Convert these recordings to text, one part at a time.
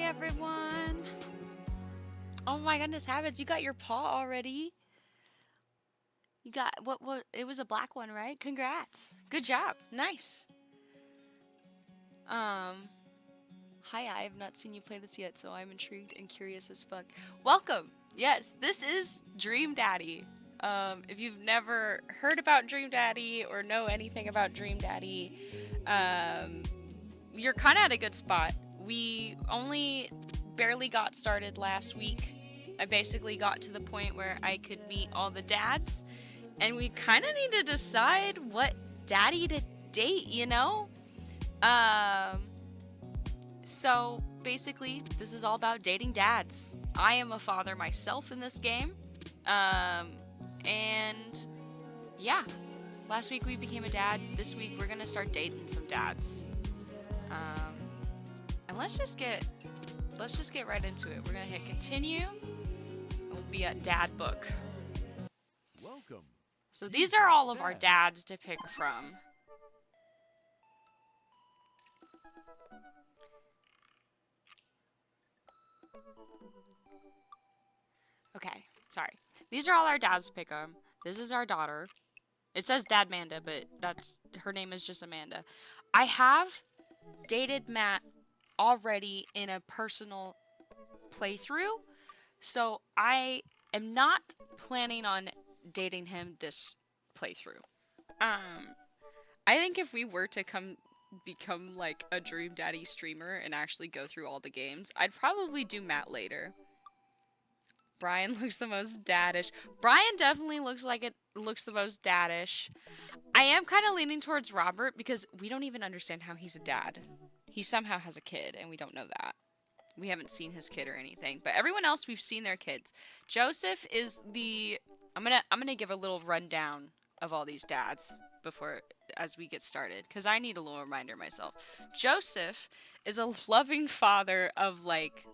everyone. Oh my goodness, Habits, you got your paw already. You got what it was a black one, right? Congrats. Good job. Nice. Um Hi, I have not seen you play this yet, so I'm intrigued and curious as fuck. Welcome. Yes, this is Dream Daddy. If you've never heard about Dream Daddy or know anything about Dream Daddy, you're kind of at a good spot. We only barely got started last week. I basically got to the point where I could meet all the dads, and we kind of need to decide what daddy to date, you know? Um, so basically, this is all about dating dads. I am a father myself in this game. And yeah, last week we became a dad. This week we're gonna start dating some dads. And let's just get right into it. We're gonna hit continue. And we'll be at dad book. Welcome. So these are all of our dads to pick from. Okay, sorry. These are all our dads to pick from. This is our daughter. It says Dad Manda, but her name is just Amanda. I have dated Matt already in a personal playthrough, so I am not planning on dating him this playthrough. I think if we were to become like a Dream Daddy streamer and actually go through all the games, I'd probably do Matt later. Brian looks the most daddish. Brian definitely looks the most daddish. I am kind of leaning towards Robert because we don't even understand how he's a dad. He somehow has a kid and we don't know that. We haven't seen his kid or anything, but everyone else we've seen their kids. Joseph is I'm going to give a little rundown of all these dads as we get started cuz I need a little reminder myself. Joseph is a loving father of like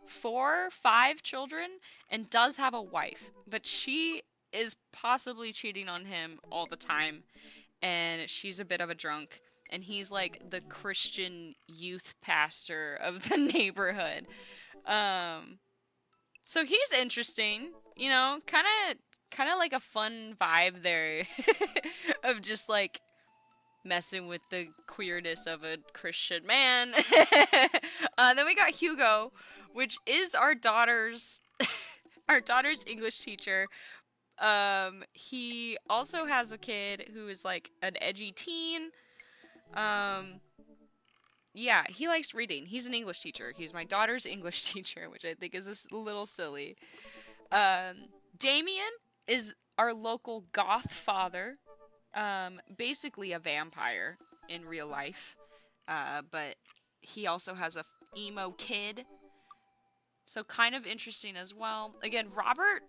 4, 5 children and does have a wife, but she is possibly cheating on him all the time, and she's a bit of a drunk, and he's like the Christian youth pastor of the neighborhood. So he's interesting, you know, kind of like a fun vibe there of just like messing with the queerness of a Christian man. Then we got Hugo, which is our daughter's English teacher. He also has a kid who is like an edgy teen. Yeah, he likes reading. He's an English teacher. He's my daughter's English teacher, which I think is a little silly. Damien is our local goth father. Basically a vampire in real life. But he also has a emo kid. So kind of interesting as well. Again, Robert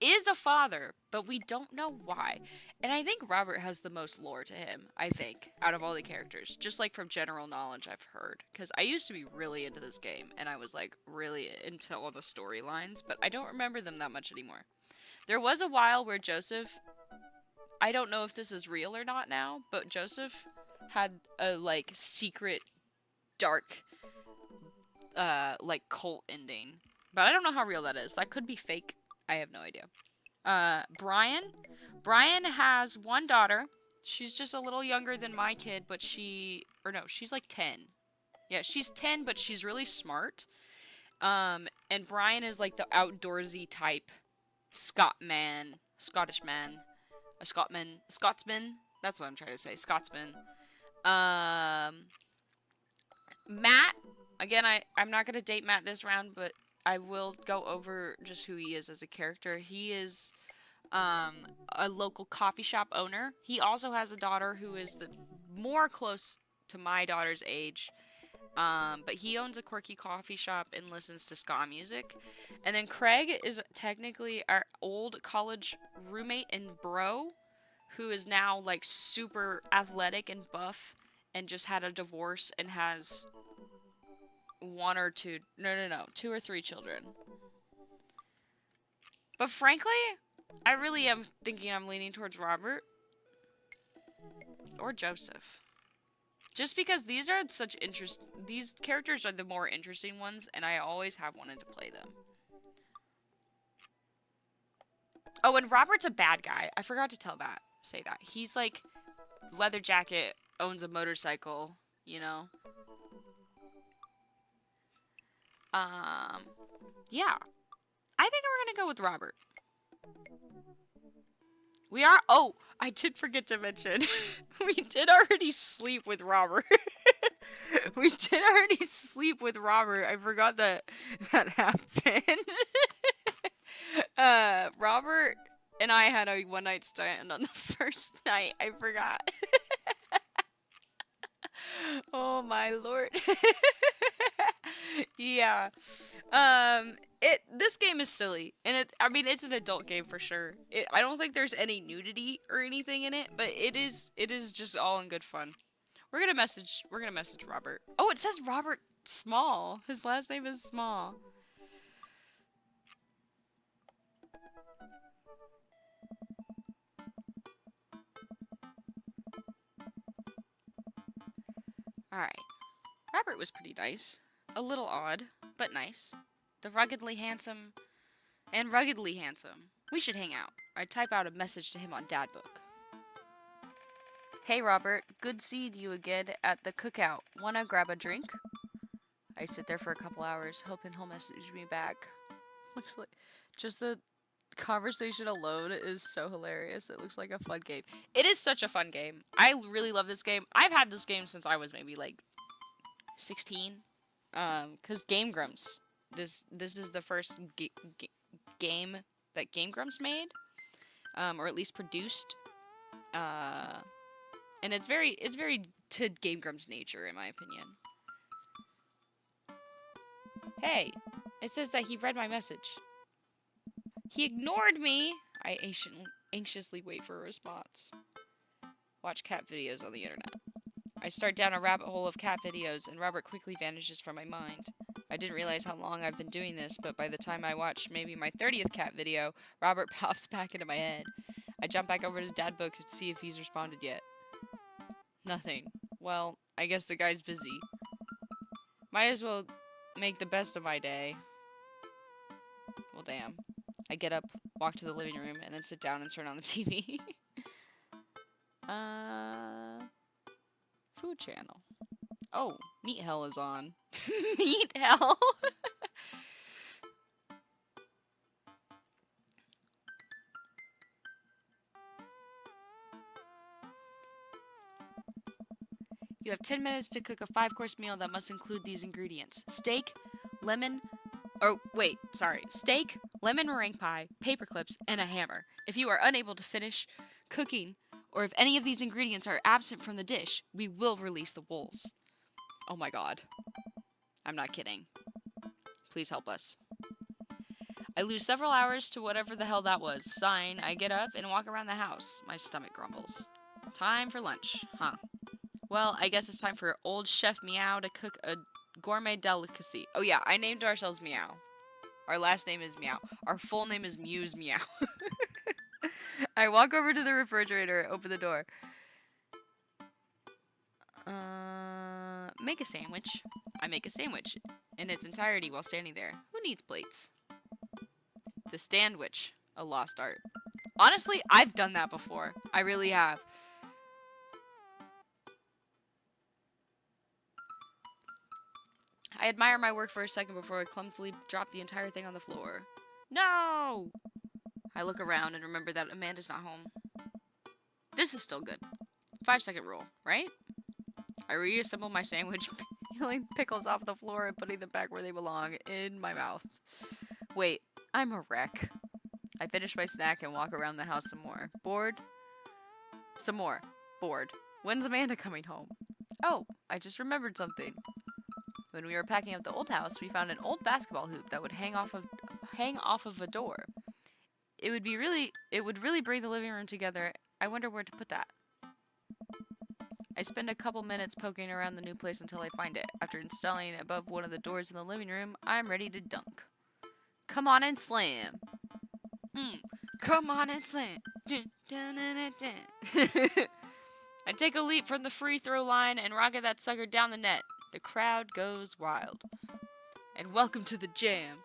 is a father, but we don't know why. And I think Robert has the most lore to him, I think, out of all the characters. Just like from general knowledge I've heard. Because I used to be really into this game, and I was like really into all the storylines, but I don't remember them that much anymore. There was a while where Joseph, I don't know if this is real or not now, but Joseph had a like secret dark like cult ending. But I don't know how real that is. That could be fake. I have no idea. Brian has one daughter. She's just a little younger than my kid, but she's like 10. Yeah, she's 10, but she's really smart. And Brian is like the outdoorsy type Scottish man. Scotsman. That's what I'm trying to say. Scotsman. Matt, again, I'm not going to date Matt this round, but I will go over just who he is as a character. He is a local coffee shop owner. He also has a daughter who is more close to my daughter's age. But he owns a quirky coffee shop and listens to ska music. And then Craig is technically our old college roommate and bro, who is now like super athletic and buff and just had a divorce and has two or three children. But frankly, I really am thinking I'm leaning towards Robert or Joseph. Just because these are these characters are the more interesting ones, and I always have wanted to play them. Oh, and Robert's a bad guy. I forgot to say that. He's like leather jacket, owns a motorcycle, you know. Yeah. I think we're gonna go with Robert. We are. Oh, I did forget to mention. We did already sleep with Robert. We did already sleep with Robert. I forgot that happened. Robert and I had a one night stand on the first night. I forgot. Oh my lord. Yeah. This game is silly, and I mean it's an adult game for sure. I don't think there's any nudity or anything in it, but it is just all in good fun. We're gonna message Robert. Oh, it says Robert Small. His last name is Small. Alright. Robert was pretty nice. A little odd, but nice. The ruggedly handsome. We should hang out. I type out a message to him on Dadbook. Hey Robert, good seeing you again at the cookout. Wanna grab a drink? I sit there for a couple hours, hoping he'll message me back. Looks like just the conversation alone is so hilarious. It looks like a fun game. It is such a fun game. I really love this game. I've had this game since I was maybe like 16. Cause Game Grumps. This is the first game that Game Grumps made, or at least produced. And it's very to Game Grumps' nature, in my opinion. Hey, it says that he read my message. He ignored me. I anxiously wait for a response. Watch cat videos on the internet. I start down a rabbit hole of cat videos, and Robert quickly vanishes from my mind. I didn't realize how long I've been doing this, but by the time I watch maybe my 30th cat video, Robert pops back into my head. I jump back over to Dadbook to see if he's responded yet. Nothing. Well, I guess the guy's busy. Might as well make the best of my day. Well, damn. I get up, walk to the living room, and then sit down and turn on the TV. Food channel. Oh, Meat Hell is on. Meat Hell? You have 10 minutes to cook a 5-course meal that must include these ingredients. Steak, lemon meringue pie, paper clips, and a hammer. If you are unable to finish cooking, or if any of these ingredients are absent from the dish, we will release the wolves. Oh my god. I'm not kidding. Please help us. I lose several hours to whatever the hell that was. Sighing, I get up and walk around the house. My stomach grumbles. Time for lunch, huh? Well, I guess it's time for old Chef Meow to cook a gourmet delicacy. Oh yeah, I named ourselves Meow. Our last name is Meow. Our full name is Muse Meow. I walk over to the refrigerator, open the door. Make a sandwich. I make a sandwich in its entirety while standing there. Who needs plates? The Standwich, a lost art. Honestly, I've done that before. I really have. I admire my work for a second before I clumsily drop the entire thing on the floor. No! I look around and remember that Amanda's not home. This is still good. 5-second rule, right? I reassemble my sandwich, peeling pickles off the floor and putting them back where they belong, in my mouth. Wait, I'm a wreck. I finish my snack and walk around the house some more. Bored? Some more. Bored. When's Amanda coming home? Oh, I just remembered something. When we were packing up the old house, we found an old basketball hoop that would hang off of a door. It would really bring the living room together. I wonder where to put that. I spend a couple minutes poking around the new place until I find it. After installing it above one of the doors in the living room, I'm ready to dunk. Come on and slam. Come on and slam. I take a leap from the free throw line and rocket that sucker down the net. The crowd goes wild. And welcome to the jam.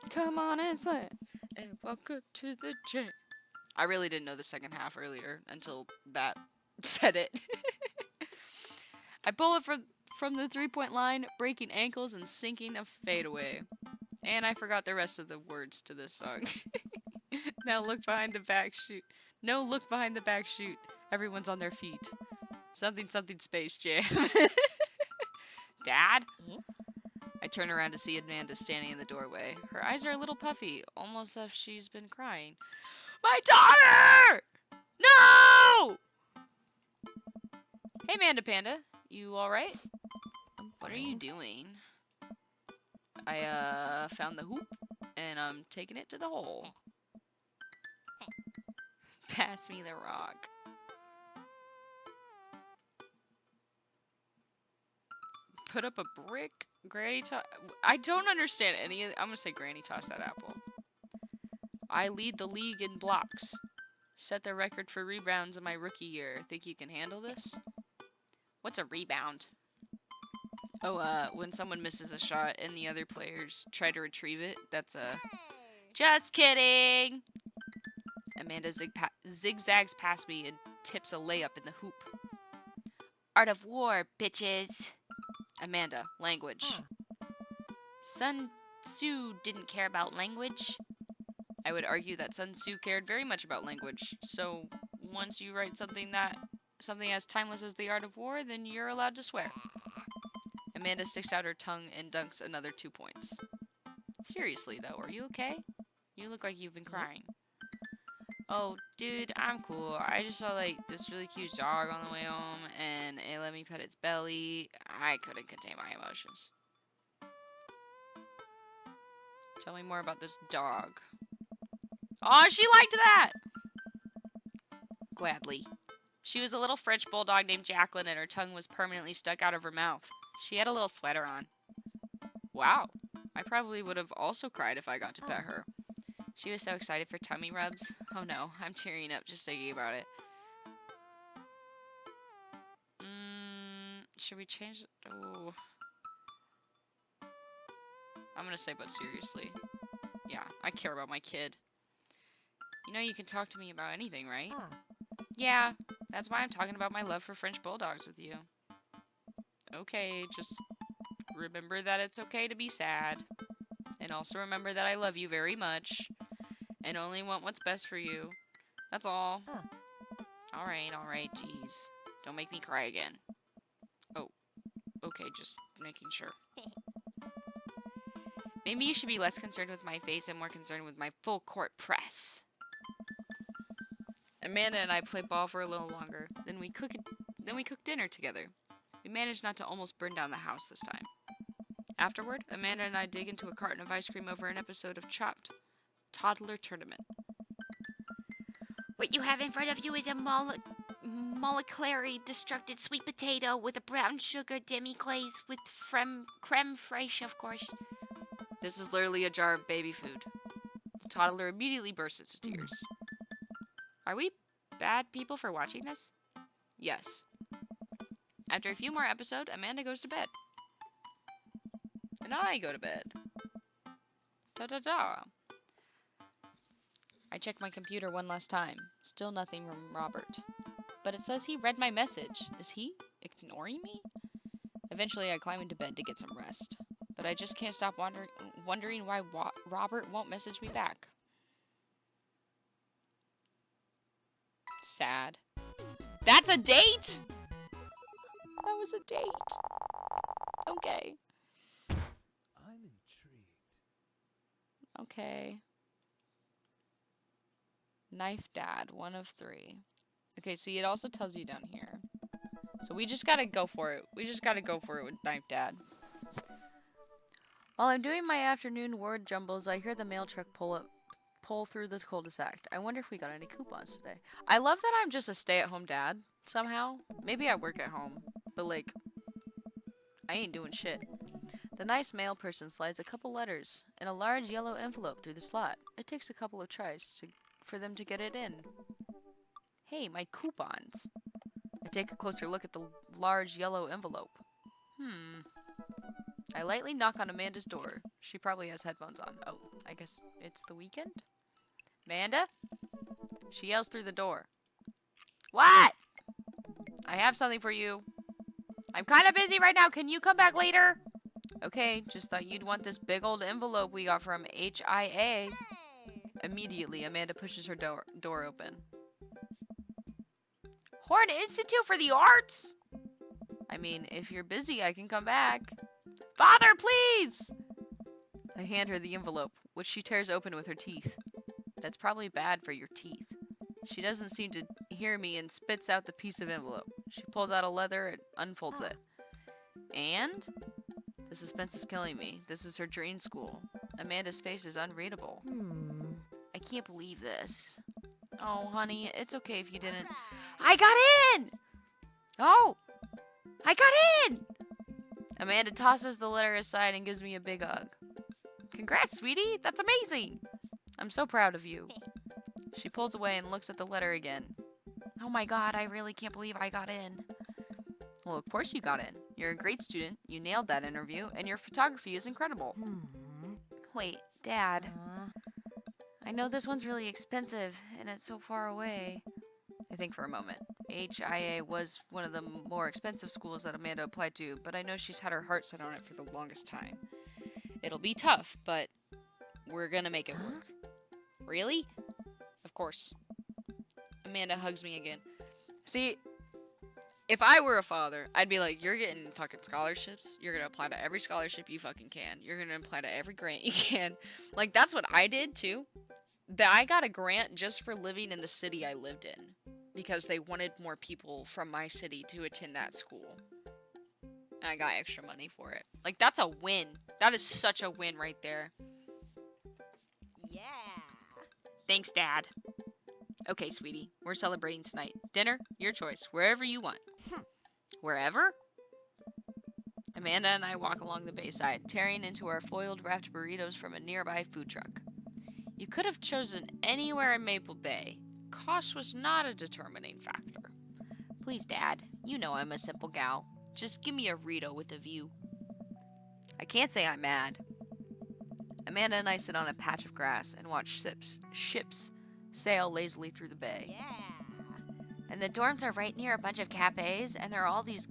Come on and slam. And welcome to the jam. I really didn't know the second half earlier until that said it. I pull it from the 3-point line, breaking ankles and sinking a fadeaway. And I forgot the rest of the words to this song. Now look behind the back shoot. No, look behind the back shoot. Everyone's on their feet. Something something Space Jam. Dad? I turn around to see Amanda standing in the doorway. Her eyes are a little puffy, almost as if she's been crying. My daughter! No! Hey, Manda Panda. You alright? What are you doing? I found the hoop, and I'm taking it to the hole. Pass me the rock. Put up a brick. Granny toss. I don't understand any of. I'm gonna say Granny toss that apple. I lead the league in blocks. Set the record for rebounds in my rookie year. Think you can handle this? What's a rebound? Oh, when someone misses a shot and the other players try to retrieve it, that's a. Just kidding! Amanda zigzags past me and tips a layup in the hoop. Art of War, bitches! Amanda, language. Sun Tzu didn't care about language. I would argue that Sun Tzu cared very much about language. So once you write something as timeless as the Art of War, then you're allowed to swear. Amanda sticks out her tongue and dunks another 2 points. Seriously though, are you okay? You look like you've been crying. Oh, dude, I'm cool. I just saw, like, this really cute dog on the way home, and it let me pet its belly. I couldn't contain my emotions. Tell me more about this dog. Oh, she liked that! Gladly. She was a little French bulldog named Jacqueline, and her tongue was permanently stuck out of her mouth. She had a little sweater on. Wow. I probably would have also cried if I got to pet her. She was so excited for tummy rubs. Oh no, I'm tearing up just thinking about it. Should we change? Oh. I'm gonna say, but seriously. Yeah, I care about my kid. You know you can talk to me about anything, right? Yeah, that's why I'm talking about my love for French bulldogs with you. Okay, just remember that it's okay to be sad. And also remember that I love you very much. And only want what's best for you. That's all. Alright, jeez. Don't make me cry again. Oh, okay, just making sure. Maybe you should be less concerned with my face and more concerned with my full court press. Amanda and I play ball for a little longer. Then we cook dinner together. We managed not to almost burn down the house this time. Afterward, Amanda and I dig into a carton of ice cream over an episode of Chopped Toddler Tournament. What you have in front of you is a molecularly destructed sweet potato with a brown sugar demi-glaze with creme fraiche, of course. This is literally a jar of baby food. The toddler immediately bursts into tears. Are we bad people for watching this? Yes. After a few more episodes, Amanda goes to bed. And I go to bed. Da-da-da. I check my computer one last time. Still nothing from Robert. But it says he read my message. Is he ignoring me? Eventually, I climb into bed to get some rest. But I just can't stop wondering why Robert won't message me back. Sad. That's a date?! That was a date. Okay. I'm intrigued. Okay. Knife Dad, 1 of 3. Okay, see, it also tells you down here. So we just gotta go for it. We just gotta go for it with Knife Dad. While I'm doing my afternoon word jumbles, I hear the mail truck pull through the cul-de-sac. I wonder if we got any coupons today. I love that I'm just a stay-at-home dad, somehow. Maybe I work at home, but like, I ain't doing shit. The nice mail person slides a couple letters in a large yellow envelope through the slot. It takes a couple of tries for them to get it in. Hey, my coupons. I take a closer look at the large yellow envelope. I lightly knock on Amanda's door. She probably has headphones on. Oh, I guess it's the weekend? Amanda? She yells through the door. What? I have something for you. I'm kind of busy right now. Can you come back later? Okay, just thought you'd want this big old envelope we got from HIA. Immediately, Amanda pushes her door open. Horn Institute for the Arts? I mean, if you're busy, I can come back. Father, please! I hand her the envelope, which she tears open with her teeth. That's probably bad for your teeth. She doesn't seem to hear me and spits out the piece of envelope. She pulls out a leather and unfolds it. And? The suspense is killing me. This is her dream school. Amanda's face is unreadable. I can't believe this. Oh, honey, it's okay if you didn't. I got in! Oh! I got in! Amanda tosses the letter aside and gives me a big hug. Congrats, sweetie! That's amazing! I'm so proud of you. She pulls away and looks at the letter again. Oh my god, I really can't believe I got in. Well, of course you got in. You're a great student, you nailed that interview, and your photography is incredible. Wait, Dad. I know this one's really expensive, and it's so far away. I think for a moment. HIA was one of the more expensive schools that Amanda applied to, but I know she's had her heart set on it for the longest time. It'll be tough, but we're gonna make it work. Really? Of course. Amanda hugs me again. See, if I were a father, I'd be like, you're getting fucking scholarships. You're gonna apply to every scholarship you fucking can. You're gonna apply to every grant you can. Like, that's what I did, too. I got a grant just for living in the city I lived in. Because they wanted more people from my city to attend that school. And I got extra money for it. Like, that's a win. That is such a win right there. Yeah. Thanks, Dad. Okay, sweetie. We're celebrating tonight. Dinner, your choice. Wherever you want. Wherever? Amanda and I walk along the bayside, tearing into our foiled wrapped burritos from a nearby food truck. You could have chosen anywhere in Maple Bay. Cost was not a determining factor. Please, Dad. You know I'm a simple gal. Just give me a Rito with a view. I can't say I'm mad. Amanda and I sit on a patch of grass and watch ships sail lazily through the bay. Yeah. And the dorms are right near a bunch of cafes, and there are all these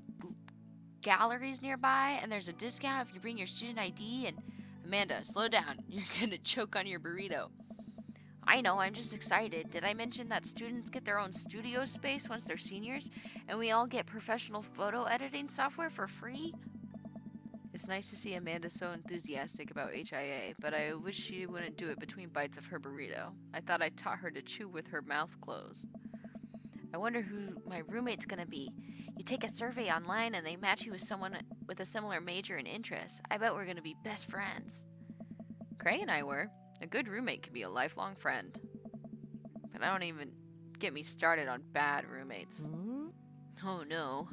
galleries nearby, and there's a discount if you bring your student ID, and Amanda, slow down. You're gonna choke on your burrito. I know, I'm just excited. Did I mention that students get their own studio space once they're seniors, and we all get professional photo editing software for free? It's nice to see Amanda so enthusiastic about HIA, but I wish she wouldn't do it between bites of her burrito. I thought I taught her to chew with her mouth closed. I wonder who my roommate's gonna be. You take a survey online and they match you with someone with a similar major and interest. I bet we're gonna be best friends. Cray and I were. A good roommate can be a lifelong friend. But I don't even get me started on bad roommates. Oh no.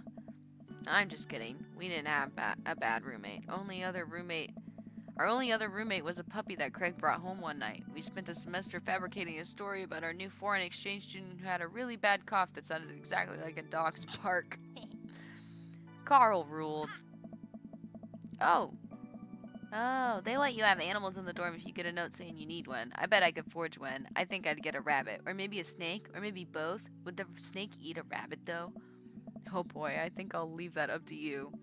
I'm just kidding. We didn't have a bad roommate. Our only other roommate was a puppy that Craig brought home one night. We spent a semester fabricating a story about our new foreign exchange student who had a really bad cough that sounded exactly like a dog's bark. Carl ruled. Oh, they let you have animals in the dorm if you get a note saying you need one. I bet I could forge one. I think I'd get a rabbit. Or maybe a snake. Or maybe both. Would the snake eat a rabbit, though? Oh boy, I think I'll leave that up to you.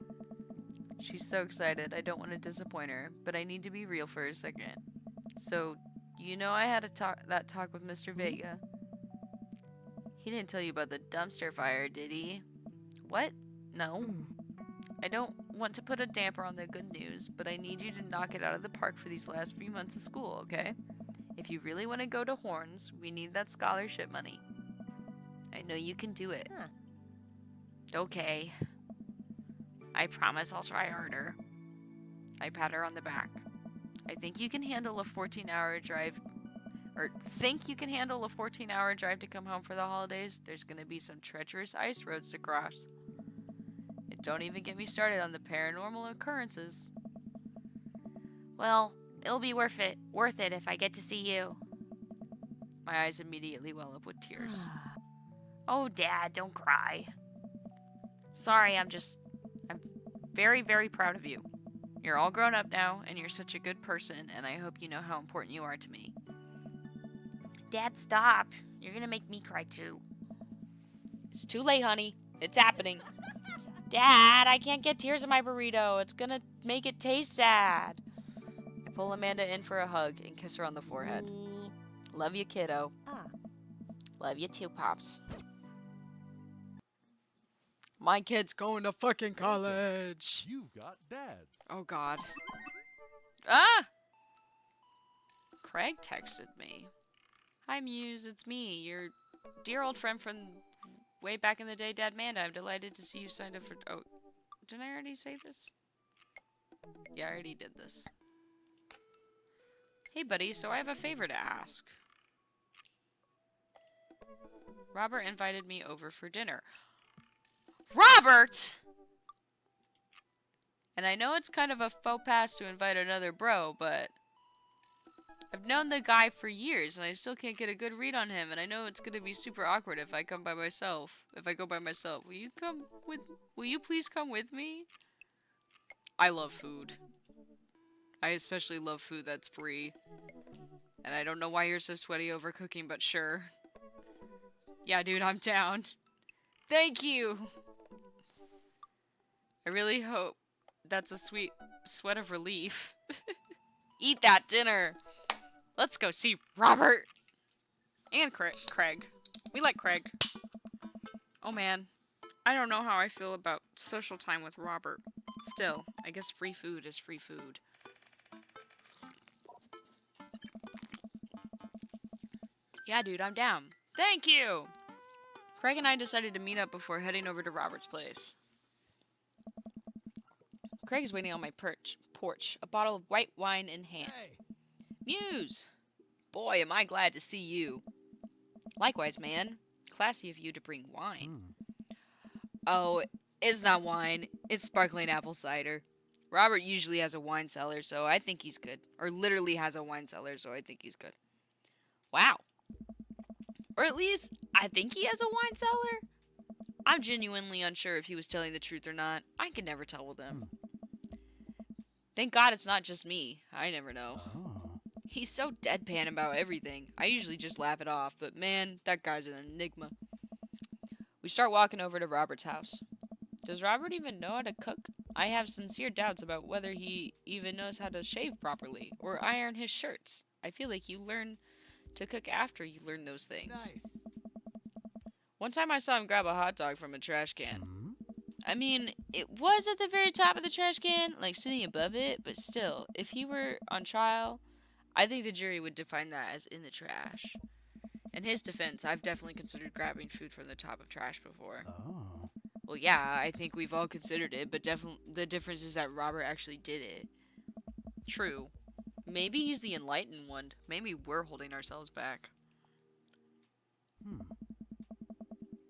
She's so excited, I don't want to disappoint her, but I need to be real for a second. So, you know I had that talk with Mr. Vega. He didn't tell you about the dumpster fire, did he? What? No. I don't want to put a damper on the good news, but I need you to knock it out of the park for these last few months of school, okay? If you really want to go to Horns, we need that scholarship money. I know you can do it. Huh. Okay. I promise I'll try harder. I pat her on the back. I think you can handle a 14-hour drive, or think you can handle a 14-hour drive to come home for the holidays. There's gonna be some treacherous ice roads to cross. Don't even get me started on the paranormal occurrences. Well, it'll be worth it if I get to see you. My eyes immediately well up with tears. Oh, Dad, don't cry. Sorry, I'm very, very proud of you. You're all grown up now, and you're such a good person, and I hope you know how important you are to me. Dad, stop. You're gonna make me cry too. It's too late, honey. It's happening. Dad, I can't get tears in my burrito. It's gonna make it taste sad. I pull Amanda in for a hug and kiss her on the forehead. Love you, kiddo. Ah. Love you too, Pops. My kid's going to fucking college. You've got dads. Oh, God. Ah! Craig texted me. Hi, Muse. It's me, your dear old friend from way back in the day, Dad Manda. I'm delighted to see you signed up for... Oh, didn't I already say this? Yeah, I already did this. Hey, buddy, so I have a favor to ask. Robert invited me over for dinner. Robert! And I know it's kind of a faux pas to invite another bro, but... I've known the guy for years, and I still can't get a good read on him, and I know it's gonna be super awkward if I come by myself. If I go by myself. Will you please come with me? I love food. I especially love food that's free. And I don't know why you're so sweaty over cooking, but sure. Yeah, dude, I'm down. Thank you! I really hope that's a sweet sweat of relief. Eat that dinner! Let's go see Robert! And Craig. We like Craig. Oh man. I don't know how I feel about social time with Robert. Still, I guess free food is free food. Yeah, dude, I'm down. Thank you! Craig and I decided to meet up before heading over to Robert's place. Craig's waiting on my porch, a bottle of white wine in hand. Hey. Muse! Boy, am I glad to see you. Likewise, man. Classy of you to bring wine. Oh, it's not wine. It's sparkling apple cider. Robert usually has a wine cellar, so I think he's good. Or literally has a wine cellar, so I think he's good. Wow. Or at least, I think he has a wine cellar. I'm genuinely unsure if he was telling the truth or not. I can never tell with him. Thank God it's not just me. I never know. He's so deadpan about everything. I usually just laugh it off, but man, that guy's an enigma. We start walking over to Robert's house. Does Robert even know how to cook? I have sincere doubts about whether he even knows how to shave properly or iron his shirts. I feel like you learn to cook after you learn those things. Nice. One time I saw him grab a hot dog from a trash can. I mean, it was at the very top of the trash can, like sitting above it, but still, if he were on trial, I think the jury would define that as in the trash. In his defense, I've definitely considered grabbing food from the top of trash before. Oh. Well, yeah, I think we've all considered it, but the difference is that Robert actually did it. True. Maybe he's the enlightened one. Maybe we're holding ourselves back.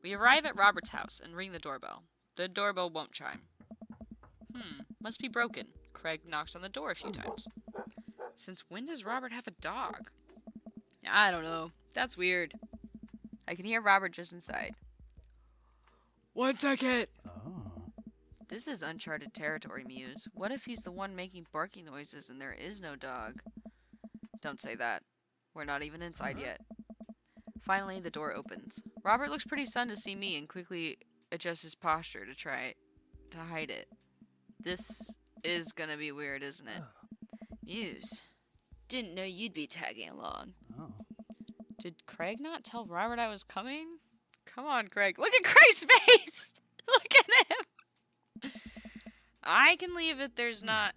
We arrive at Robert's house and ring the doorbell. The doorbell won't chime. Must be broken. Craig knocks on the door a few times. Since when does Robert have a dog? I don't know. That's weird. I can hear Robert just inside. 1 second! Oh. This is uncharted territory, Muse. What if he's the one making barking noises and there is no dog? Don't say that. We're not even inside yet. Finally, the door opens. Robert looks pretty stunned to see me and quickly adjusts his posture to try to hide it. This is gonna be weird, isn't it? Muse. Didn't know you'd be tagging along. Oh. Did Craig not tell Robert I was coming? Come on, Craig. Look at Craig's face! Look at him! I can leave if there's not...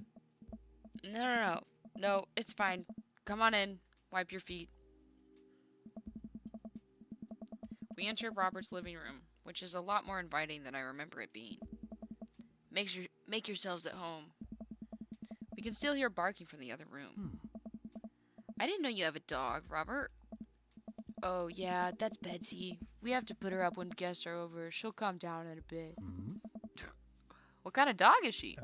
No. No, it's fine. Come on in. Wipe your feet. We enter Robert's living room, which is a lot more inviting than I remember it being. Make yourselves at home. We can still hear barking from the other room. I didn't know you have a dog, Robert. Oh, yeah, that's Betsy. We have to put her up when guests are over. She'll calm down in a bit. What kind of dog is she?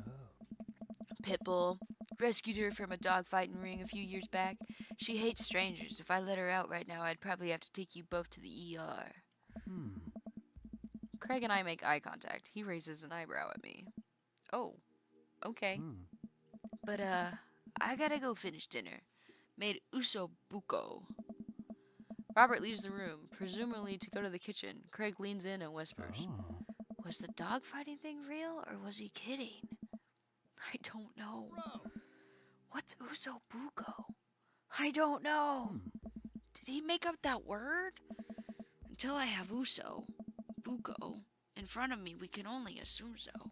Pitbull. Rescued her from a dogfighting ring a few years back. She hates strangers. If I let her out right now, I'd probably have to take you both to the ER. Craig and I make eye contact. He raises an eyebrow at me. Oh, okay. But, I gotta go finish dinner. Made uso buko. Robert leaves the room, presumably to go to the kitchen. Craig leans in and whispers, Was the dogfighting thing real, or was he kidding? I don't know. What's uso buko? I don't know. Did he make up that word? Until I have uso buko in front of me, we can only assume so.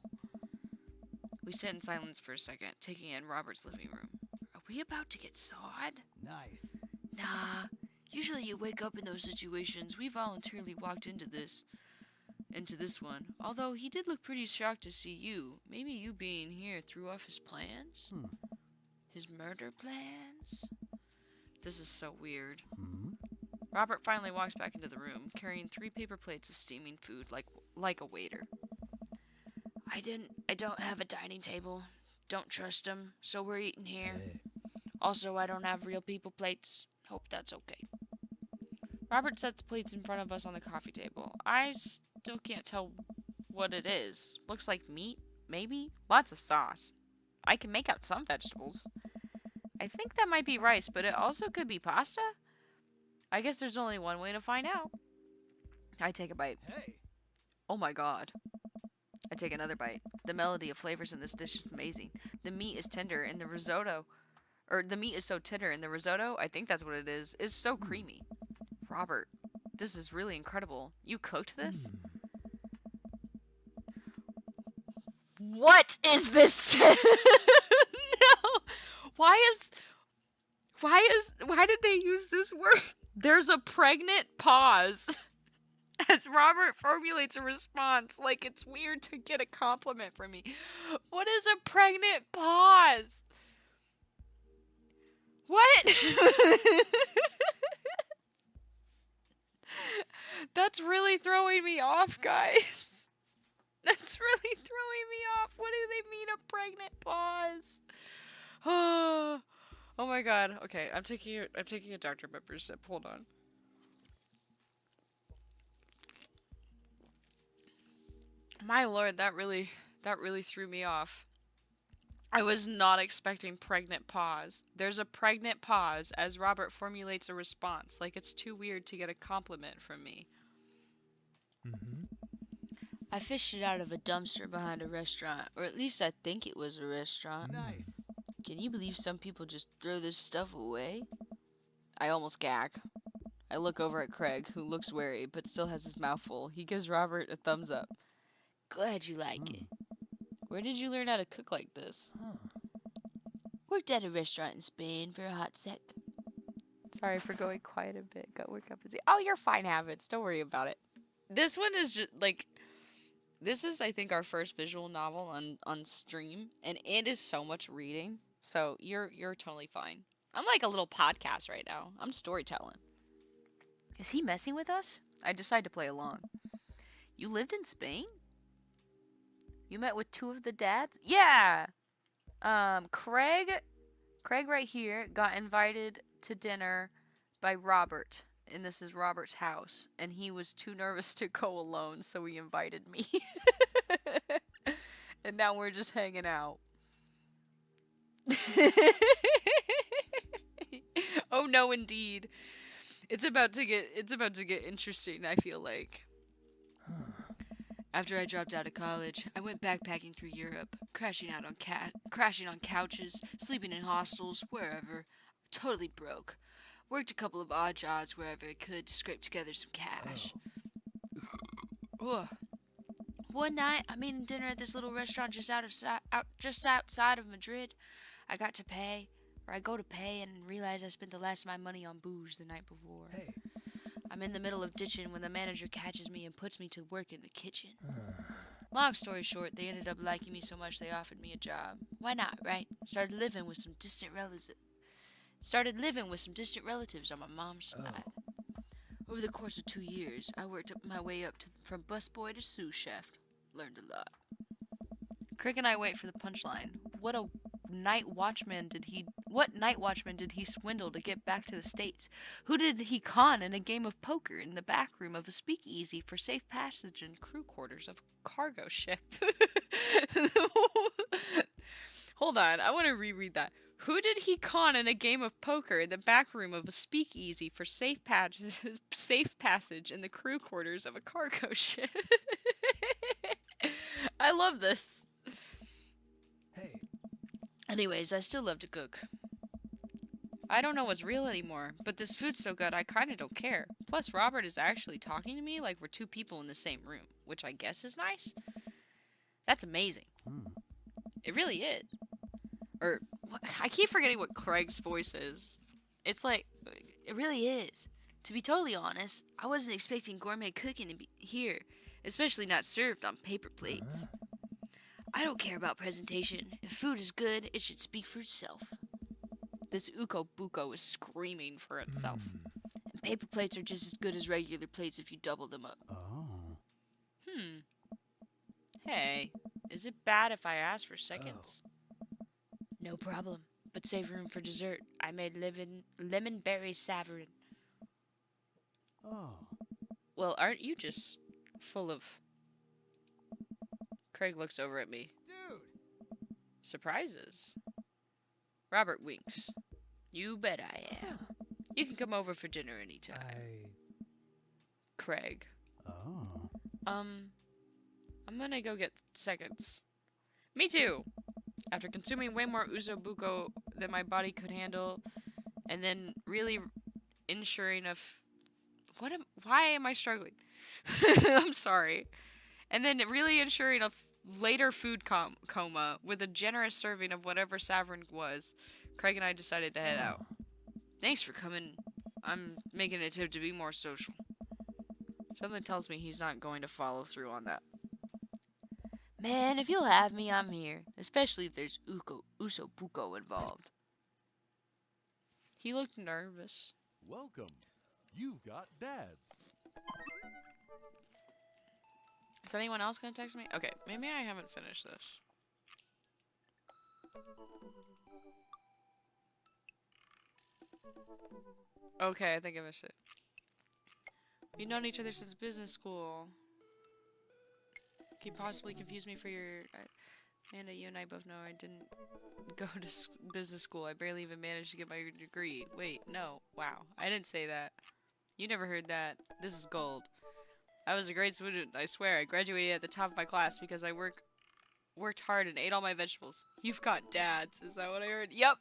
We sit in silence for a second, taking in Robert's living room. Are we about to get sawed? Nice. Nah. Usually you wake up in those situations. We voluntarily walked into this one. Although he did look pretty shocked to see you. Maybe you being here threw off his plans? His murder plans? This is so weird. Robert finally walks back into the room, carrying 3 paper plates of steaming food like a waiter. I don't have a dining table. Don't trust him, so we're eating here. Also, I don't have real people plates. Hope that's okay. Robert sets plates in front of us on the coffee table. I still can't tell what it is. Looks like meat, maybe? Lots of sauce. I can make out some vegetables. I think that might be rice, but it also could be pasta? I guess there's only one way to find out. I take a bite. Hey. Oh my god. I take another bite. The melody of flavors in this dish is amazing. The meat is tender and the risotto, or the meat is so tender and the risotto, I think that's what it is so creamy. Robert, this is really incredible. You cooked this? What is this? No. Why did they use this word? There's a pregnant pause as Robert formulates a response like it's weird to get a compliment from me. What is a pregnant pause? What? That's really throwing me off, guys. That's really throwing me off. What do they mean, a pregnant pause? Oh my god. Okay, I'm taking a Dr. Pepper sip. Hold on. My lord, that really threw me off. I was not expecting pregnant pause. There's a pregnant pause as Robert formulates a response, like it's too weird to get a compliment from me. I fished it out of a dumpster behind a restaurant, or at least I think it was a restaurant. Nice. Can you believe some people just throw this stuff away? I almost gag. I look over at Craig, who looks wary, but still has his mouth full. He gives Robert a thumbs up. Glad you like it. Where did you learn how to cook like this? Worked at a restaurant in Spain for a hot sec. Sorry for going quiet a bit. Got work up busy. Oh, you're fine, Habits. Don't worry about it. This one is just like... This is, I think, our first visual novel on stream, and it is so much reading. So you're totally fine. I'm like a little podcast right now. I'm storytelling. Is he messing with us? I decide to play along. You lived in Spain? You met with 2 of the dads? Yeah! Craig right here got invited to dinner by Robert. And this is Robert's house. And he was too nervous to go alone, so he invited me. And now we're just hanging out. Oh no, indeed. It's about to get interesting, I feel like. After I dropped out of college, I went backpacking through Europe, crashing on couches, sleeping in hostels, wherever. Totally broke. Worked a couple of odd jobs wherever I could to scrape together some cash. Ugh. One night, I'm eating dinner at this little restaurant just outside of Madrid. I go to pay and realize I spent the last of my money on booze the night before. Hey. I'm in the middle of ditching when the manager catches me and puts me to work in the kitchen. Long story short, they ended up liking me so much they offered me a job. Why not, right? Started living with some distant relatives on my mom's side. Over the course of 2 years, I worked up my way up from busboy to sous chef. Learned a lot. Crick and I wait for the punchline. What a what night watchman did he swindle to get back to the States? Who did he con in a game of poker in the back room of a speakeasy for safe passage in crew quarters of a cargo ship? Hold on, I want to reread that. Who did he con in a game of poker in the back room of a speakeasy for safe passage in the crew quarters of a cargo ship? I love this. Hey, Anyways, I still love to cook. I don't know what's real anymore, but this food's so good I kinda don't care. Plus, Robert is actually talking to me like we're two people in the same room, which I guess is nice. That's amazing. It really is. Or, I keep forgetting what Craig's voice is. It's like, it really is. To be totally honest, I wasn't expecting gourmet cooking to be here, especially not served on paper plates. I don't care about presentation. If food is good, it should speak for itself. This Uko Buko is screaming for itself. And paper plates are just as good as regular plates if you double them up. oh, Hey, is it bad if I ask for seconds? No problem, but save room for dessert. I made lemon berry savarin. oh, Well, aren't you just full of... Craig looks over at me. dude. Surprises. Robert winks. You bet I am. You can come over for dinner anytime. Craig. Oh, I'm gonna go get seconds. Me too! After consuming way more uzobuko than my body could handle, and then really ensuring of... Why am I struggling? I'm sorry. And then really ensuring a later food coma with a generous serving of whatever Savrin was, Craig and I decided to head out. Thanks for coming. I'm making an attempt to be more social. Something tells me he's not going to follow through on that. Man, if you'll have me, I'm here. Especially if there's usobuko involved. He looked nervous. Welcome. You've got dads. Is anyone else gonna text me? Okay, maybe I haven't finished this. Okay, I think I missed it. We've known each other since business school. Can you possibly confuse me for your... Amanda, you and I both know I didn't go to business school. I barely even managed to get my degree. Wait, no. Wow. I didn't say that. You never heard that. This is gold. I was a great student, I swear. I graduated at the top of my class because I worked hard and ate all my vegetables. You've got dads. Is that what I heard? Yep.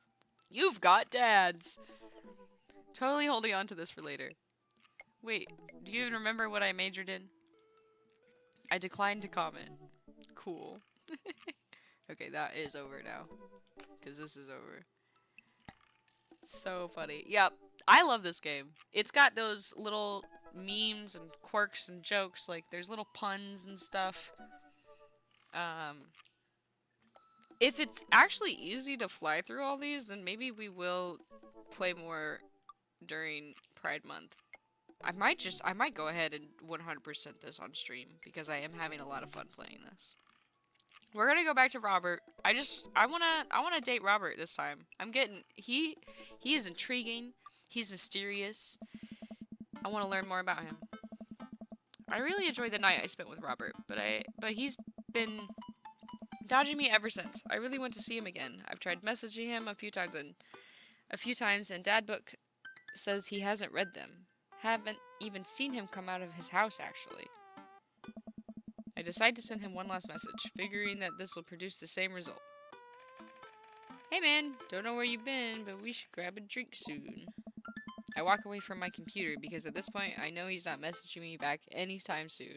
You've got dads. Totally holding on to this for later. Wait, do you even remember what I majored in? I declined to comment. Cool. Okay, that is over now. Because this is over. So funny. Yep. I love this game. It's got those little memes and quirks and jokes. Like, there's little puns and stuff. If it's actually easy to fly through all these, then maybe we will play more during Pride Month. I might go ahead and 100% this on stream because I am having a lot of fun playing this. We're gonna go back to Robert. I wanna date Robert this time. He is intriguing. He's mysterious. I want to learn more about him. I really enjoyed the night I spent with Robert, but he's been dodging me ever since. I really want to see him again. I've tried messaging him a few times, and Dad Book says he hasn't read them. Haven't even seen him come out of his house, actually. I decide to send him one last message, figuring that this will produce the same result. Hey man, don't know where you've been, but we should grab a drink soon. I walk away from my computer because at this point I know he's not messaging me back anytime soon.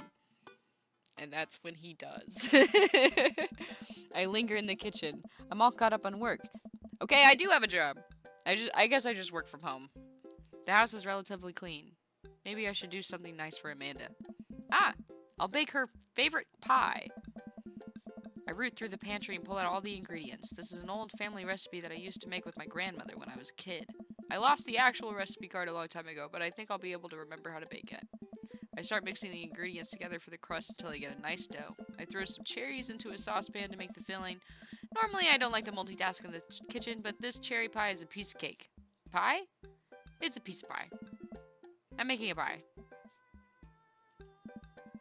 And that's when he does. I linger in the kitchen. I'm all caught up on work. Okay, I do have a job. I guess I just work from home. The house is relatively clean. Maybe I should do something nice for Amanda. Ah, I'll bake her favorite pie. I root through the pantry and pull out all the ingredients. This is an old family recipe that I used to make with my grandmother when I was a kid. I lost the actual recipe card a long time ago, but I think I'll be able to remember how to bake it. I start mixing the ingredients together for the crust until I get a nice dough. I throw some cherries into a saucepan to make the filling. Normally, I don't like to multitask in the kitchen, but this cherry pie is a piece of cake. Pie? It's a piece of pie. I'm making a pie.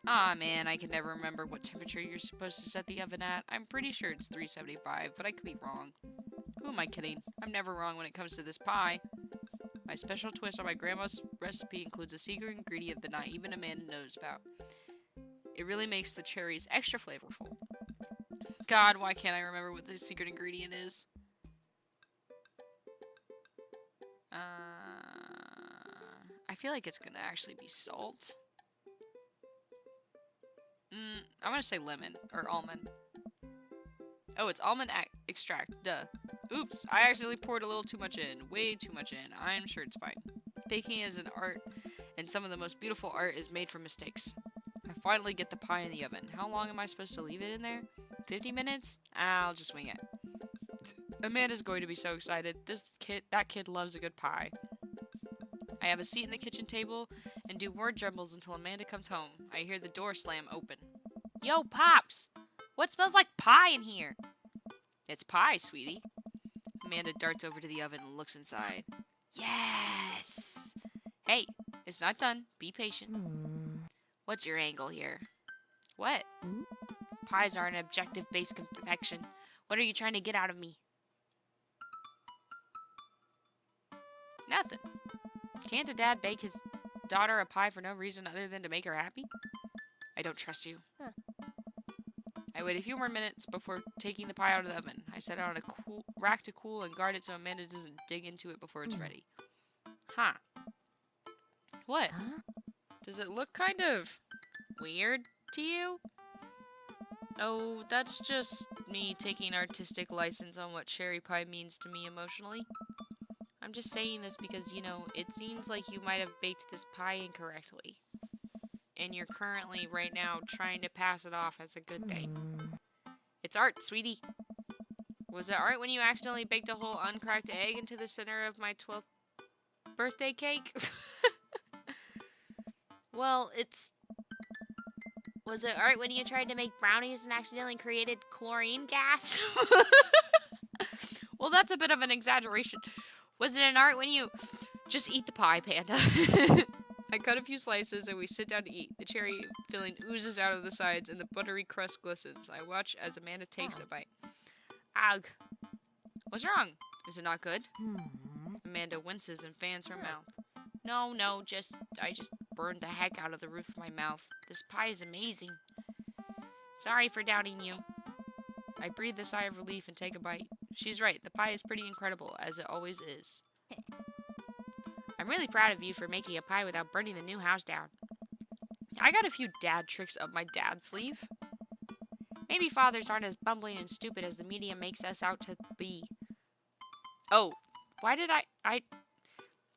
Aw, man, I can never remember what temperature you're supposed to set the oven at. I'm pretty sure it's 375, but I could be wrong. Who am I kidding? I'm never wrong when it comes to this pie. My special twist on my grandma's recipe includes a secret ingredient that not even Amanda knows about. It really makes the cherries extra flavorful. God, why can't I remember what the secret ingredient is? I feel like it's gonna actually be salt. I'm gonna say lemon or almond. Oh, it's almond extract. Duh. Oops, I accidentally poured a little too much in. Way too much in. I'm sure it's fine. Baking is an art, and some of the most beautiful art is made from mistakes. I finally get the pie in the oven. How long am I supposed to leave it in there? 50 minutes? I'll just wing it. Amanda's going to be so excited. That kid loves a good pie. I have a seat in the kitchen table and do word jumbles until Amanda comes home. I hear the door slam open. Yo, Pops! What smells like pie in here? It's pie, sweetie. Amanda darts over to the oven and looks inside. Yes! Hey, it's not done. Be patient. What's your angle here? What? Pies are an objective-based confection. What are you trying to get out of me? Nothing. Can't a dad bake his daughter a pie for no reason other than to make her happy? I don't trust you. I wait a few more minutes before taking the pie out of the oven. I set it on a rack to cool and guard it so Amanda doesn't dig into it before it's ready. Huh. What? Does it look kind of weird to you? Oh, that's just me taking artistic license on what cherry pie means to me emotionally. I'm just saying this because, you know, it seems like you might have baked this pie incorrectly. And you're currently, right now, trying to pass it off as a good thing. It's art, sweetie. Was it art when you accidentally baked a whole uncracked egg into the center of my 12th birthday cake? Well, Was it art when you tried to make brownies and accidentally created chlorine gas? Well, that's a bit of an exaggeration. Was it an art when you... Just eat the pie, Panda. I cut a few slices and we sit down to eat. The cherry filling oozes out of the sides and the buttery crust glistens. I watch as Amanda takes a bite. Ugh. What's wrong? Is it not good? Amanda winces and fans her mouth. No, I just burned the heck out of the roof of my mouth. This pie is amazing. Sorry for doubting you. I breathe a sigh of relief and take a bite. She's right, the pie is pretty incredible, as it always is. I'm really proud of you for making a pie without burning the new house down. I got a few dad tricks up my dad's sleeve. Maybe fathers aren't as bumbling and stupid as the media makes us out to be. Oh, why did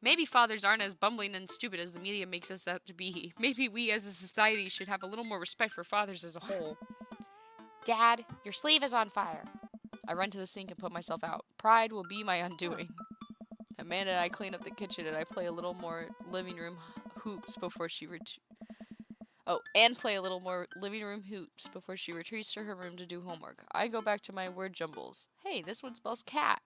Maybe fathers aren't as bumbling and stupid as the media makes us out to be. Maybe we as a society should have a little more respect for fathers as a whole. Dad, your sleeve is on fire. I run to the sink and put myself out. Pride will be my undoing. Amanda and I clean up the kitchen and I play a little more living room hoops before she retreats to her room to do homework. I go back to my word jumbles. Hey, this one spells cat.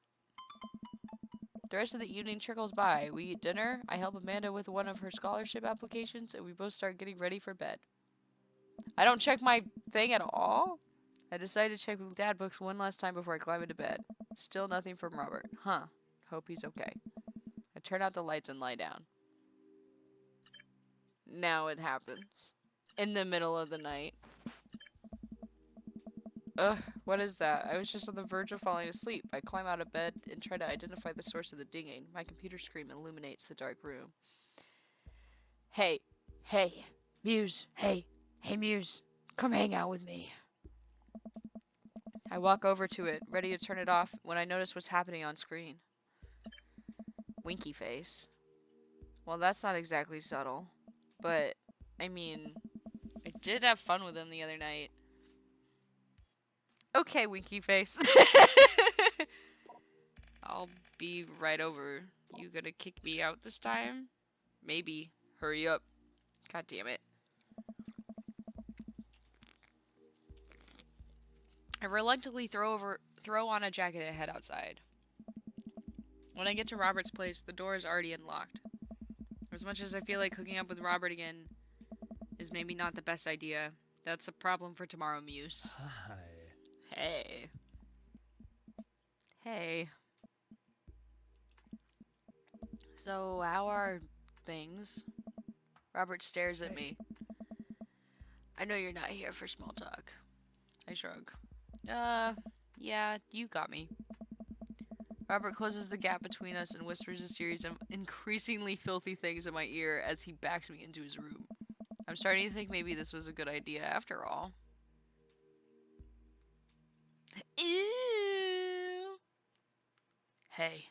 The rest of the evening trickles by. We eat dinner, I help Amanda with one of her scholarship applications, and we both start getting ready for bed. I don't check my thing at all? I decide to check my dad books one last time before I climb into bed. Still nothing from Robert. Huh. Hope he's okay. I turn out the lights and lie down. Now it happens. In the middle of the night. Ugh, what is that? I was just on the verge of falling asleep. I climb out of bed and try to identify the source of the dinging. My computer screen illuminates the dark room. Hey, Muse, hey, Muse, come hang out with me. I walk over to it, ready to turn it off, when I notice what's happening on screen. Winky face. Well, that's not exactly subtle, but, I mean, I did have fun with him the other night. Okay, winky face. I'll be right over. You gonna kick me out this time? Maybe. Hurry up. God damn it. I reluctantly throw throw on a jacket and head outside. When I get to Robert's place, the door is already unlocked. As much as I feel like hooking up with Robert again is maybe not the best idea, that's a problem for tomorrow, Muse. Hi. Hey. Hey. So, how are things? Robert stares at me. I know you're not here for small talk. I shrug. Yeah, you got me. Robert closes the gap between us and whispers a series of increasingly filthy things in my ear as he backs me into his room. I'm starting to think maybe this was a good idea after all. Ew. Hey.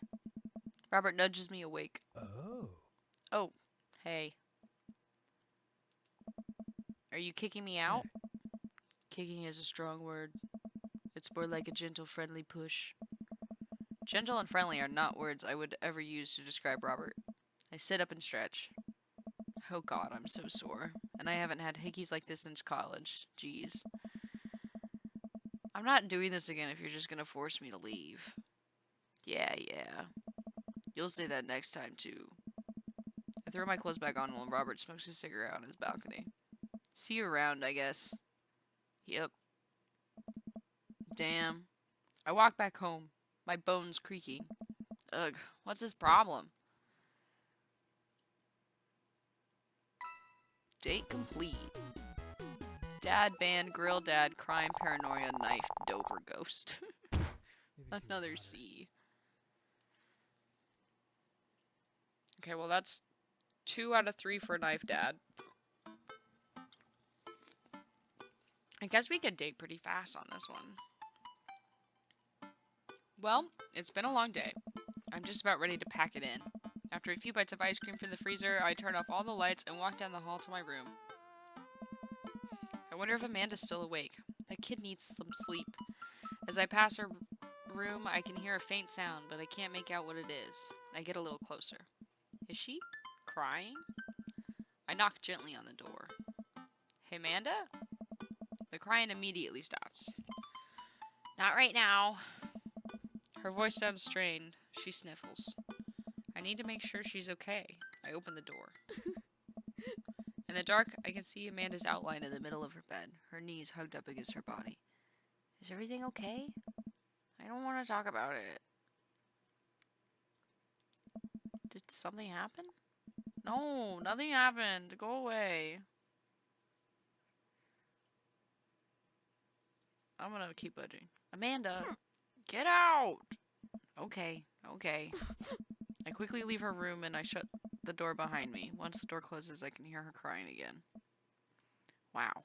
Robert nudges me awake. Oh. Oh, hey. Are you kicking me out? Kicking is a strong word. It's more like a gentle, friendly push. Gentle and friendly are not words I would ever use to describe Robert. I sit up and stretch. Oh god, I'm so sore. And I haven't had hickeys like this since college. Jeez. I'm not doing this again if you're just gonna force me to leave. Yeah. You'll say that next time, too. I throw my clothes back on while Robert smokes a cigarette on his balcony. See you around, I guess. Yep. Damn. I walk back home, my bones creaking. Ugh, what's his problem? Date complete. Dad, band, grill, dad, crime, paranoia, knife, dope, or ghost. Another C. Okay, well that's 2 out of 3 for knife, dad. I guess we could date pretty fast on this one. Well, it's been a long day. I'm just about ready to pack it in. After a few bites of ice cream from the freezer, I turn off all the lights and walk down the hall to my room. I wonder if Amanda's still awake. That kid needs some sleep. As I pass her room, I can hear a faint sound, but I can't make out what it is. I get a little closer. Is she crying? I knock gently on the door. Hey, Amanda? The crying immediately stops. Not right now. Her voice sounds strained. She sniffles. I need to make sure she's okay. I open the door. In the dark, I can see Amanda's outline in the middle of her bed, her knees hugged up against her body. Is everything okay? I don't want to talk about it. Did something happen? No, nothing happened. Go away. I'm gonna keep budging. Amanda, get out! Okay. I quickly leave her room and I shut the door behind me. Once the door closes, I can hear her crying again. Wow.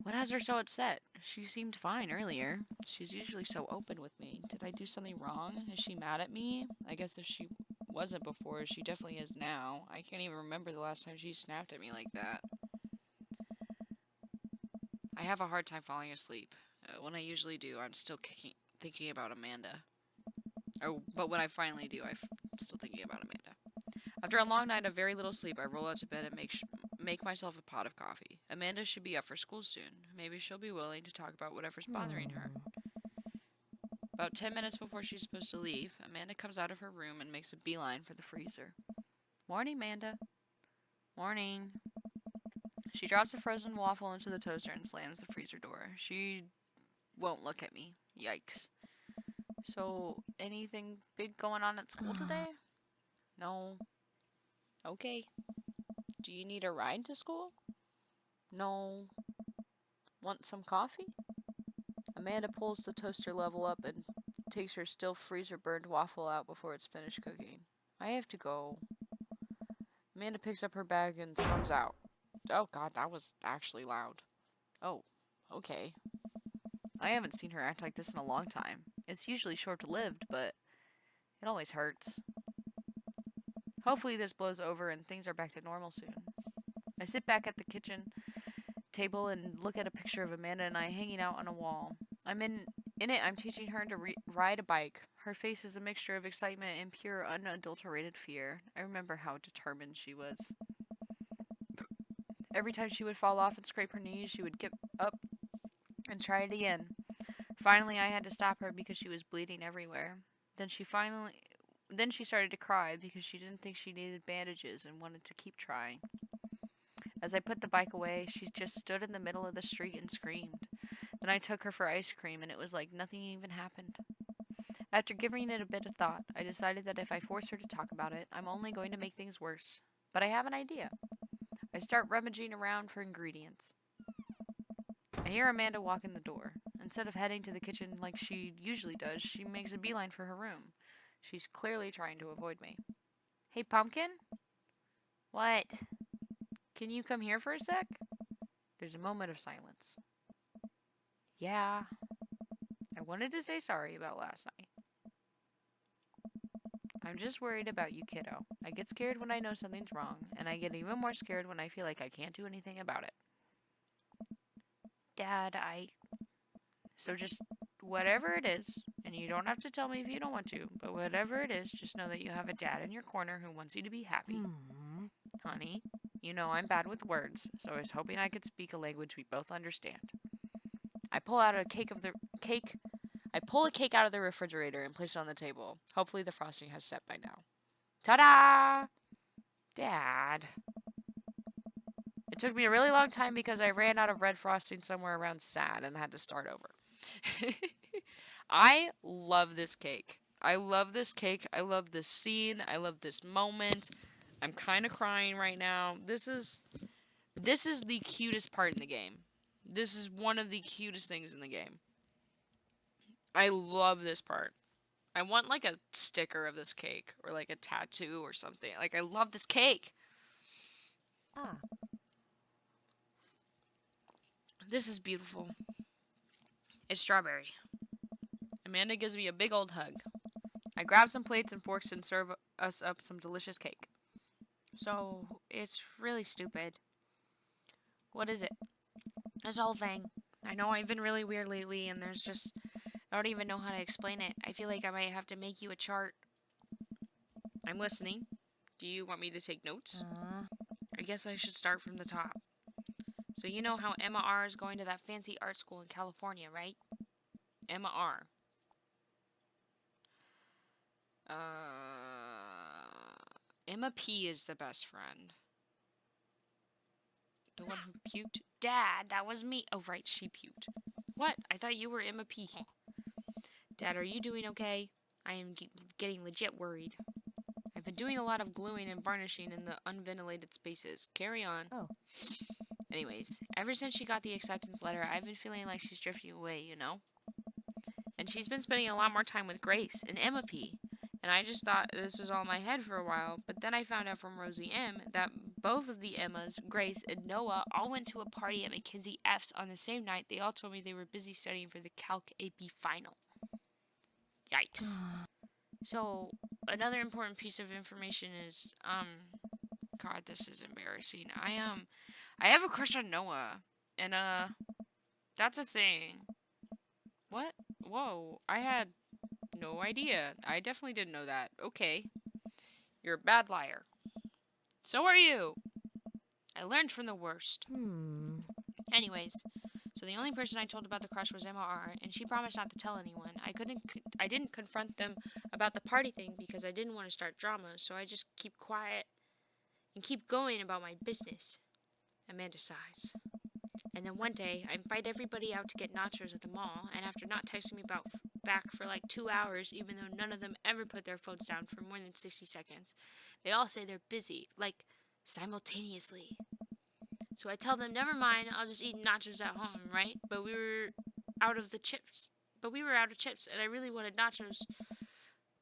What has her so upset? She seemed fine earlier. She's usually so open with me. Did I do something wrong? Is she mad at me? I guess if she wasn't before, she definitely is now. I can't even remember the last time she snapped at me like that. I have a hard time falling asleep. When I usually do, I'm still thinking about Amanda. But when I finally do, I'm still thinking about Amanda. After a long night of very little sleep, I roll out to bed and make myself a pot of coffee. Amanda should be up for school soon. Maybe she'll be willing to talk about whatever's bothering her. About 10 minutes before she's supposed to leave, Amanda comes out of her room and makes a beeline for the freezer. Morning, Amanda. Morning. She drops a frozen waffle into the toaster and slams the freezer door. She won't look at me. Yikes. So, anything big going on at school today? No. Okay. Do you need a ride to school? No. Want some coffee? Amanda pulls the toaster level up and takes her still freezer-burned waffle out before it's finished cooking. I have to go. Amanda picks up her bag and storms out. Oh god, that was actually loud. Oh, okay. I haven't seen her act like this in a long time. It's usually short-lived, but it always hurts. Hopefully this blows over and things are back to normal soon. I sit back at the kitchen table and look at a picture of Amanda and I hanging out on a wall. I'm teaching her to ride a bike. Her face is a mixture of excitement and pure, unadulterated fear. I remember how determined she was. Every time she would fall off and scrape her knees, she would get up and try it again. Finally, I had to stop her because she was bleeding everywhere. Then she started to cry because she didn't think she needed bandages and wanted to keep trying. As I put the bike away, she just stood in the middle of the street and screamed. Then I took her for ice cream and it was like nothing even happened. After giving it a bit of thought, I decided that if I force her to talk about it, I'm only going to make things worse. But I have an idea. I start rummaging around for ingredients. I hear Amanda walk in the door. Instead of heading to the kitchen like she usually does, she makes a beeline for her room. She's clearly trying to avoid me. Hey, Pumpkin? What? Can you come here for a sec? There's a moment of silence. Yeah. I wanted to say sorry about last night. I'm just worried about you, kiddo. I get scared when I know something's wrong, and I get even more scared when I feel like I can't do anything about it. Dad, So just whatever it is, and you don't have to tell me if you don't want to, but whatever it is, just know that you have a dad in your corner who wants you to be happy. Honey, you know I'm bad with words, so I was hoping I could speak a language we both understand. I pull a cake out of the refrigerator and place it on the table. Hopefully the frosting has set by now. Ta-da! Dad. It took me a really long time because I ran out of red frosting somewhere around sad and had to start over. I love this cake. I love this cake. I love this scene. I love this moment. I'm kind of crying right now. This is the cutest part in the game. This is one of the cutest things in the game. I love this part. I want like a sticker of this cake or like a tattoo or something. Like I love this cake. Ah. This is beautiful. It's strawberry. Amanda gives me a big old hug. I grab some plates and forks and serve us up some delicious cake. So, it's really stupid. What is it? This whole thing. I know I've been really weird lately and there's just... I don't even know how to explain it. I feel like I might have to make you a chart. I'm listening. Do you want me to take notes? I guess I should start from the top. So you know how Emma R. is going to that fancy art school in California, right? Emma R. Emma P. is the best friend. The one who puked? Dad, that was me. Oh, right, she puked. What? I thought you were Emma P. Dad, are you doing okay? I am getting legit worried. I've been doing a lot of gluing and varnishing in the unventilated spaces. Carry on. Oh. Anyways, ever since she got the acceptance letter, I've been feeling like she's drifting away, you know? And she's been spending a lot more time with Grace and Emma P. And I just thought this was all in my head for a while, but then I found out from Rosie M. that both of the Emmas, Grace and Noah, all went to a party at Mackenzie F's on the same night. They all told me they were busy studying for the Calc AP final. Yikes. So, another important piece of information is, God, this is embarrassing. I have a crush on Noah, and, that's a thing. What? Whoa, I had no idea. I definitely didn't know that. Okay. You're a bad liar. So are you. I learned from the worst. Anyways, so the only person I told about the crush was Emma R, and she promised not to tell anyone. I didn't confront them about the party thing because I didn't want to start drama, so I just keep quiet and keep going about my business. Amanda sighs. And then one day, I invite everybody out to get nachos at the mall, and after not texting me back for like 2 hours, even though none of them ever put their phones down for more than 60 seconds, they all say they're busy, like simultaneously. So I tell them, never mind, I'll just eat nachos at home, right? But we were out of chips, and I really wanted nachos.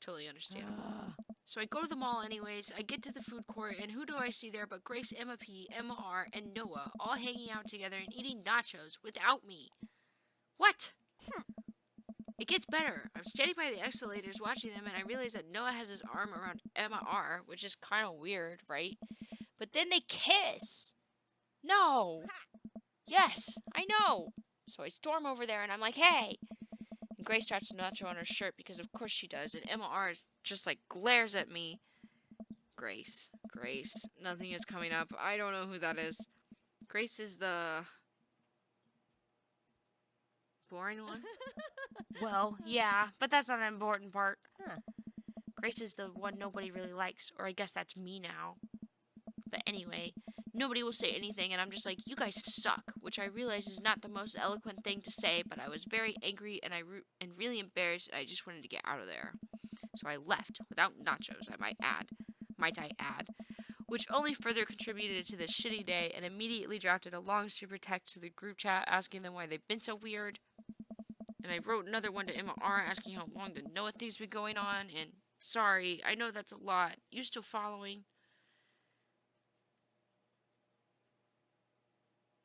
Totally understandable. So I go to the mall anyways, I get to the food court, and who do I see there but Grace, Emma P, Emma R, and Noah, all hanging out together and eating nachos without me. What? It gets better. I'm standing by the escalators watching them, and I realize that Noah has his arm around Emma R, which is kind of weird, right? But then they kiss. No. Yes, I know. So I storm over there, and I'm like, hey. And Grace starts a nacho on her shirt because of course she does, and Emma R is just like glares at me. Grace. Nothing is coming up. I don't know who that is. Grace is the boring one? Well, yeah, but that's not an important part. Huh. Grace is the one nobody really likes, or I guess that's me now. But anyway, nobody will say anything, and I'm just like, you guys suck, which I realize is not the most eloquent thing to say, but I was very angry and really embarrassed, and I just wanted to get out of there. So I left, without nachos, might I add, which only further contributed to this shitty day, and immediately drafted a long super text to the group chat asking them why they've been so weird. And I wrote another one to MR asking how long the Noah thing's been going on, and sorry, I know that's a lot. You still following?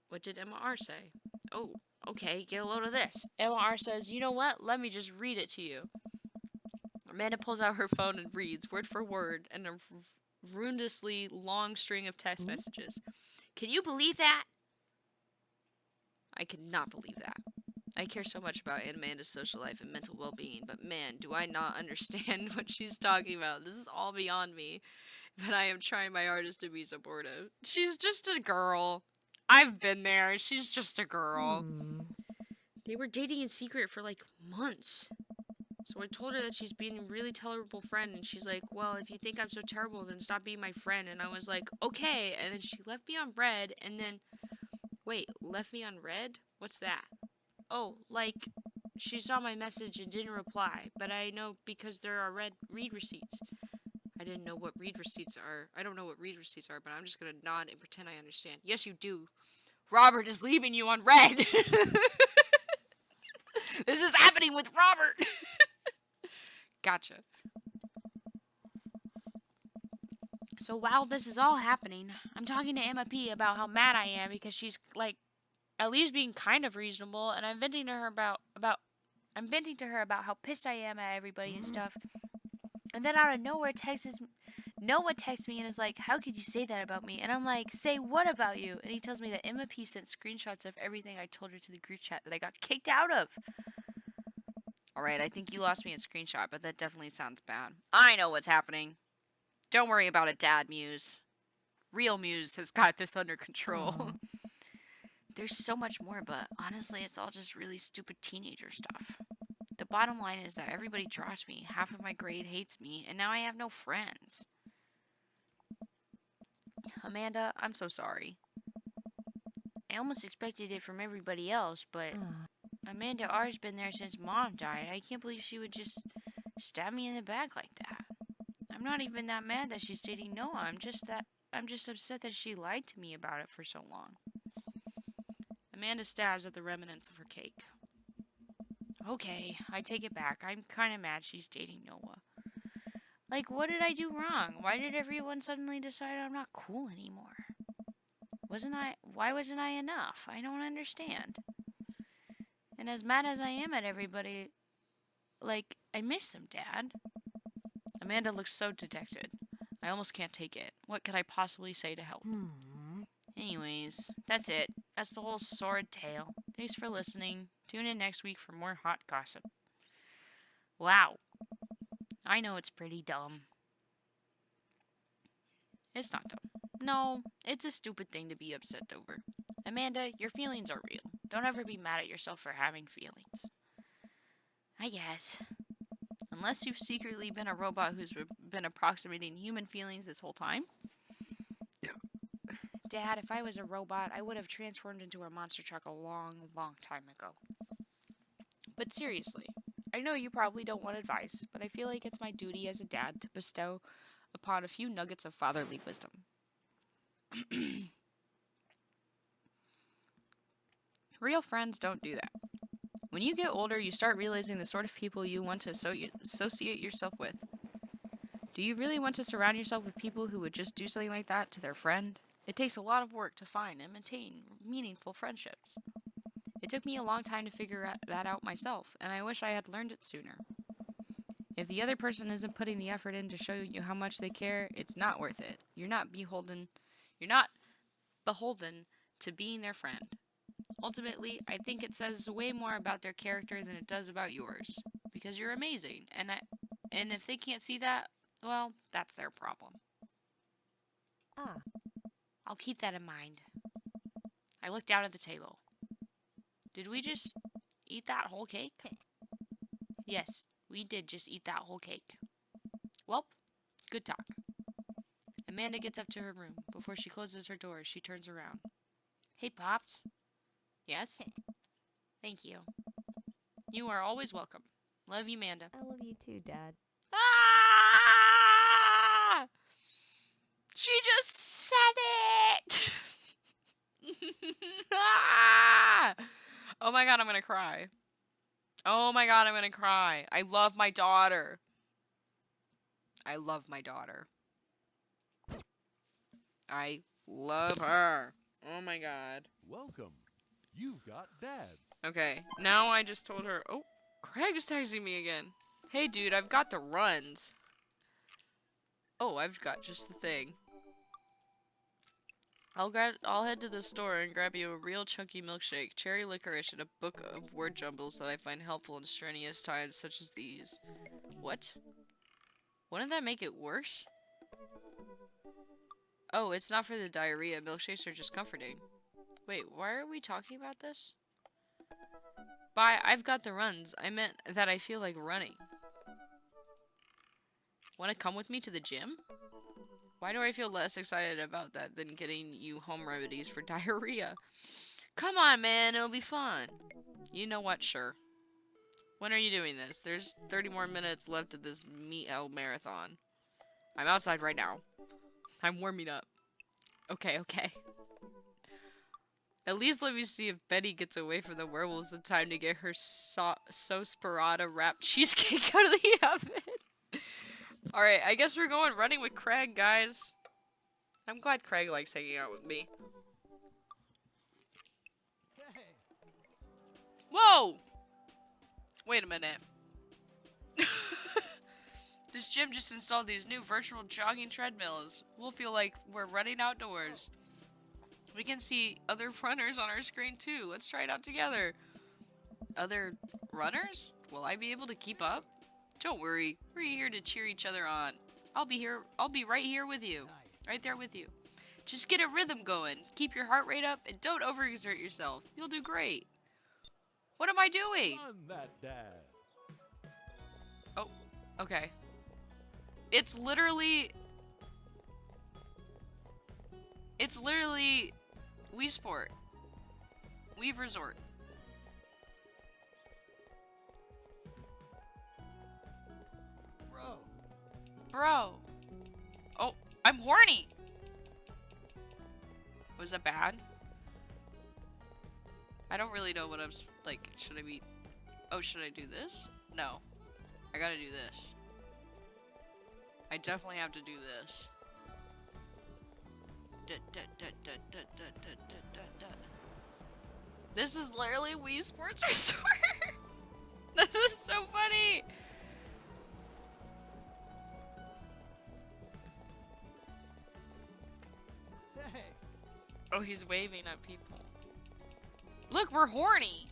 What did MR say? Oh, okay, get a load of this. MR says, you know what? Let me just read it to you. Amanda pulls out her phone and reads, word for word, and a ruindously long string of text messages. Can you believe that? I cannot believe that. I care so much about Amanda's social life and mental well-being, but man, do I not understand what she's talking about. This is all beyond me, but I am trying my hardest to be supportive. She's just a girl. I've been there. She's just a girl. They were dating in secret for like months. So I told her that she's being a really tolerable friend, and she's like, well, if you think I'm so terrible, then stop being my friend. And I was like, okay. And then she left me on red, and then, wait, left me on red? What's that? Oh, like, she saw my message and didn't reply, but I know because there are read receipts. I didn't know what read receipts are. I don't know what read receipts are, but I'm just gonna nod and pretend I understand. Yes, you do. Robert is leaving you on red. This is happening with Robert. Gotcha. So while this is all happening, I'm talking to Emma P about how mad I am because she's like at least being kind of reasonable, and I'm venting to her about how pissed I am at everybody and stuff. And then out of nowhere Noah texts me and is like, how could you say that about me? And I'm like, say what about you? And he tells me that Emma P sent screenshots of everything I told her to the group chat that I got kicked out of. Alright, I think you lost me at screenshot, but that definitely sounds bad. I know what's happening. Don't worry about it, Dad Muse. Real Muse has got this under control. There's so much more, but honestly, it's all just really stupid teenager stuff. The bottom line is that everybody dropped me, half of my grade hates me, and now I have no friends. Amanda, I'm so sorry. I almost expected it from everybody else, but Amanda R's been there since Mom died. I can't believe she would just stab me in the back like that. I'm not even that mad that she's dating Noah. I'm just upset that she lied to me about it for so long. Amanda stabs at the remnants of her cake. Okay, I take it back. I'm kind of mad she's dating Noah. Like, what did I do wrong? Why did everyone suddenly decide I'm not cool anymore? Why wasn't I enough? I don't understand. And as mad as I am at everybody, like, I miss them, Dad. Amanda looks so dejected. I almost can't take it. What could I possibly say to help? Anyways, that's it. That's the whole sordid tale. Thanks for listening. Tune in next week for more hot gossip. Wow. I know it's pretty dumb. It's not dumb. No, it's a stupid thing to be upset over. Amanda, your feelings are real. Don't ever be mad at yourself for having feelings. I guess. Unless you've secretly been a robot who's been approximating human feelings this whole time. Dad, if I was a robot, I would have transformed into a monster truck a long, long time ago. But seriously, I know you probably don't want advice, but I feel like it's my duty as a dad to bestow upon a few nuggets of fatherly wisdom. Real friends don't do that. When you get older, you start realizing the sort of people you want to associate yourself with. Do you really want to surround yourself with people who would just do something like that to their friend? It takes a lot of work to find and maintain meaningful friendships. It took me a long time to figure that out myself, and I wish I had learned it sooner. If the other person isn't putting the effort in to show you how much they care, it's not worth it. You're not beholden to being their friend. Ultimately, I think it says way more about their character than it does about yours, because you're amazing, and if they can't see that, well, that's their problem. I'll keep that in mind. I looked down at the table. Did we just eat that whole cake? Yes, we did just eat that whole cake. Well, good talk. Amanda gets up to her room. Before she closes her door, she turns around. Hey, Pops. Yes? Thank you. You are always welcome. Love you, Amanda. I love you too, Dad. Ah! She just said it! Ah! Oh my god, I'm gonna cry. Oh my god, I'm gonna cry. I love my daughter. I love my daughter. I love her. Oh my god. Welcome. You've got dads. Okay, now I just told her. Oh, Craig's texting me again. Hey, dude, I've got the runs. Oh, I've got just the thing. I'll head to the store and grab you a real chunky milkshake, cherry licorice, and a book of word jumbles that I find helpful in strenuous times such as these. What? Wouldn't that make it worse? Oh, it's not for the diarrhea. Milkshakes are just comforting. Wait, why are we talking about this? Bye, I've got the runs. I meant that I feel like running. Want to come with me to the gym? Why do I feel less excited about that than getting you home remedies for diarrhea? Come on, man, it'll be fun. You know what, sure. When are you doing this? There's 30 more minutes left of this meat-out marathon. I'm outside right now. I'm warming up. Okay, okay. At least let me see if Betty gets away from the werewolves in time to get her Sosparata wrapped cheesecake out of the oven. Alright, I guess we're going running with Craig, guys. I'm glad Craig likes hanging out with me. Whoa! Wait a minute. This gym just installed these new virtual jogging treadmills. We'll feel like we're running outdoors. We can see other runners on our screen too. Let's try it out together. Other runners? Will I be able to keep up? Don't worry, we're here to cheer each other on. I'll be right here with you. Right there with you. Just get a rhythm going. Keep your heart rate up and don't overexert yourself. You'll do great. What am I doing? Run that dad. Oh, okay. It's literally Wii Sport. Wii Resort. Bro. Oh, I'm horny. Was that bad? I don't really know what I'm like. Should I be? Oh, should I do this? No. I gotta do this. I definitely have to do this. This is literally Wii Sports Resort. This is so funny. Oh, he's waving at people. Look, we're horny.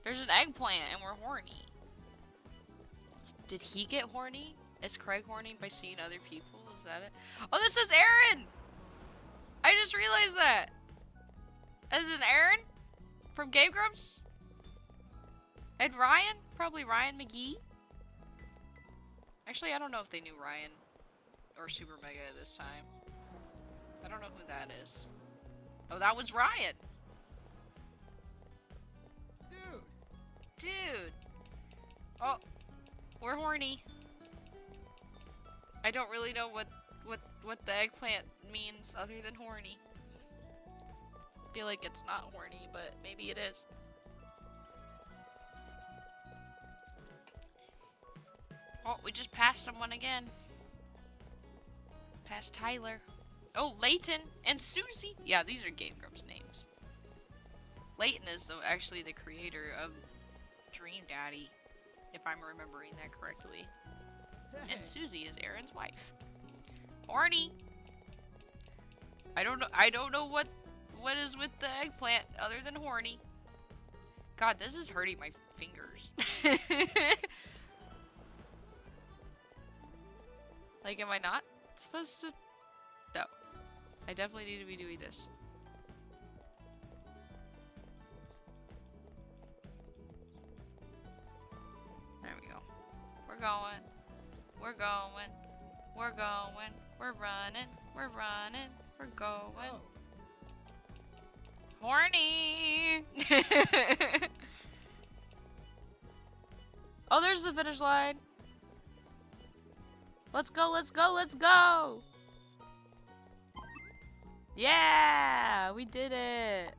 There's an eggplant and we're horny. Did he get horny? Is Craig horny by seeing other people? Is that it? Oh, this is Aaron! I just realized that. Is it Aaron? From Game Grumps? And Ryan? Probably Ryan McGee? Actually, I don't know if they knew Ryan or Super Mega at this time. I don't know who that is. Oh, that was Ryan! Dude! Oh, we're horny. I don't really know what the eggplant means other than horny. I feel like it's not horny, but maybe it is. Oh, we just passed someone again. Passed Tyler. Oh, Layton and Susie. Yeah, these are Game Grumps names. Layton is actually the creator of Dream Daddy, if I'm remembering that correctly. And Susie is Aaron's wife. Horny. I don't know what is with the eggplant other than horny. God, this is hurting my fingers. Like, am I not supposed to? No. I definitely need to be doing this. We're going. We're going. We're running. We're running. We're going. Horny. Oh, there's the finish line. Let's go, let's go, let's go. Yeah, we did it.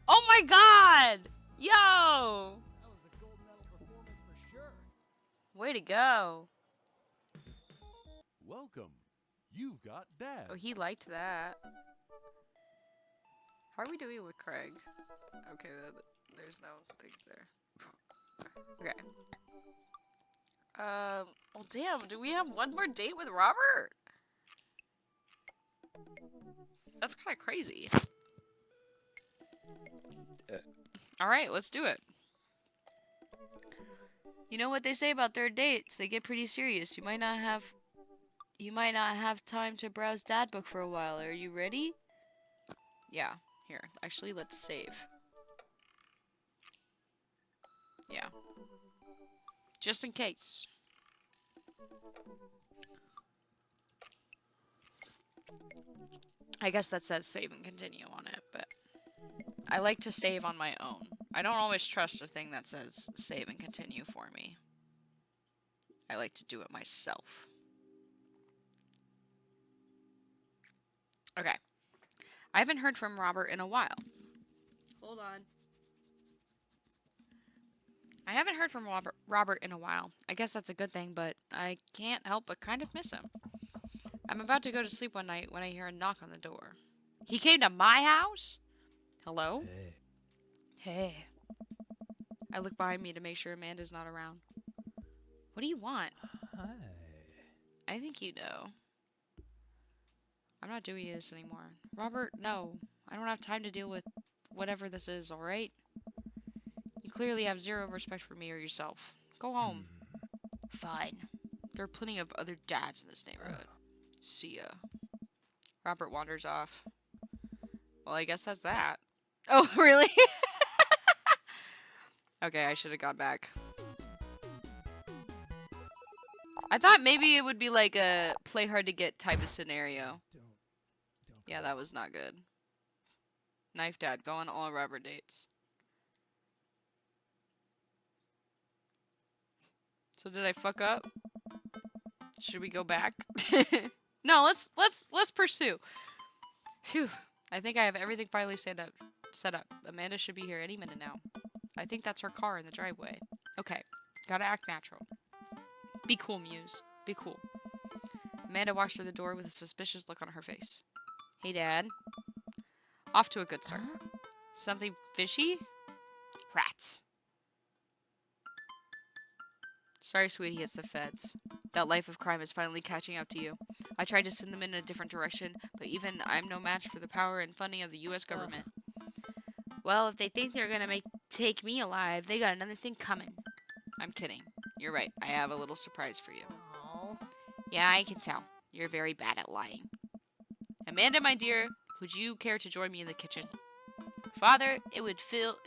Oh my god! Yo! That was a gold medal performance for sure. Way to go. Welcome. You've got dads. Oh, he liked that. How are we doing with Craig? Okay, there's no things there. Okay. Well, damn, do we have one more date with Robert? That's kind of crazy. Alright, let's do it. You know what they say about third dates? They get pretty serious. You might not have time to browse dad book for a while. Are you ready? Yeah. Here, actually, let's save. Yeah. Just in case. I guess that says save and continue on it, but I like to save on my own. I don't always trust a thing that says save and continue for me. I like to do it myself. Okay. I haven't heard from Robert in a while. Hold on. I haven't heard from Robert in a while. I guess that's a good thing, but I can't help but kind of miss him. I'm about to go to sleep one night when I hear a knock on the door. He came to my house? Hello? Hey. Hey. I look behind me to make sure Amanda's not around. What do you want? Hi. I think you know. I'm not doing this anymore. Robert, no. I don't have time to deal with whatever this is, alright? You clearly have zero respect for me or yourself. Go home. Fine. There are plenty of other dads in this neighborhood. See ya. Robert wanders off. Well, I guess that's that. Oh, really? Okay, I should have gone back. I thought maybe it would be like a play hard to get type of scenario. Don't. Yeah, that was not good. Knife Dad, go on all Robert dates. So did I fuck up? Should we go back? No, let's pursue. Phew. I think I have everything finally set up. Amanda should be here any minute now. I think that's her car in the driveway. Okay, gotta act natural. Be cool, Muse. Be cool. Amanda walks through the door with a suspicious look on her face. Hey, Dad. Off to a good start. Something fishy? Rats. Sorry, sweetie, it's the feds. That life of crime is finally catching up to you. I tried to send them in a different direction, but even I'm no match for the power and funding of the U.S. government. Well, if they think they're gonna take me alive, they got another thing coming. I'm kidding. You're right. I have a little surprise for you. Aw. Yeah, I can tell. You're very bad at lying. Amanda, my dear, would you care to join me in the kitchen? Father, it would fill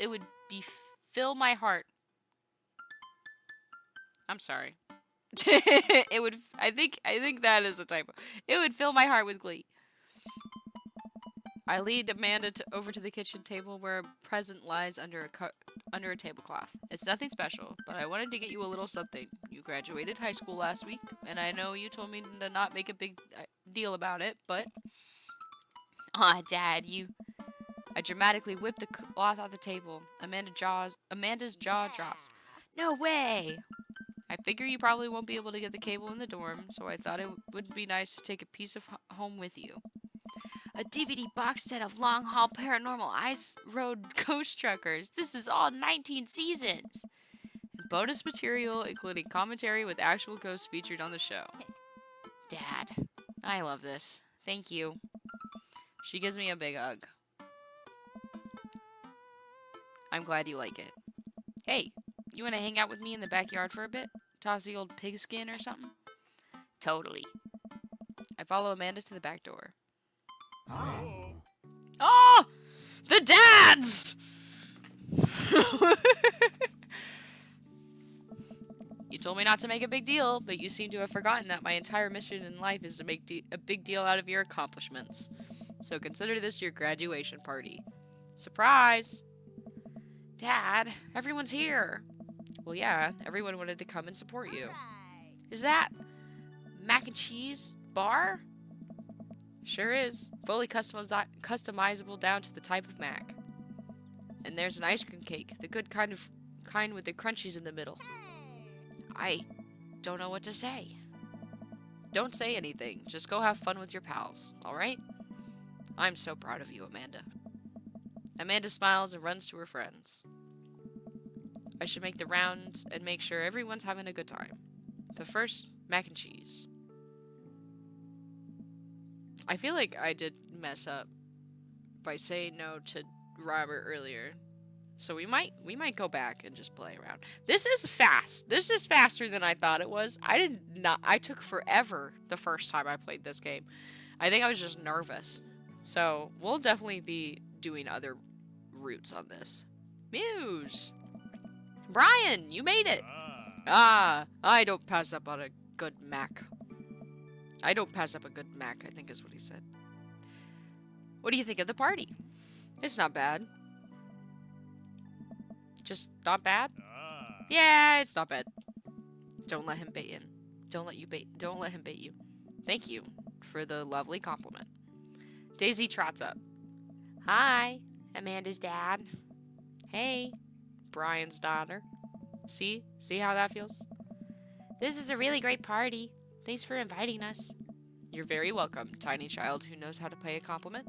my heart. I'm sorry. I think that is a typo. It would fill my heart with glee. I lead Amanda over to the kitchen table where a present lies under a tablecloth. It's nothing special, but I wanted to get you a little something. You graduated high school last week, and I know you told me to not make a big deal about it, but... Ah, Dad, you... I dramatically whip the cloth off the table. Amanda's jaw drops. No way! I figure you probably won't be able to get the cable in the dorm, so I thought it would be nice to take a piece of home with you. A DVD box set of long-haul paranormal ice road ghost truckers. This is all 19 seasons. And bonus material, including commentary with actual ghosts featured on the show. Dad, I love this. Thank you. She gives me a big hug. I'm glad you like it. Hey, you want to hang out with me in the backyard for a bit? Toss the old pigskin or something? Totally. I follow Amanda to the back door. Oh! The dads! told me not to make a big deal, but you seem to have forgotten that my entire mission in life is to make a big deal out of your accomplishments. So consider this your graduation party. Surprise! Dad, everyone's here. Well, yeah, everyone wanted to come and support you. Right. Is that mac and cheese bar? Sure is. Fully customizable down to the type of mac. And there's an ice cream cake, the good kind with the crunchies in the middle. I don't know what to say. Don't say anything. Just go have fun with your pals, alright? I'm so proud of you, Amanda. Amanda smiles and runs to her friends. I should make the rounds and make sure everyone's having a good time. But first, mac and cheese. I feel like I did mess up by saying no to Robert earlier. So we might go back and just play around. This is fast. This is faster than I thought it was. I took forever the first time I played this game. I think I was just nervous. So we'll definitely be doing other routes on this. Muse! Brian, you made it! Ah, I don't pass up on a good Mac. I don't pass up a good Mac, I think is what he said. What do you think of the party? It's not bad. Just not bad? Yeah, it's not bad. Don't let him bait in. Don't let him bait you. Thank you for the lovely compliment. Daisy trots up. Hi, Amanda's dad. Hey, Brian's daughter. See how that feels? This is a really great party. Thanks for inviting us. You're very welcome, tiny child who knows how to pay a compliment.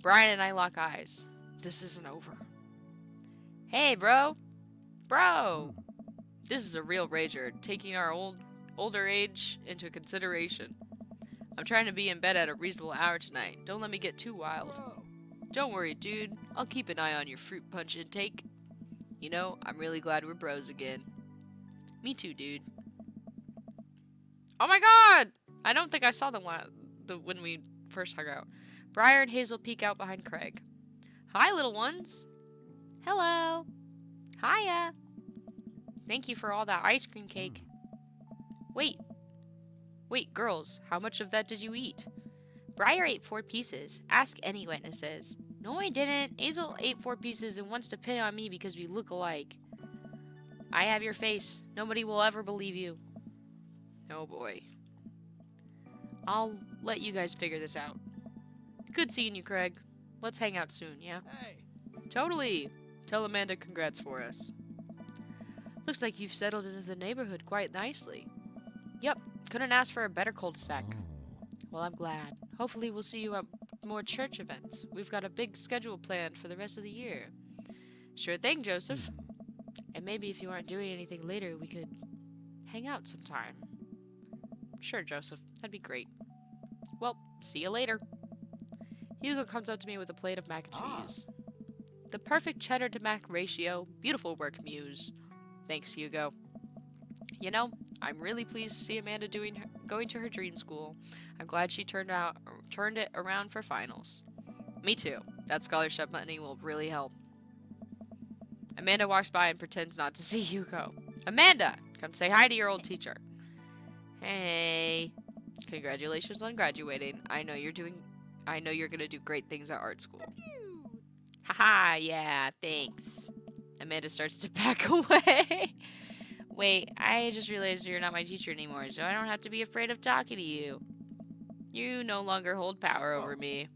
Brian and I lock eyes. This isn't over. Hey, bro. Bro. This is a real rager, taking our older age into consideration. I'm trying to be in bed at a reasonable hour tonight. Don't let me get too wild. Whoa. Don't worry, dude. I'll keep an eye on your fruit punch intake. You know, I'm really glad we're bros again. Me too, dude. Oh my god! I don't think I saw them when we first hung out. Briar and Hazel peek out behind Craig. Hi, little ones. Hello. Hiya. Thank you for all that ice cream cake. Wait, girls, how much of that did you eat? Briar ate 4 pieces. Ask any witnesses. No, I didn't. Hazel ate 4 pieces and wants to pin on me because we look alike. I have your face. Nobody will ever believe you. Oh boy. I'll let you guys figure this out. Good seeing you, Craig. Let's hang out soon, yeah? Hey. Totally. Tell Amanda congrats for us. Looks like you've settled into the neighborhood quite nicely. Yep, couldn't ask for a better cul-de-sac. Well, I'm glad. Hopefully we'll see you at more church events. We've got a big schedule planned for the rest of the year. Sure thing, Joseph. And maybe if you aren't doing anything later, we could hang out sometime. Sure, Joseph. That'd be great. Well, see you later. Hugo comes up to me with a plate of mac and cheese. The perfect cheddar to mac ratio. Beautiful work, Muse. Thanks, Hugo. You know, I'm really pleased to see Amanda going to her dream school. I'm glad she turned it around for finals. Me too. That scholarship money will really help. Amanda walks by and pretends not to see Hugo. Amanda, come say hi to your old teacher. Hey. Congratulations on graduating. I know you're gonna do great things at art school. Haha, yeah, thanks. Amanda starts to back away. Wait, I just realized you're not my teacher anymore, so I don't have to be afraid of talking to you. You no longer hold power over me.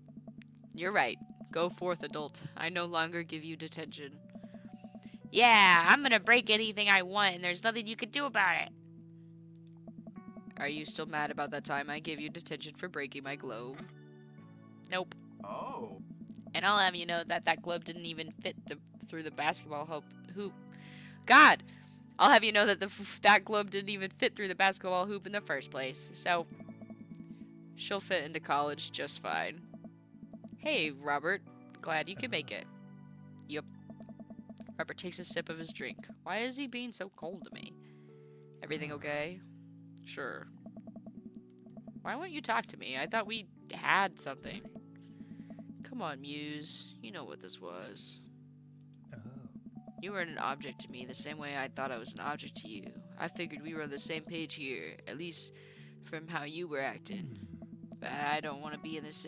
You're right. Go forth, adult. I no longer give you detention. Yeah, I'm gonna break anything I want, and there's nothing you can do about it. Are you still mad about that time I gave you detention for breaking my globe? Nope. Oh. And I'll have you know that globe didn't even fit through the basketball hoop. God! I'll have you know that that globe didn't even fit through the basketball hoop in the first place. So, she'll fit into college just fine. Hey, Robert. Glad you can make it. Yup. Robert takes a sip of his drink. Why is he being so cold to me? Everything okay? Sure. Why won't you talk to me? I thought we had something. Come on, Muse. You know what this was. You were an object to me the same way I thought I was an object to you. I figured we were on the same page here, at least from how you were acting. But I don't want to be in this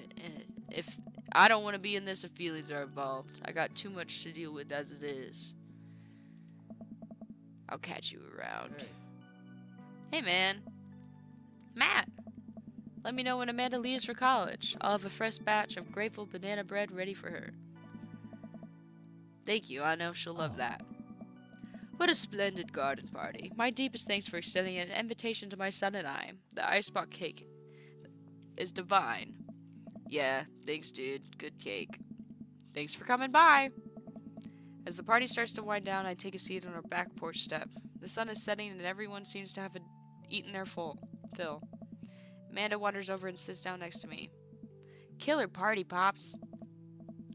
if I don't want to be in this if feelings are involved. I got too much to deal with as it is. I'll catch you around. Hey man. Matt. Let me know when Amanda leaves for college. I'll have a fresh batch of grateful banana bread ready for her. Thank you, I know she'll love that. What a splendid garden party. My deepest thanks for extending an invitation to my son and I. The icebox cake is divine. Yeah, thanks dude. Good cake. Thanks for coming by. As the party starts to wind down, I take a seat on our back porch step. The sun is setting and everyone seems to have eaten their fill. Amanda wanders over and sits down next to me. Killer party, Pops.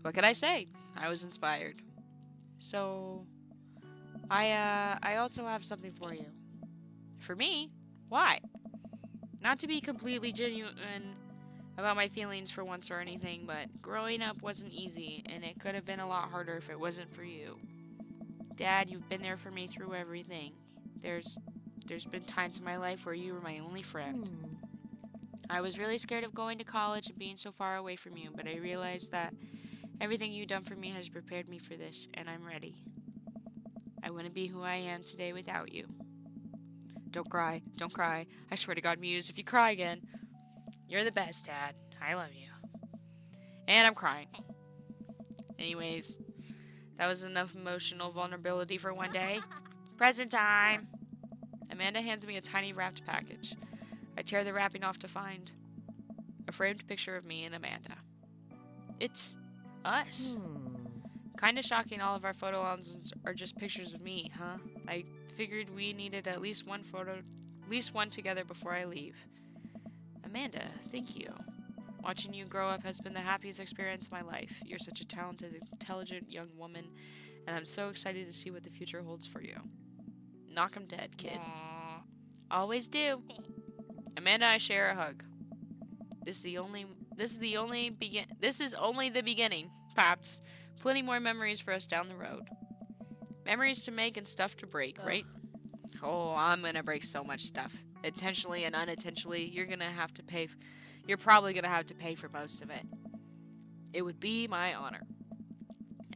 What can I say? I was inspired. So, I also have something for you. For me? Why? Not to be completely genuine about my feelings for once or anything, but growing up wasn't easy, and it could have been a lot harder if it wasn't for you. Dad, you've been there for me through everything. There's been times in my life where you were my only friend. I was really scared of going to college and being so far away from you, but I realized that everything you've done for me has prepared me for this, and I'm ready. I wouldn't be who I am today without you. Don't cry. Don't cry. I swear to God, Muse, if you cry again. You're the best, Dad. I love you. And I'm crying. Anyways, that was enough emotional vulnerability for one day. Present time. Amanda hands me a tiny wrapped package. I tear the wrapping off to find a framed picture of me and Amanda. It's us. Kinda shocking all of our photo albums are just pictures of me, huh? I figured we needed at least one together before I leave. Amanda, thank you. Watching you grow up has been the happiest experience of my life. You're such a talented, intelligent young woman, and I'm so excited to see what the future holds for you. Knock 'em dead, kid. Always do. Amanda and I share a hug. This is only the beginning, Pops. Plenty more memories for us down the road. Memories to make and stuff to break, right? Oh, I'm gonna break so much stuff. Intentionally and unintentionally, you're probably gonna have to pay for most of it. It would be my honor.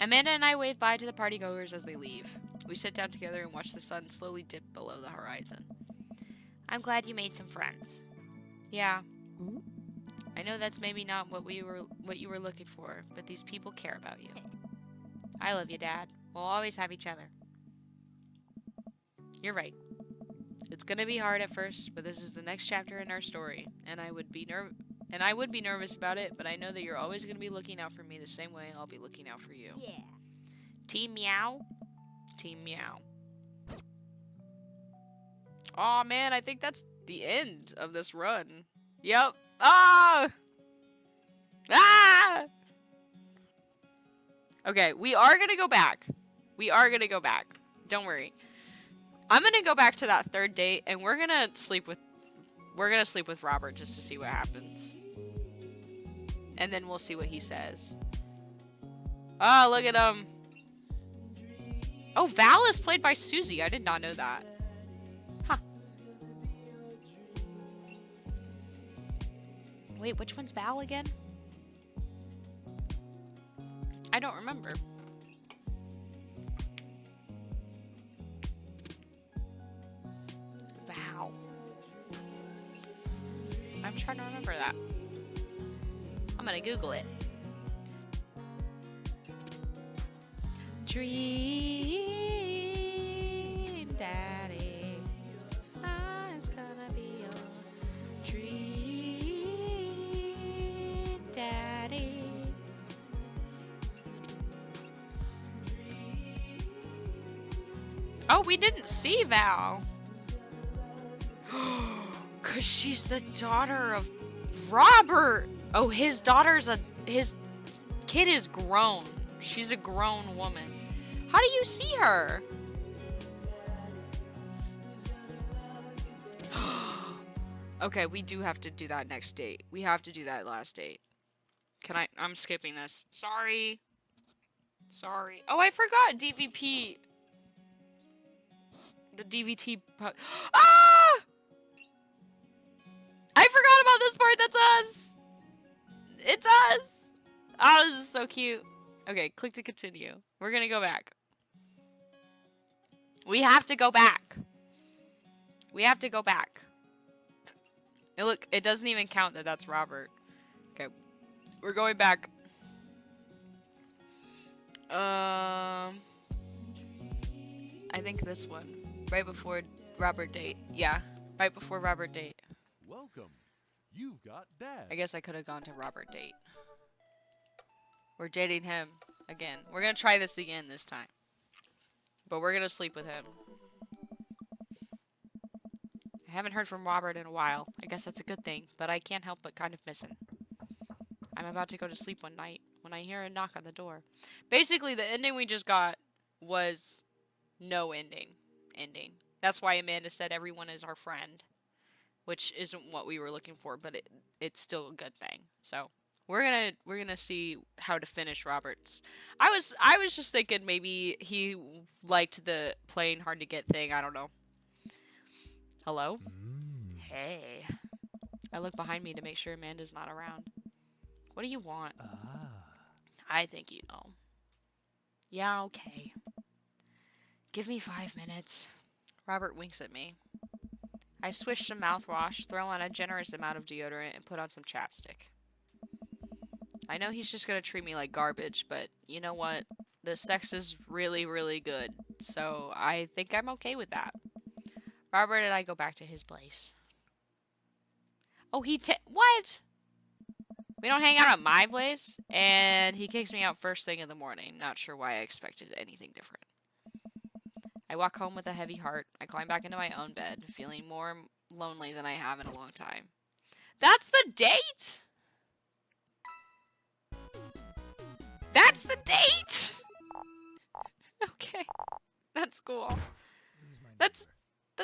Amanda and I wave bye to the partygoers as they leave. We sit down together and watch the sun slowly dip below the horizon. I'm glad you made some friends. Yeah. I know that's maybe not what you were looking for, but these people care about you. I love you, Dad. We'll always have each other. You're right. It's gonna be hard at first, but this is the next chapter in our story, and I would be nervous about it, but I know that you're always gonna be looking out for me the same way I'll be looking out for you. Yeah. Team Meow. Team Meow. Aw, man, I think that's the end of this run. Yep. Ah! Ah! Okay, we are gonna go back. Don't worry. I'm gonna go back to that third date, and we're gonna sleep with Robert just to see what happens. And then we'll see what he says. Oh, look at him. Oh, Val is played by Susie. I did not know that. Huh. Wait, which one's Val again? I don't remember. Val. I'm trying to remember that. I'm gonna Google it. Dream Daddy, it's gonna be your dream daddy. Oh, we didn't see Val. Cause she's the daughter of Robert. Oh, his kid is grown. She's a grown woman. How do you see her? Okay, we do have to do that next date. We have to do that last date. I'm skipping this. Sorry. Oh, I forgot DVP The DVT. Ah! I forgot about this part. That's us. It's us. Oh, this is so cute. Okay, click to continue. We're gonna go back. We have to go back. We have to go back. And look, it doesn't even count that that's Robert. Okay, we're going back. I think this one. Right before Robert date. Yeah, right before Robert date. Welcome. You've got Dad. I guess I could have gone to Robert date. We're dating him again. We're gonna try this again this time. But we're gonna sleep with him. I haven't heard from Robert in a while. I guess that's a good thing, but I can't help but kind of miss him. I'm about to go to sleep one night when I hear a knock on the door. Basically, the ending we just got was no ending. That's why Amanda said everyone is our friend, which isn't what we were looking for, but it's still a good thing. So we're gonna see how to finish Robert's. I was just thinking maybe he liked the playing hard to get thing. I don't know. Hello? Hey. I look behind me to make sure Amanda's not around. What do you want? I think you know. Yeah, okay. Give me 5 minutes. Robert winks at me. I swish some mouthwash, throw on a generous amount of deodorant, and put on some chapstick. I know he's just gonna treat me like garbage, but you know what? The sex is really, really good, so I think I'm okay with that. Robert and I go back to his place. Oh, what? We don't hang out at my place? And he kicks me out first thing in the morning. Not sure why I expected anything different. I walk home with a heavy heart. I climb back into my own bed, feeling more lonely than I have in a long time. That's the date? That's the date? Okay. That's cool. That's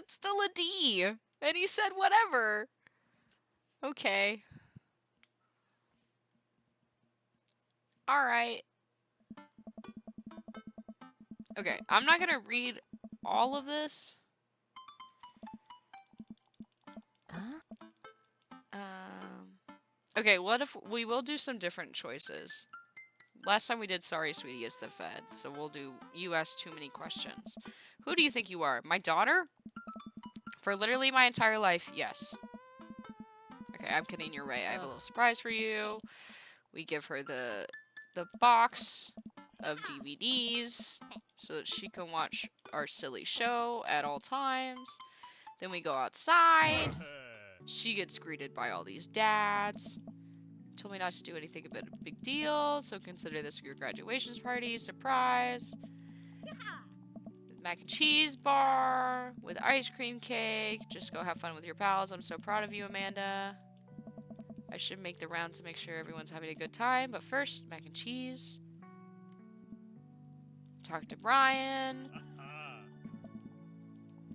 still a D. And he said whatever. Okay. Alright. Okay, I'm not gonna read all of this. Okay, what if we will do some different choices? Last time we did Sorry Sweetie is the Fed, so we'll do You Ask Too Many Questions. Who do you think you are? My daughter? For literally my entire life, yes. Okay, I'm kidding, you're right. I have a little surprise for you. We give her the box of DVDs so that she can watch our silly show at all times. Then we go outside. She gets greeted by all these dads. Told me not to do anything about a big deal, so consider this your graduation party. Surprise. Mac and cheese bar with ice cream cake. Just go have fun with your pals. I'm so proud of you, Amanda. I should make the rounds to make sure everyone's having a good time, but first, mac and cheese. Talk to Brian.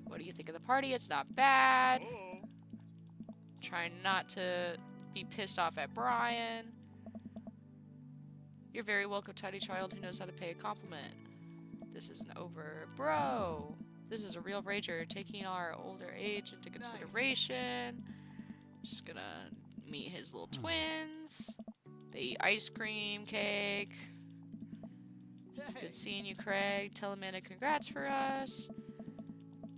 What do you think of the party? It's not bad. Trying not to be pissed off at Brian. You're very welcome, tiny child who knows how to pay a compliment. This isn't over. Bro! This is a real rager, taking our older age into consideration. Just gonna meet his little twins. They eat ice cream, cake. It's good seeing you, Craig. Tell Amanda congrats for us.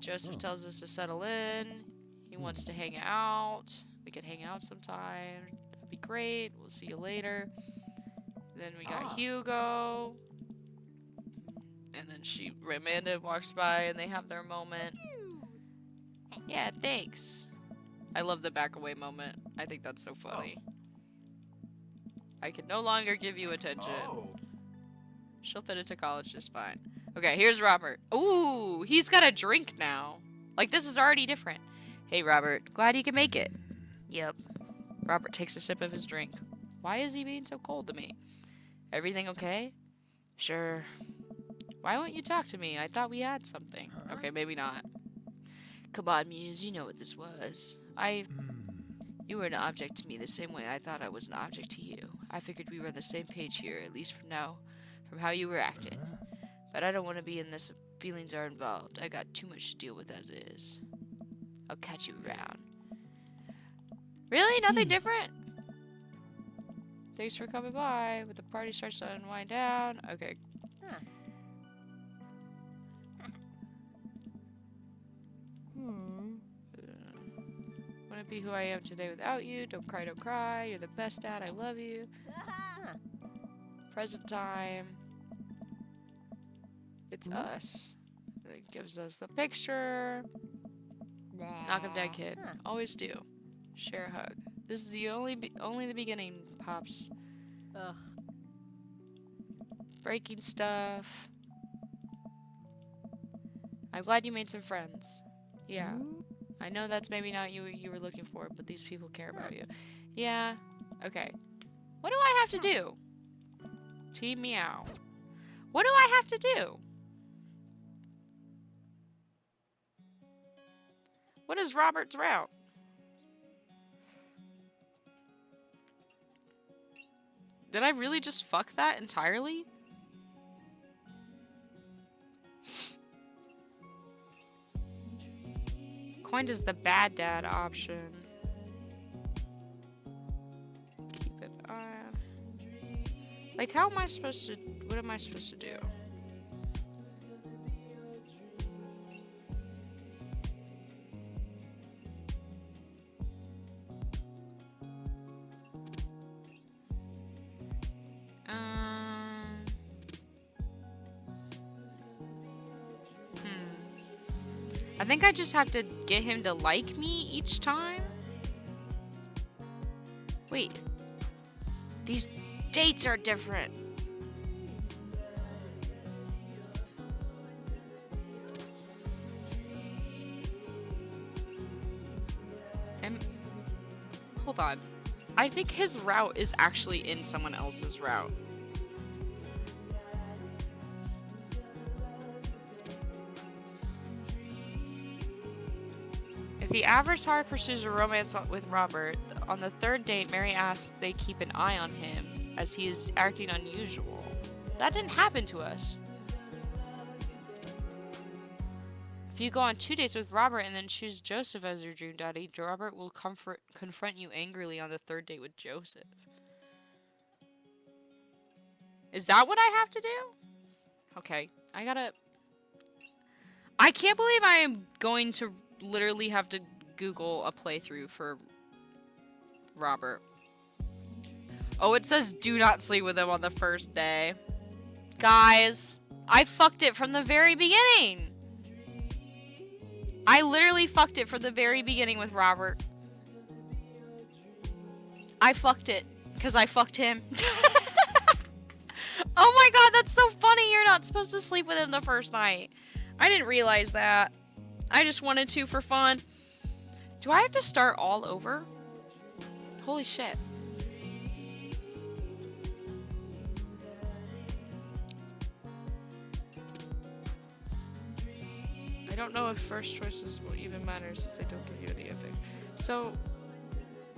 Joseph tells us to settle in. He wants to hang out. We could hang out sometime. That'd be great. We'll see you later. Then we got Hugo. And then Amanda walks by and they have their moment. Yeah, thanks. I love the back away moment. I think that's so funny. I can no longer give you attention. She'll fit into college just fine. Okay, here's Robert. Ooh, he's got a drink now. Like, this is already different. Hey, Robert. Glad you can make it. Yep. Robert takes a sip of his drink. Why is he being so cold to me? Everything okay? Sure. Why won't you talk to me? I thought we had something. Okay, maybe not. Come on, Muse. You know what this was. You were an object to me the same way I thought I was an object to you. I figured we were on the same page here, at least from how you were acting. But I don't want to be in this Feelings are involved. I got too much to deal with as is. I'll catch you around. Really? Nothing different? Thanks for coming by. But the party starts to unwind down. Okay. Huh. Hmm. Wouldn't be who I am today without you. Don't cry, don't cry. You're the best dad. I love you. Huh. Present time. It's Hmm? us. It gives us the picture. Knock him dead, kid. Huh. Always do. Share a hug. This is the only the beginning, Pops. Ugh. Breaking stuff. I'm glad you made some friends. Yeah. Hmm? I know that's maybe not you were looking for, but these people care about you. Yeah. Okay. What do I have to do? Team meow. What do I have to do? What is Robert's route? Did I really just fuck that entirely? Coined as the bad dad option. Keep it on. Like, how am I supposed to... What am I supposed to do? I think I just have to get him to like me each time. Wait. These dates are different. Hold on. I think his route is actually in someone else's route. If the average heart pursues a romance with Robert, on the third date, Mary asks they keep an eye on him, as he is acting unusual. That didn't happen to us. If you go on 2 dates with Robert and then choose Joseph as your dream daddy, Robert will confront you angrily on the third date with Joseph. Is that what I have to do? Okay, I can't believe I am going to literally have to Google a playthrough for Robert. Oh, it says do not sleep with him on the first day. Guys, I fucked it from the very beginning. I literally fucked it from the very beginning with Robert. I fucked it because I fucked him. Oh my god, that's so funny. You're not supposed to sleep with him the first night. I didn't realize that. I just wanted to for fun. Do I have to start all over? Holy shit. I don't know if first choices will even matter since they don't give you any effect.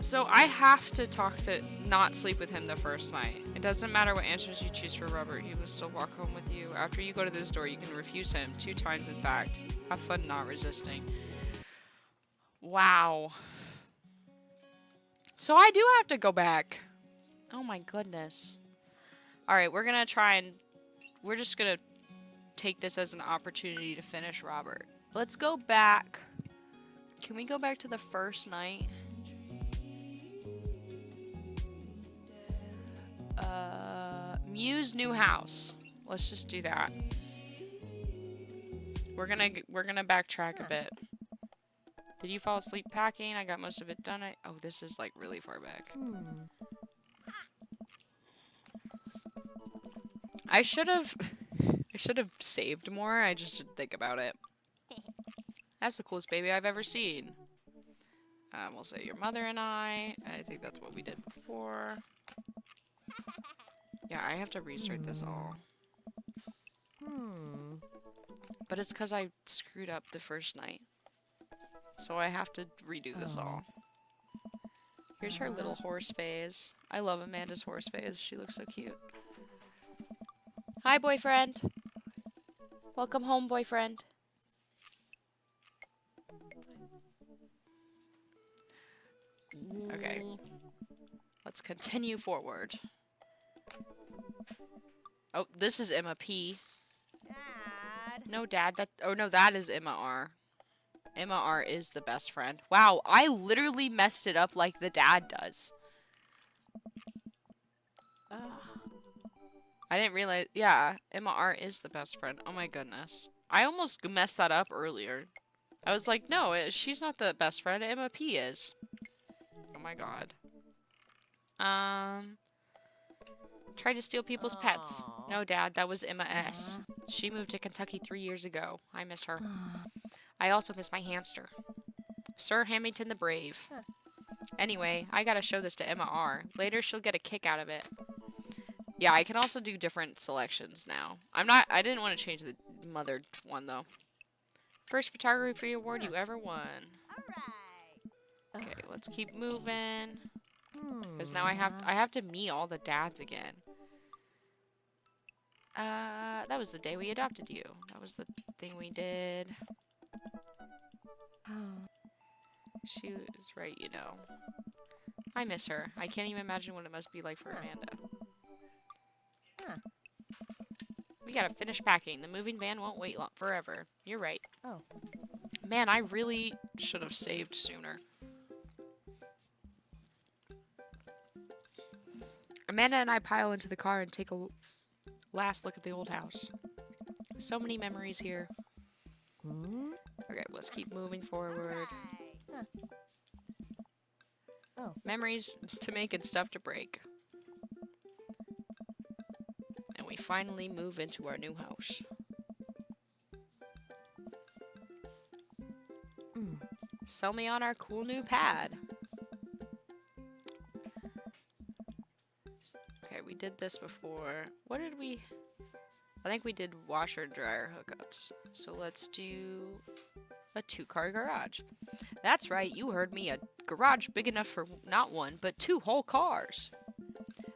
So I have to talk to not sleep with him the first night. It doesn't matter what answers you choose for Robert. He will still walk home with you. After you go to this door, you can refuse him 2 times in fact. Have fun not resisting. Wow. So I do have to go back. Oh my goodness. Alright, we're gonna try and... We're just gonna take this as an opportunity to finish Robert. Let's go back. Can we go back to the first night? Mew's new house. Let's just do that. We're gonna backtrack a bit. Did you fall asleep packing? I got most of it done. Oh, this is like really far back. I should have saved more. I just didn't think about it. That's the coolest baby I've ever seen. We'll say your mother and I. I think that's what we did before. Yeah, I have to restart this all. But it's because I screwed up the first night. So I have to redo this all. Here's her little horse phase. I love Amanda's horse phase. She looks so cute. Hi, boyfriend. Welcome home, boyfriend. Okay. Let's continue forward. Oh, this is Emma P. Dad. No, Dad. Oh no, that is Emma R. Emma R is the best friend. Wow, I literally messed it up like the dad does. Ugh. I didn't realize. Yeah, Emma R is the best friend. Oh my goodness. I almost messed that up earlier. I was like, no, she's not the best friend. Emma P is. Oh my god. Tried to steal people's pets. Aw. No, Dad, that was Emma S. She moved to Kentucky 3 years ago. I miss her. I also miss my hamster. Sir Hamilton the Brave. Huh. Anyway, I gotta show this to Emma R. Later, she'll get a kick out of it. Yeah, I can also do different selections now. I didn't want to change the mothered one, though. First photography award you ever won. Alright. Okay, let's keep moving. Because now I have to meet all the dads again. That was the day we adopted you. That was the thing we did. She was right, you know. I miss her. I can't even imagine what it must be like for Amanda. Huh. We gotta finish packing. The moving van won't wait forever. You're right. Oh. Man, I really should have saved sooner. Amanda and I pile into the car and take a last look at the old house. So many memories here. Okay, let's keep moving forward. Huh. Oh. Memories to make and stuff to break. And we finally move into our new house. Sell me on our cool new pad. Okay, we did this before. What did we... I think we did washer and dryer hookups. So let's do a 2-car garage. That's right, you heard me. A garage big enough for not one, but 2 whole cars.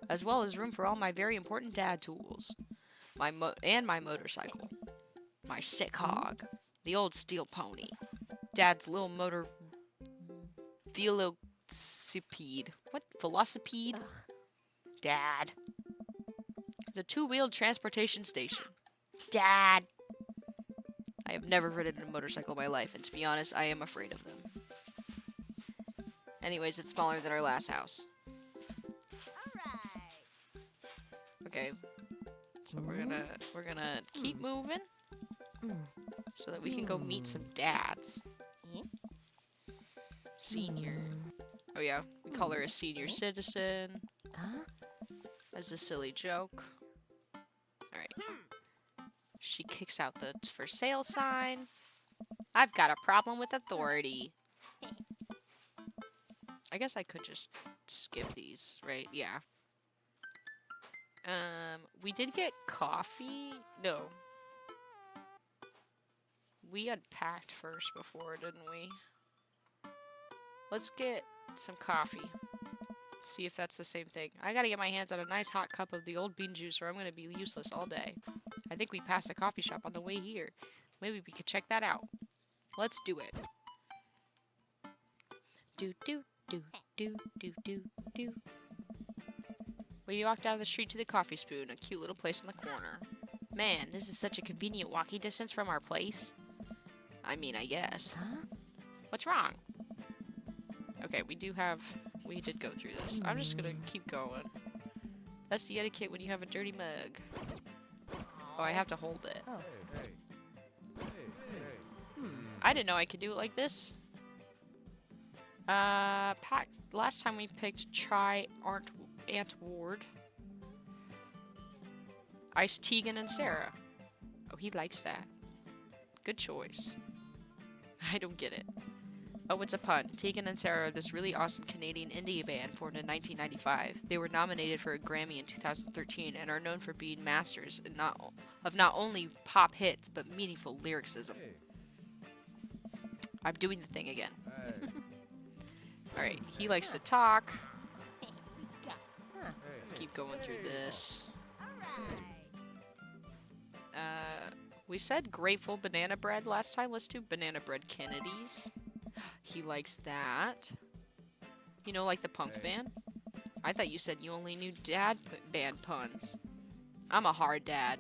As well as room for all my very important dad tools. My motorcycle. My sick hog. The old steel pony. Dad's little motor... velocipede. What? Velocipede? Dad. The 2-wheeled transportation station. Dad. I have never ridden a motorcycle in my life, and to be honest, I am afraid of them. Anyways, it's smaller than our last house. Okay. So we're gonna keep moving so that we can go meet some dads. Senior. Oh yeah, we call her a senior citizen. As a silly joke. Alright. She kicks out the for sale sign. I've got a problem with authority. I guess I could just skip these, right? Yeah. We did get coffee. No. We unpacked first before, didn't we? Let's get some coffee. See if that's the same thing. I gotta get my hands on a nice hot cup of the old bean juice or I'm gonna be useless all day. I think we passed a coffee shop on the way here. Maybe we could check that out. Let's do it. Do do do do do do do. We walked down the street to the Coffee Spoon, a cute little place in the corner. Man, this is such a convenient walking distance from our place. I mean, I guess. What's wrong? Okay, we did go through this. I'm just gonna keep going. That's the etiquette when you have a dirty mug. Oh, I have to hold it. Oh. I didn't know I could do it like this. Last time we picked Aunt Ward. Ice Tegan and Sarah. Oh, he likes that. Good choice. I don't get it. Oh, it's a pun. Tegan and Sarah are this really awesome Canadian indie band formed in 1995. They were nominated for a Grammy in 2013 and are known for being masters of not only pop hits, but meaningful lyricism. I'm doing the thing again. Alright, he likes to talk. Keep going through this. We said grateful banana bread last time. Let's do banana bread Kennedy's. He likes that. You know, like the punk band? I thought you said you only knew dad band puns. I'm a hard dad.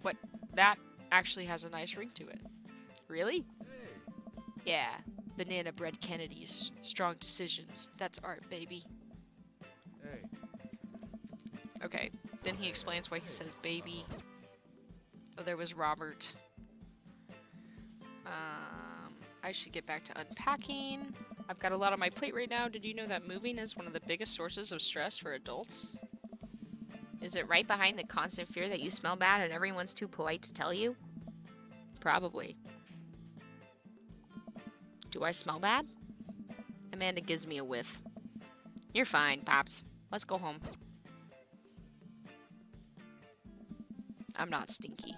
But that actually has a nice ring to it. Really? Yeah. Banana bread Kennedy's. Strong decisions. That's art, baby. Hey. Okay. Then he explains why he says baby. Oh, there was Robert. I should get back to unpacking. I've got a lot on my plate right now. Did you know that moving is one of the biggest sources of stress for adults? Is it right behind the constant fear that you smell bad and everyone's too polite to tell you? Probably. Do I smell bad? Amanda gives me a whiff. You're fine, Pops. Let's go home. I'm not stinky.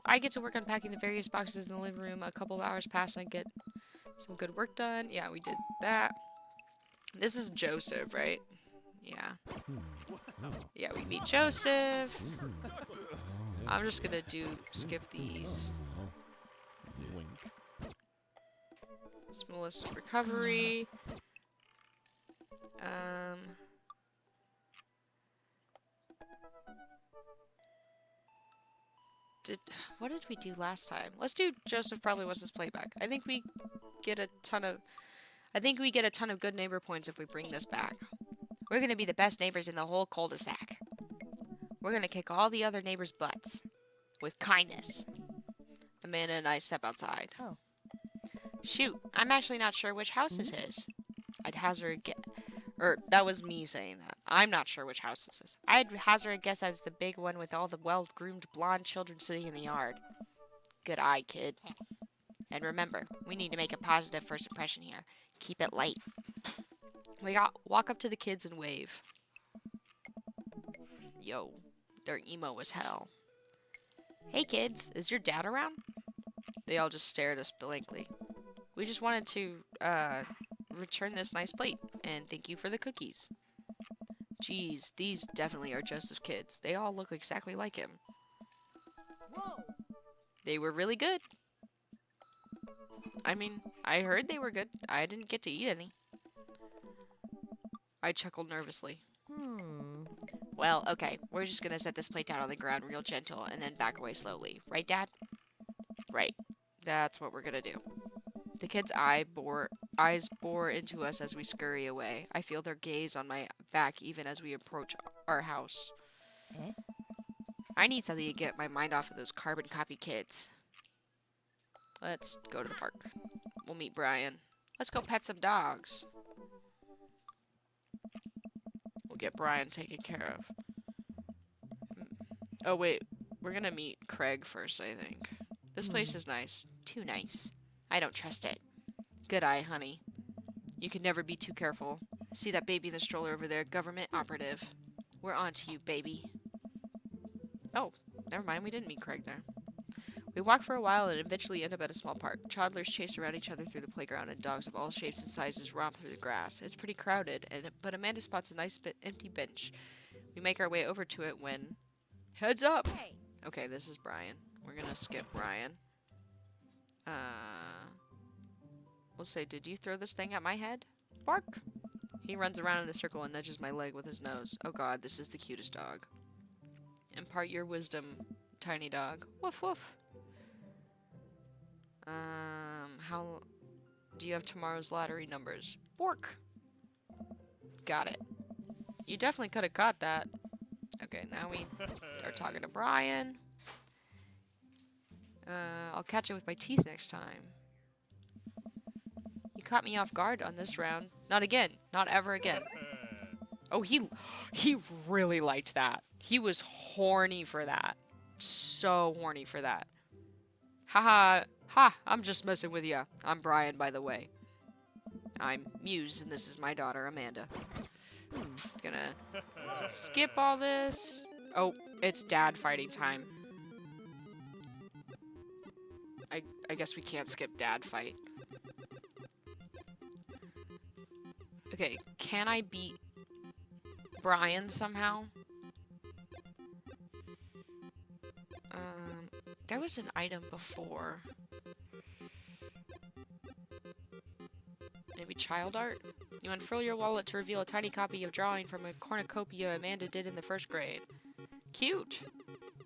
I get to work unpacking the various boxes in the living room. A couple of hours pass and I get some good work done. Yeah, we did that. This is Joseph, right? Yeah. Yeah, we meet Joseph. I'm just gonna skip these. Smallest recovery. What did we do last time? Let's do Joseph probably wants his playback. I think we get a ton of good neighbor points if we bring this back. We're gonna be the best neighbors in the whole cul-de-sac. We're gonna kick all the other neighbors' butts. With kindness. Amanda and I step outside. Oh. Shoot, I'm actually not sure which house this is. I'd hazard a guess. That was me saying that. I'm not sure which house this is. I'd hazard a guess that it's the big one with all the well-groomed blonde children sitting in the yard. Good eye, kid. And remember, we need to make a positive first impression here. Keep it light. Walk up to the kids and wave. Yo, their emo as hell. Hey kids, is your dad around? They all just stare at us blankly. We just wanted to, return this nice plate, and thank you for the cookies. Geez, these definitely are Joseph's kids. They all look exactly like him. Whoa. They were really good. I mean, I heard they were good. I didn't get to eat any. I chuckled nervously. Well, okay, we're just gonna set this plate down on the ground real gentle and then back away slowly. Right, Dad? Right. That's what we're gonna do. The kids' eyes bore into us as we scurry away. I feel their gaze on my back even as we approach our house. Eh? I need something to get my mind off of those carbon copy kids. Let's go to the park. We'll meet Brian. Let's go pet some dogs. We'll get Brian taken care of. Oh, wait. We're gonna meet Craig first, I think. This place is nice. Too nice. I don't trust it. Good eye, honey. You can never be too careful. See that baby in the stroller over there? Government operative. We're on to you, baby. Oh, never mind. We didn't meet Craig there. We walk for a while and eventually end up at a small park. Toddlers chase around each other through the playground, and dogs of all shapes and sizes romp through the grass. It's pretty crowded, but Amanda spots a nice empty bench. We make our way over to it when... Heads up! Hey. Okay, this is Brian. We're gonna skip Brian. We'll say, did you throw this thing at my head? Bark! He runs around in a circle and nudges my leg with his nose. Oh god, this is the cutest dog. Impart your wisdom, tiny dog. Woof woof. How do you have tomorrow's lottery numbers? Bork! Got it. You definitely could have caught that. Okay, now we are talking to Brian. I'll catch it with my teeth next time. You caught me off guard on this round. Not again. Not ever again. Oh, he really liked that. He was horny for that. So horny for that. Haha. Ha, I'm just messing with ya. I'm Brian, by the way. I'm Muse, and this is my daughter, Amanda. Gonna skip all this. Oh, it's dad fighting time. I guess we can't skip dad fight. Okay, can I beat Brian somehow? There was an item before. Maybe child art? You unfurl your wallet to reveal a tiny copy of drawing from a cornucopia Amanda did in the 1st grade. Cute!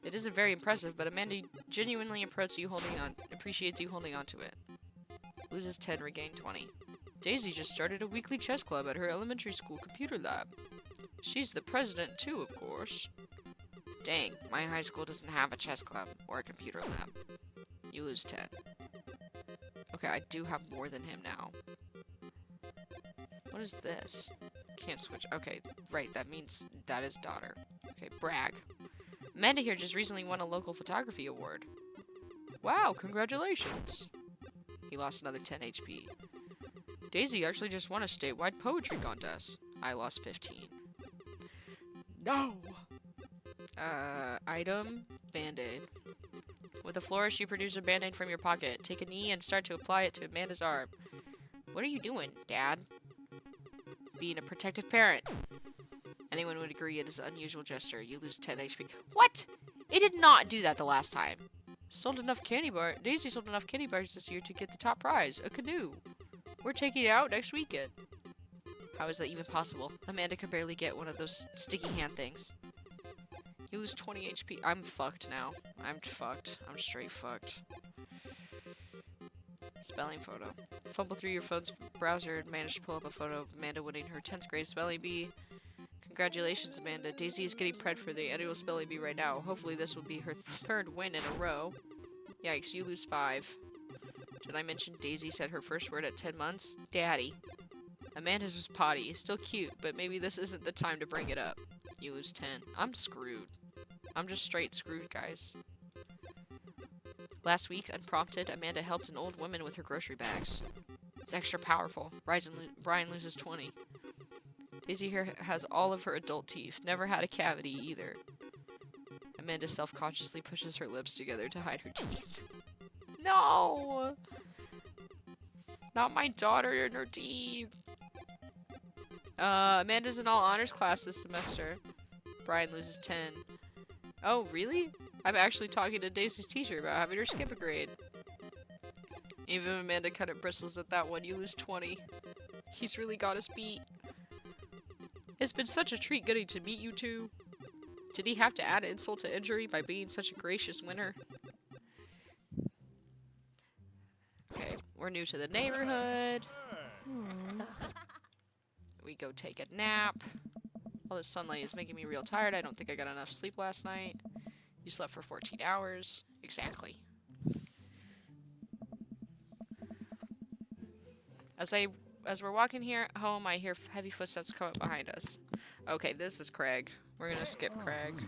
It isn't very impressive, but Amanda genuinely appreciates you holding on to it. Loses 10, regain 20. Daisy just started a weekly chess club at her elementary school computer lab. She's the president too, of course. Dang, my high school doesn't have a chess club or a computer lab. You lose 10. Okay, I do have more than him now. What is this? Can't switch. Okay, right, that means that is daughter. Okay, brag. Amanda here just recently won a local photography award. Wow, congratulations. He lost another 10 HP. Daisy actually just won a statewide poetry contest. I lost 15. No! Item, Band-Aid. With a flourish, you produce a Band-Aid from your pocket. Take a knee and start to apply it to Amanda's arm. What are you doing, Dad? Being a protective parent. Anyone would agree it is an unusual gesture. You lose 10 HP. What? It did not do that the last time. Sold enough candy bars. Daisy sold enough candy bars this year to get the top prize, a canoe. We're taking it out next weekend. How is that even possible? Amanda could barely get one of those sticky hand things. You lose 20 HP. I'm fucked now. I'm fucked. I'm straight fucked. Spelling photo. Fumble through your phone's browser and manage to pull up a photo of Amanda winning her 10th grade spelling bee. Congratulations, Amanda. Daisy is getting pred for the annual spelling bee right now. Hopefully this will be her 3rd win in a row. Yikes, you lose 5. Did I mention Daisy said her first word at 10 months? Daddy. Amanda's was potty. Still cute, but maybe this isn't the time to bring it up. You lose 10. I'm screwed. I'm just straight screwed, guys. Last week, unprompted, Amanda helped an old woman with her grocery bags. It's extra powerful. Brian loses 20. Daisy here has all of her adult teeth. Never had a cavity either. Amanda self-consciously pushes her lips together to hide her teeth. No! Not my daughter and her teeth. Amanda's in all honors class this semester. Brian loses 10. Oh, really? I'm actually talking to Daisy's teacher about having her skip a grade. Even Amanda kind of bristles at that one. You lose 20. He's really got us beat. It's been such a treat getting to meet you two. Did he have to add insult to injury by being such a gracious winner? Okay, we're new to the neighborhood. We go take a nap. All this sunlight is making me real tired. I don't think I got enough sleep last night. You slept for 14 hours. Exactly. As we're walking here home, I hear heavy footsteps come up behind us. Okay, this is Craig. We're gonna skip Craig.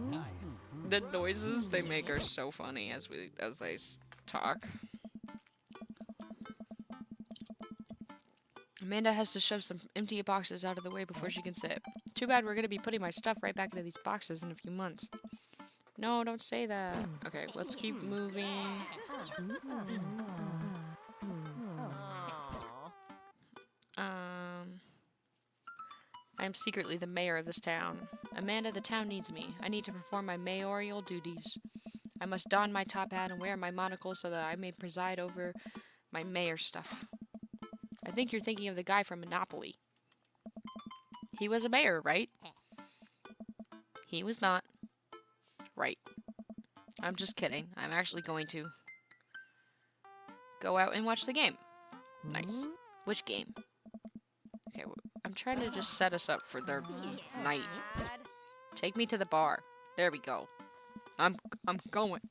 Nice. The noises they make are so funny as they talk. Amanda has to shove some empty boxes out of the way before she can sit. Too bad we're gonna be putting my stuff right back into these boxes in a few months. No, don't say that. Okay, let's keep moving. I'm secretly the mayor of this town. Amanda, the town needs me. I need to perform my mayoral duties. I must don my top hat and wear my monocle so that I may preside over my mayor stuff. I think you're thinking of the guy from Monopoly. He was a mayor, right? He was not. Right. I'm just kidding. I'm actually going to go out and watch the game. Nice. Which game? Okay, I'm trying to just set us up for their night. Take me to the bar. There we go. I'm going.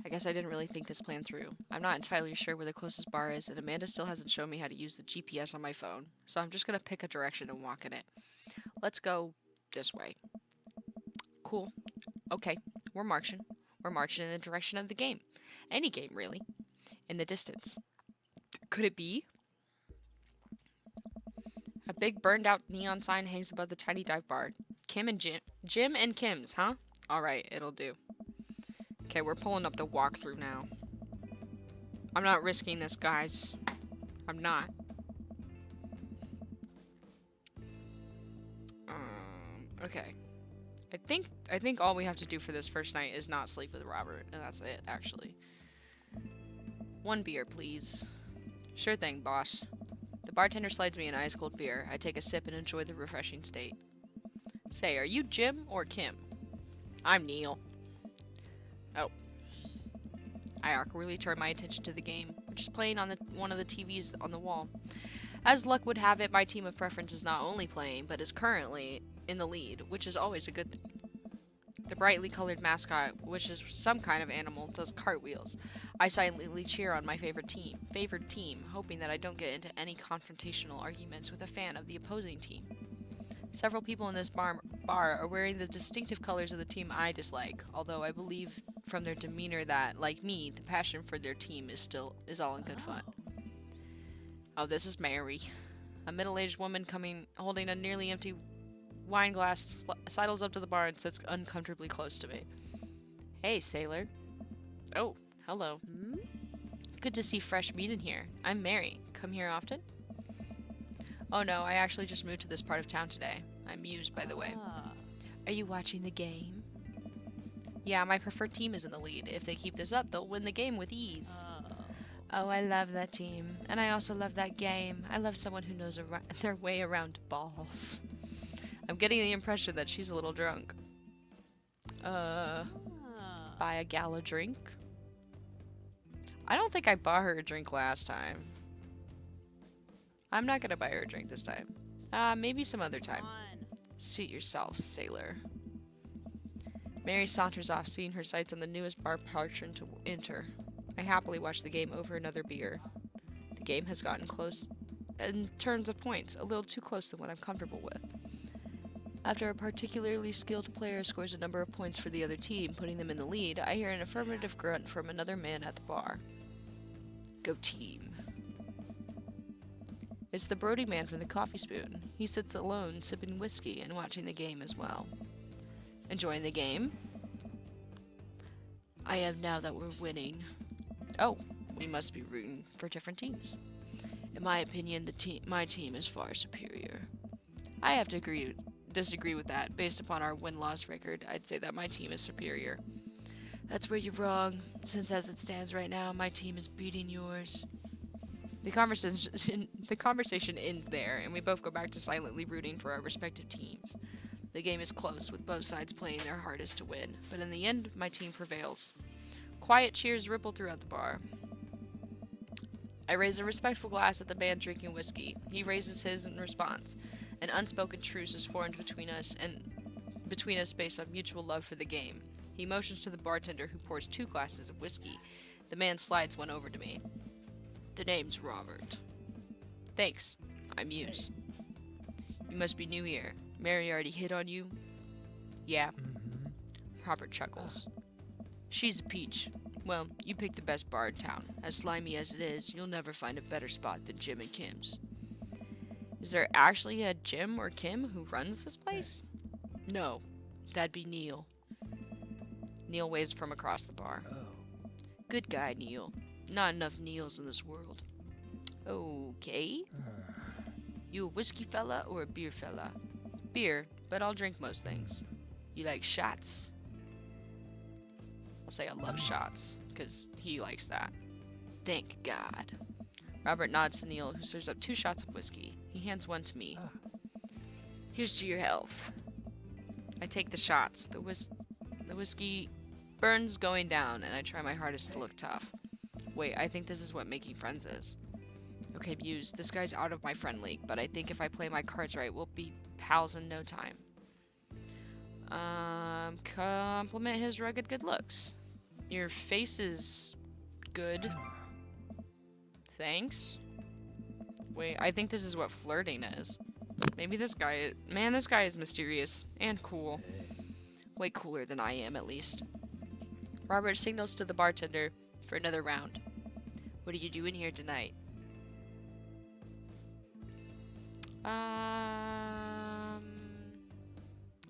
I guess I didn't really think this plan through. I'm not entirely sure where the closest bar is, and Amanda still hasn't shown me how to use the GPS on my phone, so I'm just gonna pick a direction and walk in it. Let's go this way. Cool. Okay, we're marching. We're marching in the direction of the game. Any game, really. In the distance. Could it be? A big burned out neon sign hangs above the tiny dive bar. Kim and Jim and Kim's, huh? Alright, it'll do. Okay, we're pulling up the walkthrough now. I'm not risking this, guys. I'm not. Okay. I think all we have to do for this first night is not sleep with Robert, and that's it, actually. 1 beer, please. Sure thing, boss. The bartender slides me an ice-cold beer. I take a sip and enjoy the refreshing state. Say, are you Jim or Kim? I'm Neil. Oh. I awkwardly turn my attention to the game, which is playing on one of the TVs on the wall. As luck would have it, my team of preference is not only playing, but is currently in the lead, which is always a good thing. The brightly colored mascot, which is some kind of animal, does cartwheels. I silently cheer on my favored team, hoping that I don't get into any confrontational arguments with a fan of the opposing team. Several people in this bar are wearing the distinctive colors of the team I dislike, although I believe from their demeanor that, like me, the passion for their team is all in good fun. Oh, this is Mary. A middle-aged woman holding a nearly empty wine glass sidles up to the bar and sits uncomfortably close to me. Hey, sailor. Oh, hello. Good to see fresh meat in here. I'm Mary. Come here often? Oh no, I actually just moved to this part of town today. I'm Muse, by the way. Are you watching the game? Yeah, my preferred team is in the lead. If they keep this up, they'll win the game with ease. Oh, I love that team. And I also love that game. I love someone who knows their way around balls. I'm getting the impression that she's a little drunk. Buy a gal a drink? I don't think I bought her a drink last time. I'm not gonna buy her a drink this time. Maybe some other time. Suit yourself, sailor. Mary saunters off, seeing her sights on the newest bar patron to enter. I happily watch the game over another beer. The game has gotten close in terms of points, a little too close than what I'm comfortable with. After a particularly skilled player scores a number of points for the other team, putting them in the lead, I hear an affirmative grunt from another man at the bar. Go team. It's the Brody man from the Coffee Spoon. He sits alone, sipping whiskey and watching the game as well. Enjoying the game? I am now that we're winning. Oh, we must be rooting for different teams. In my opinion, my team is far superior. I have to disagree with that. Based upon our win-loss record, I'd say that my team is superior. That's where you're wrong, since as it stands right now, my team is beating yours. The conversation ends there, and we both go back to silently rooting for our respective teams. The game is close, with both sides playing their hardest to win, but in the end, my team prevails. Quiet cheers ripple throughout the bar. I raise a respectful glass at the man drinking whiskey. He raises his in response. An unspoken truce is formed between us based on mutual love for the game. He motions to the bartender, who pours 2 glasses of whiskey. The man slides one over to me. The name's Robert. Thanks. I'm Muse. You must be new here. Mary already hit on you? Yeah. Robert chuckles. She's a peach. Well, you picked the best bar in town. As slimy as it is, you'll never find a better spot than Jim and Kim's. Is there actually a Jim or Kim who runs this place? No. That'd be Neil. Neil waves from across the bar. Good guy, Neil. Not enough Neils in this world. Okay. You a whiskey fella or a beer fella? Beer, but I'll drink most things. You like shots? I'll say I love shots, because he likes that. Thank God. Robert nods to Neil, who serves up 2 shots of whiskey. He hands one to me. Here's to your health. I take the shots. The whiskey burns going down, and I try my hardest to look tough. Wait, I think this is what making friends is. Okay, Muse, this guy's out of my friend league, but I think if I play my cards right, we'll be pals in no time. Compliment his rugged good looks. Your face is good. Thanks. Wait, I think this is what flirting is. Maybe this guy... Man, this guy is mysterious. And cool. Way cooler than I am, at least. Robert signals to the bartender for another round. What are you doing here tonight?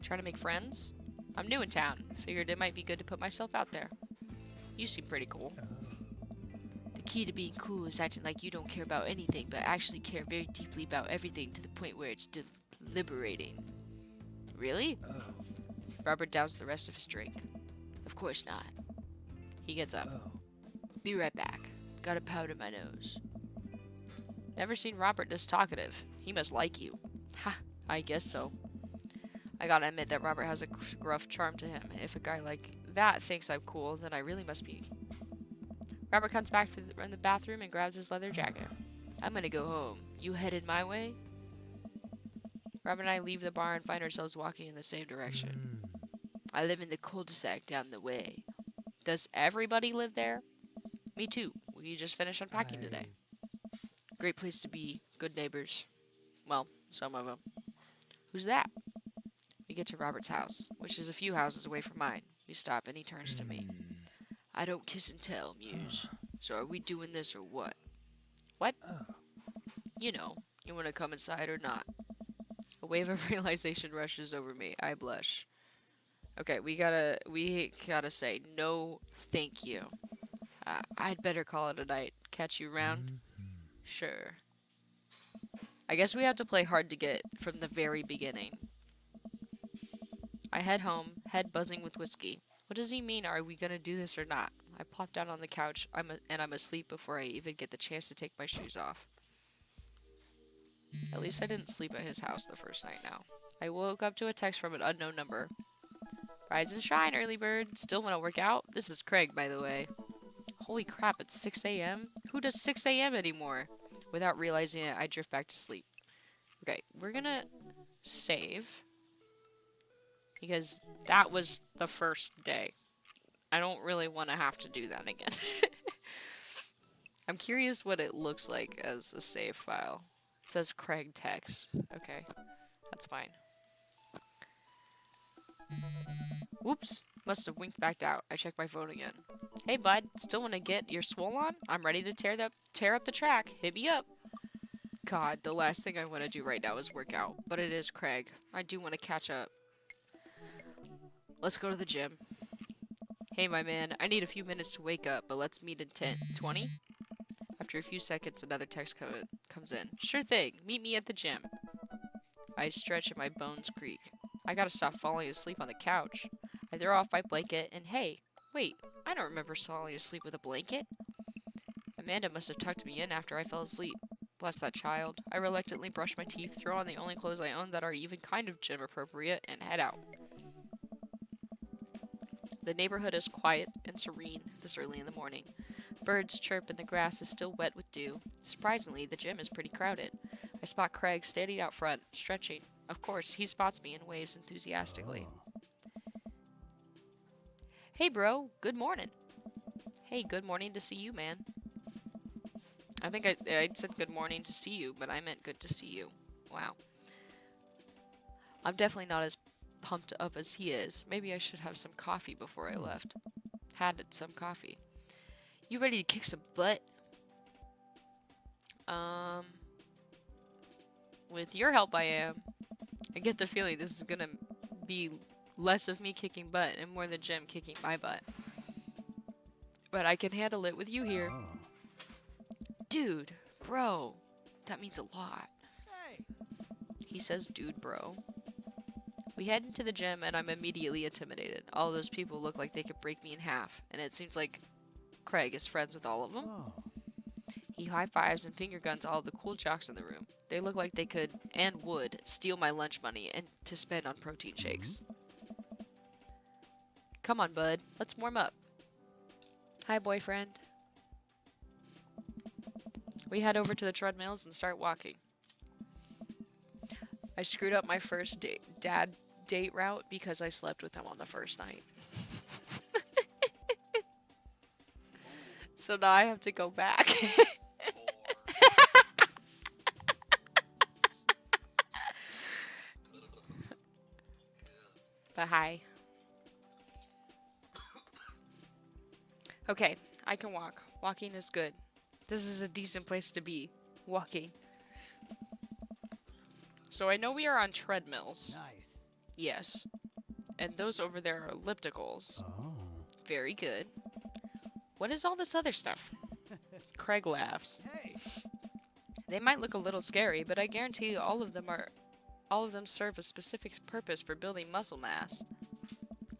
Trying to make friends? I'm new in town. Figured it might be good to put myself out there. You seem pretty cool. The key to being cool is acting like you don't care about anything, but actually care very deeply about everything to the point where it's liberating. Really? Robert downs the rest of his drink. Of course not. He gets up. Oh. Be right back. Got a powder my nose. Never seen Robert this talkative. He must like you. Ha, I guess so. I gotta admit that Robert has a gruff charm to him. If a guy like that thinks I'm cool, then I really must be. Robert comes back from the bathroom and grabs his leather jacket. I'm gonna go home. You headed my way? Robert and I leave the bar and find ourselves walking in the same direction. I live in the cul-de-sac down the way. Does everybody live there? Me too. We just finished unpacking today. Great place to be. Good neighbors. Well, some of them. Who's that? We get to Robert's house, which is a few houses away from mine. We stop and he turns to me. I don't kiss and tell, Muse. So are we doing this or what? What? You know, you want to come inside or not? A wave of realization rushes over me. I blush. Okay, we gotta say no thank you. I'd better call it a night. Catch you around? Sure. I guess we have to play hard to get from the very beginning. I head home, head buzzing with whiskey. What does he mean? Are we gonna do this or not? I plop down on the couch and I'm asleep before I even get the chance to take my shoes off. At least I didn't sleep at his house the first night now. I woke up to a text from an unknown number. Rise and shine, early bird. Still want to work out? This is Craig, by the way. Holy crap, it's 6 a.m.? Who does 6 a.m. anymore? Without realizing it, I drift back to sleep. Okay, we're gonna save. Because that was the first day. I don't really want to have to do that again. I'm curious what it looks like as a save file. It says Craig text. Okay, that's fine. Whoops, must have winked back out. I checked my phone again. Hey bud, still want to get your swole on? I'm ready to tear up the track. Hit me up. God, the last thing I want to do right now is work out. But it is Craig. I do want to catch up. Let's go to the gym. Hey my man, I need a few minutes to wake up, but let's meet in 10. 20? After a few seconds, another text comes in. Sure thing, meet me at the gym. I stretch and my bones creak. I gotta stop falling asleep on the couch. I throw off my blanket and hey, wait, I don't remember falling asleep with a blanket. Amanda must have tucked me in after I fell asleep. Bless that child. I reluctantly brush my teeth, throw on the only clothes I own that are even kind of gym appropriate, and head out. The neighborhood is quiet and serene this early in the morning. Birds chirp and the grass is still wet with dew. Surprisingly, the gym is pretty crowded. I spot Craig standing out front, stretching. Of course, he spots me and waves enthusiastically. Hey bro, good morning. Hey, good morning to see you, man. I think I said good morning to see you, but I meant good to see you. Wow. I'm definitely not as pumped up as he is. Maybe I should have some coffee before I left. Had some coffee. You ready to kick some butt? With your help I am. I get the feeling this is gonna be less of me kicking butt and more the gym kicking my butt. But I can handle it with you here. Dude, bro, that means a lot. Hey. He says dude, bro. We head into the gym and I'm immediately intimidated. All those people look like they could break me in half, and it seems like Craig is friends with all of them. He high-fives and finger guns all of the cool jocks in the room. They look like they could, and would, steal my lunch money and to spend on protein shakes. Come on, bud. Let's warm up. Hi, boyfriend. We head over to the treadmills and start walking. I screwed up my first dad date route because I slept with him on the first night. So now I have to go back. But hi. Okay, I can walk. Walking is good. This is a decent place to be. Walking. So I know we are on treadmills. Nice. Yes. And those over there are ellipticals. Very good. What is all this other stuff? Craig laughs. Hey. They might look a little scary, but I guarantee you all of them serve a specific purpose for building muscle mass.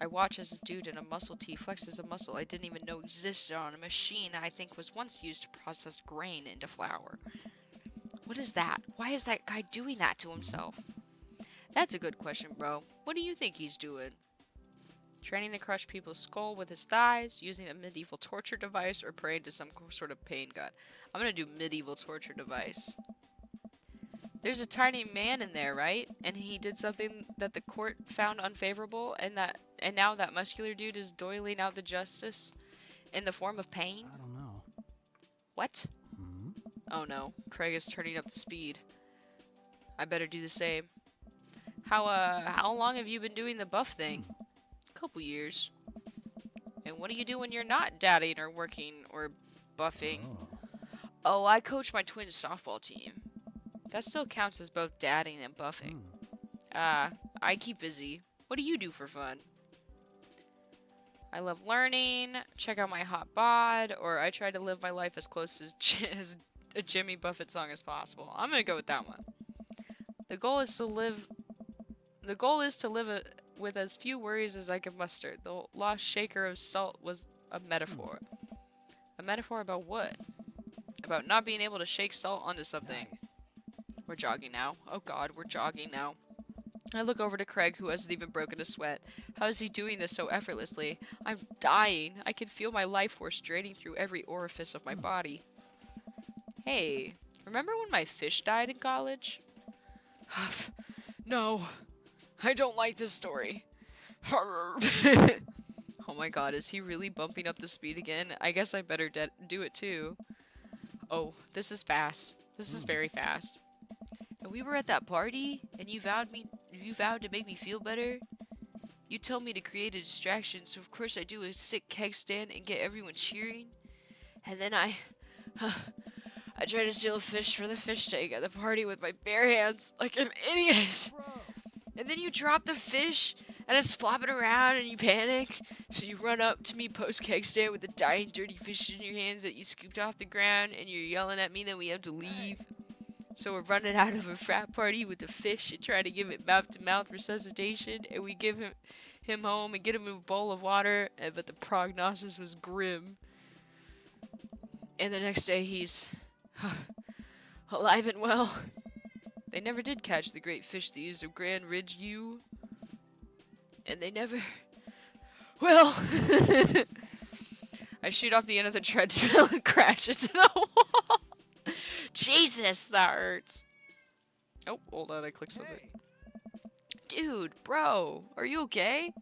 I watch as a dude in a muscle tee flexes a muscle I didn't even know existed on a machine I think was once used to process grain into flour. What is that? Why is that guy doing that to himself? That's a good question, bro. What do you think he's doing? Training to crush people's skull with his thighs, using a medieval torture device, or praying to some sort of pain god? I'm gonna do medieval torture device. There's a tiny man in there, right? And he did something that the court found unfavorable, and now that muscular dude is doling out the justice in the form of pain? I don't know. What? Oh no, Craig is turning up the speed. I better do the same. How long have you been doing the buff thing? Couple years. And what do you do when you're not dadding or working or buffing? Oh, I coach my twins' softball team. That still counts as both dadding and buffing. I keep busy. What do you do for fun? I love learning, check out my hot bod, or I try to live my life as close as a Jimmy Buffett song as possible. I'm gonna go with that one. The goal is to live with as few worries as I can muster. The lost shaker of salt was a metaphor. A metaphor about what? About not being able to shake salt onto something. Nice. We're jogging now. Oh god, we're jogging now. I look over to Craig, who hasn't even broken a sweat. How is he doing this so effortlessly? I'm dying. I can feel my life force draining through every orifice of my body. Hey, remember when my fish died in college? No, I don't like this story. Oh my god, is he really bumping up the speed again? I guess I better do it too. Oh, this is fast. This is very fast. And we were at that party, and you vowed to make me feel better. You told me to create a distraction, so of course I do a sick keg stand and get everyone cheering. And then I tried to steal a fish from the fish tank at the party with my bare hands, like an idiot. And then you drop the fish, and it's flopping around, and you panic. So you run up to me post-keg stand with the dying, dirty fish in your hands that you scooped off the ground, and you're yelling at me that we have to leave. So we're running out of a frat party with the fish and trying to give it mouth-to-mouth resuscitation, and we give him home and get him a bowl of water, but the prognosis was grim. And the next day he's alive and well. They never did catch the great fish thieves of Grand Ridge U. And they never will. I shoot off the end of the treadmill and crash into the wall. Jesus, that hurts. Oh, hold on, I clicked something. Hey. Dude, bro, are you okay?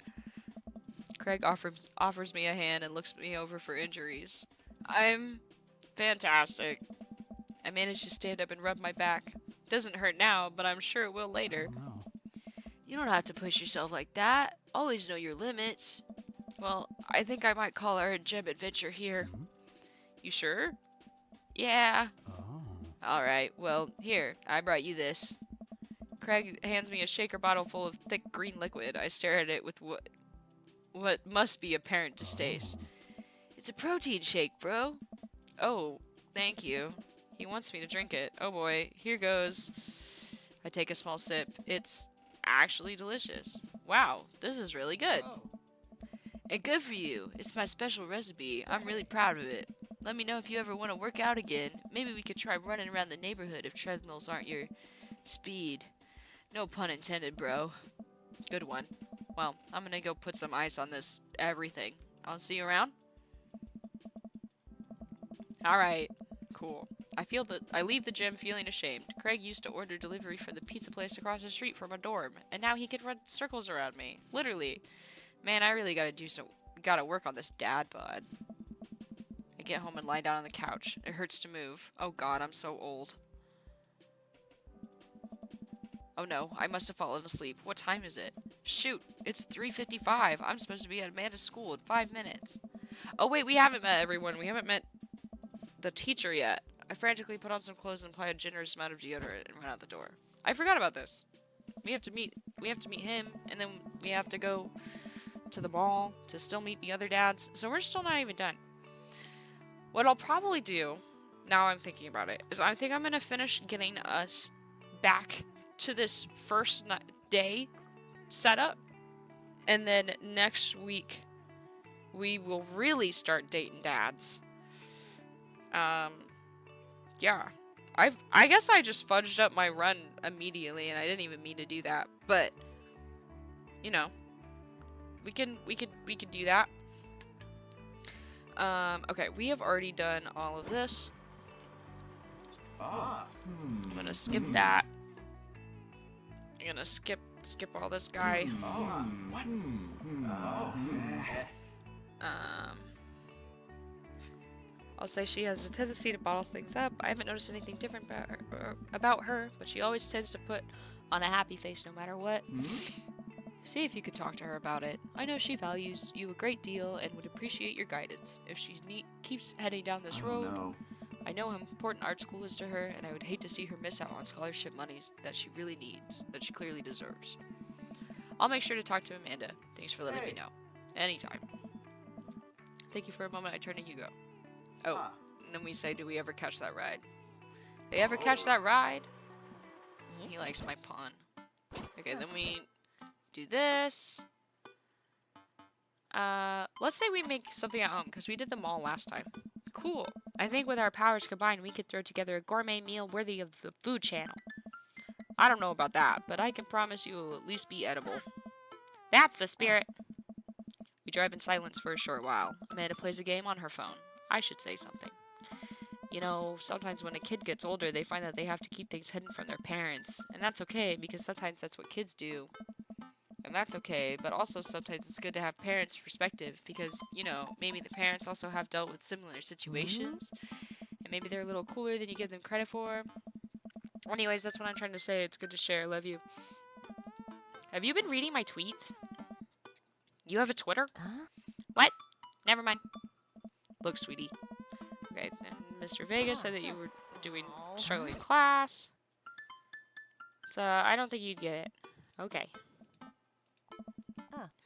Craig offers me a hand and looks me over for injuries. I'm fantastic. I managed to stand up and rub my back. Doesn't hurt now, but I'm sure it will later. I don't know. You don't have to push yourself like that. Always know your limits. Well, I think I might call our gem adventure here. You sure? Yeah. Oh. Alright, well, here, I brought you this. Craig hands me a shaker bottle full of thick green liquid. I stare at it with what must be apparent distaste. It's a protein shake, bro. Oh, thank you. He wants me to drink it. Oh boy, here goes. I take a small sip. It's actually delicious. Wow, this is really good. Oh. And good for you. It's my special recipe. I'm really proud of it. Let me know if you ever want to work out again. Maybe we could try running around the neighborhood if treadmills aren't your speed. No pun intended, bro. Good one. Well, I'm gonna go put some ice on this everything. I'll see you around. Alright, cool. I leave the gym feeling ashamed. Craig used to order delivery for the pizza place across the street from a dorm, and now he can run circles around me. Literally. Man, I really gotta work on this dad bod. I get home and lie down on the couch. It hurts to move. Oh god, I'm so old. Oh no, I must have fallen asleep. What time is it? Shoot, it's 3:55. I'm supposed to be at Amanda's school in 5 minutes. Oh wait, we haven't met everyone. We haven't met the teacher yet. I frantically put on some clothes and apply a generous amount of deodorant and run out the door. I forgot about this. We have to meet him, and then we have to go to the mall to still meet the other dads. So we're still not even done. What I'll probably do, now I'm thinking about it, is I think I'm going to finish getting us back to this first day setup. And then next week, we will really start dating dads. Yeah. I guess I just fudged up my run immediately, and I didn't even mean to do that. But, you know, we can do that. Okay, we have already done all of this. I'm gonna skip that. I'm gonna skip all this guy. I'll say she has a tendency to bottle things up. I haven't noticed anything different about her, but she always tends to put on a happy face no matter what. See if you could talk to her about it. I know she values you a great deal and would appreciate your guidance. If she keeps heading down this road, I know how important art school is to her, and I would hate to see her miss out on scholarship monies that she really needs, that she clearly deserves. I'll make sure to talk to Amanda. Thanks for letting me know. Anytime. Thank you for a moment. I turn to Hugo. Oh, and then we say, do we ever catch that ride? They ever catch that ride? He likes my pawn. Okay, then we do this. Let's say we make something at home, because we did them all last time. Cool. I think with our powers combined, we could throw together a gourmet meal worthy of the food channel. I don't know about that, but I can promise you it will at least be edible. That's the spirit. We drive in silence for a short while. Amanda plays a game on her phone. I should say something. You know, sometimes when a kid gets older, they find that they have to keep things hidden from their parents. And that's okay, because sometimes that's what kids do. And that's okay, but also sometimes it's good to have parents' perspective, because, you know, maybe the parents also have dealt with similar situations. And maybe they're a little cooler than you give them credit for. Anyways, that's what I'm trying to say. It's good to share. I love you. Have you been reading my tweets? You have a Twitter? What? Never mind. Look, sweetie. Okay, and Mr. Vega said that you were struggling in class. So, I don't think you'd get it. Okay.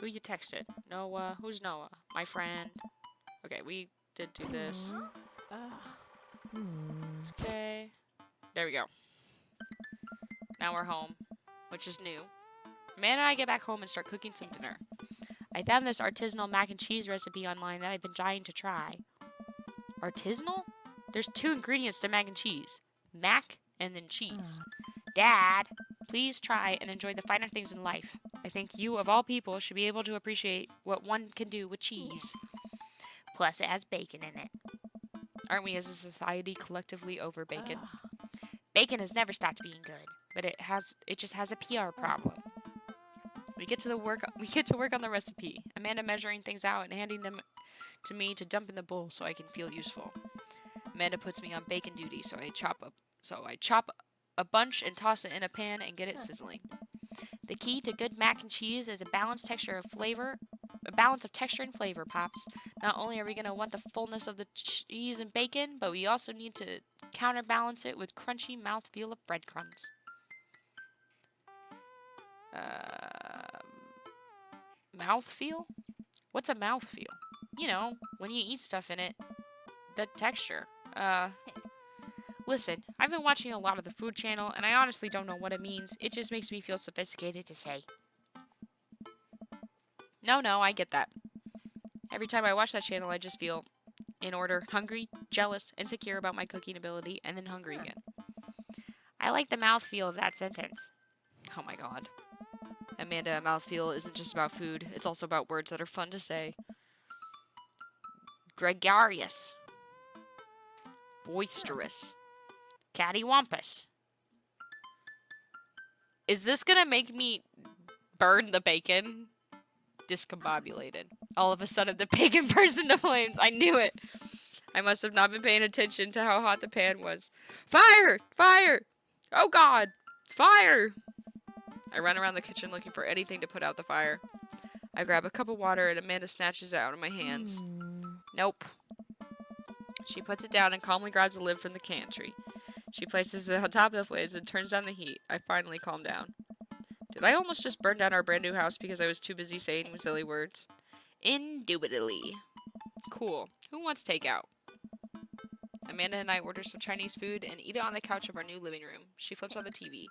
Who you texted? Noah. Who's Noah? My friend. Okay, we did do this. It's okay. There we go. Now we're home, which is new. Amanda and I get back home and start cooking some dinner. I found this artisanal mac and cheese recipe online that I've been dying to try. Artisanal? There's 2 ingredients to mac and cheese. Mac and then cheese. Dad, please try and enjoy the finer things in life. I think you, of all people, should be able to appreciate what one can do with cheese. Plus, it has bacon in it. Aren't we as a society collectively over bacon? Bacon has never stopped being good, but it just has a PR problem. We get to work on the recipe. Amanda measuring things out and handing them to me to dump in the bowl so I can feel useful. Amanda puts me on bacon duty, so I chop a bunch and toss it in a pan and get it sizzling. The key to good mac and cheese is a balance of texture and flavor, Pops. Not only are we going to want the fullness of the cheese and bacon, but we also need to counterbalance it with crunchy mouthfeel of breadcrumbs. Mouthfeel? What's a mouthfeel? You know, when you eat stuff in it, the texture. Listen, I've been watching a lot of the Food Channel, and I honestly don't know what it means. It just makes me feel sophisticated to say. No, I get that. Every time I watch that channel, I just feel, in order, hungry, jealous, insecure about my cooking ability, and then hungry again. I like the mouthfeel of that sentence. Oh my god. Amanda, mouthfeel isn't just about food. It's also about words that are fun to say. Gregarious. Boisterous. Cattywampus. Is this gonna make me burn the bacon? Discombobulated. All of a sudden, the bacon burst into flames. I knew it. I must have not been paying attention to how hot the pan was. Fire! Fire! Oh god! Fire! I run around the kitchen looking for anything to put out the fire. I grab a cup of water and Amanda snatches it out of my hands. Nope. She puts it down and calmly grabs a lid from the pantry. She places it on top of the flames and turns down the heat. I finally calm down. Did I almost just burn down our brand new house because I was too busy saying silly words? Indubitably. Cool. Who wants takeout? Amanda and I order some Chinese food and eat it on the couch of our new living room. She flips on the TV.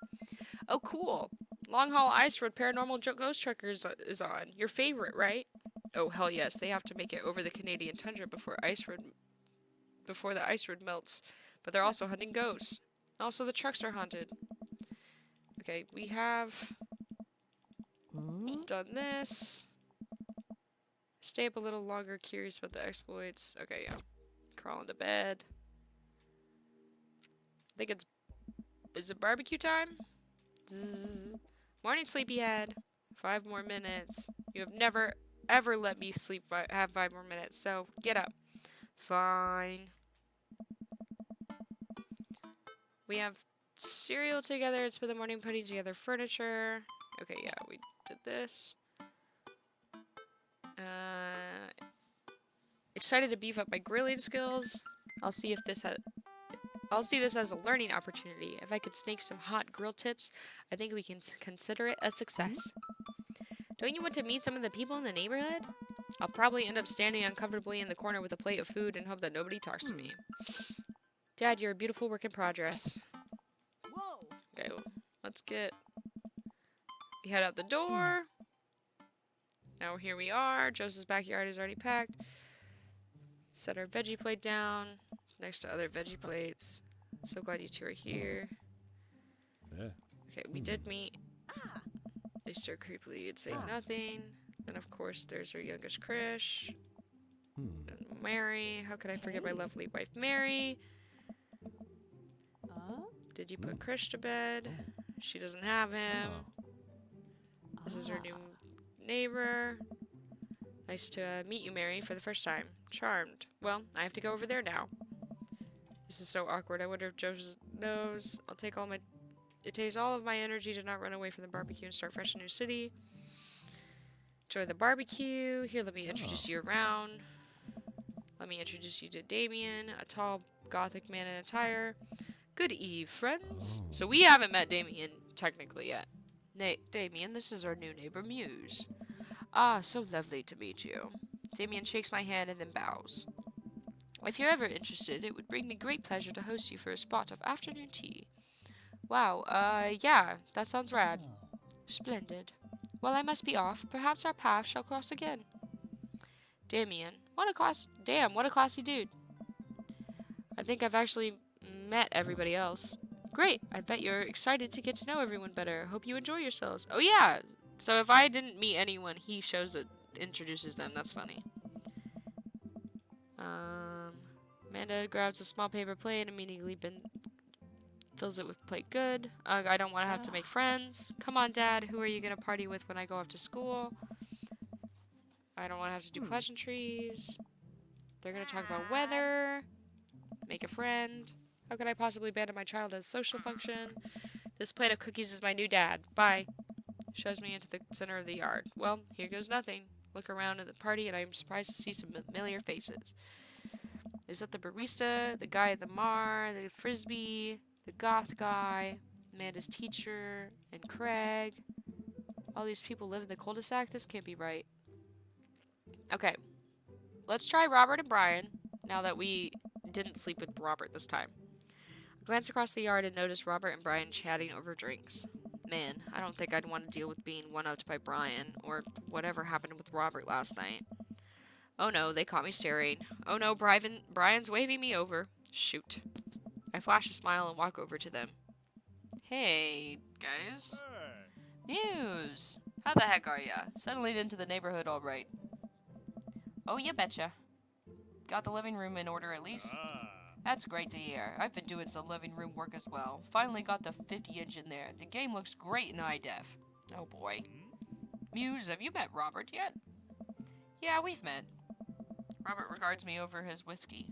Oh, cool. Long Haul Ice Road Paranormal Ghost Truckers is on. Your favorite, right? Oh, hell yes. They have to make it over the Canadian tundra before the ice road melts. But they're also hunting ghosts. Also, the trucks are haunted. Okay, we have done this. Stay up a little longer, curious about the exploits. Okay, yeah. Crawl into bed. I think is it barbecue time? Zzz. Morning, sleepyhead. 5 more minutes. You have never, ever let me have 5 more minutes, so get up. Fine. We have cereal together. It's for the morning, putting together furniture. Okay, yeah, we did this. Excited to beef up my grilling skills. I'll see this as a learning opportunity. If I could snake some hot grill tips, I think we can consider it a success. Don't you want to meet some of the people in the neighborhood? I'll probably end up standing uncomfortably in the corner with a plate of food and hope that nobody talks to me. Dad, you're a beautiful work in progress. Whoa. Okay, well, let's we head out the door. Now here we are. Joseph's backyard is already packed. Set our veggie plate down next to other veggie plates. So glad you two are here. Yeah. Okay, we did meet. They stare creepily. You'd say nothing. Then, of course, there's our youngest Krish. And Mary. How could I forget my lovely wife, Mary? Did you put Krish to bed? She doesn't have him. This is her new neighbor. Nice to meet you, Mary, for the first time. Charmed. Well, I have to go over there now. This is so awkward. I wonder if Joe knows. It takes all of my energy to not run away from the barbecue and start fresh in a new city. Enjoy the barbecue. Here, let me introduce you around. Let me introduce you to Damien, a tall gothic man in attire. Good eve, friends. So we haven't met Damien technically yet. Damien, this is our new neighbor, Muse. Ah, so lovely to meet you. Damien shakes my hand and then bows. If you're ever interested, it would bring me great pleasure to host you for a spot of afternoon tea. Wow, yeah, that sounds rad. Splendid. Well, I must be off. Perhaps our paths shall cross again. Damien, what a classy dude. I think I've actually met everybody else. Great, I bet you're excited to get to know everyone better. Hope you enjoy yourselves. Oh yeah, so if I didn't meet anyone, he introduces them. That's funny. Amanda grabs a small paper plate and immediately fills it with plate good. I don't want to have to make friends. Come on, Dad. Who are you going to party with when I go off to school? I don't want to have to do pleasantries. They're going to talk about weather. Make a friend. How could I possibly abandon my child at a social function? This plate of cookies is my new dad. Bye. Shows me into the center of the yard. Well, here goes nothing. Look around at the party and I'm surprised to see some familiar faces. Is that the barista, the guy at the bar, the frisbee, the goth guy, Amanda's teacher, and Craig? All these people live in the cul-de-sac? This can't be right. Okay. Let's try Robert and Brian, now that we didn't sleep with Robert this time. I glance across the yard and notice Robert and Brian chatting over drinks. Man, I don't think I'd want to deal with being one-upped by Brian, or whatever happened with Robert last night. Oh no, they caught me staring. Oh no, Brian's waving me over. Shoot. I flash a smile and walk over to them. Hey, guys. Muse! How the heck are ya? Settling into the neighborhood all right? Oh, you betcha. Got the living room in order at least? That's great to hear. I've been doing some living room work as well. Finally got the 50-inch in there. The game looks great in high def. Oh boy. Muse, have you met Robert yet? Yeah, we've met. Robert regards me over his whiskey.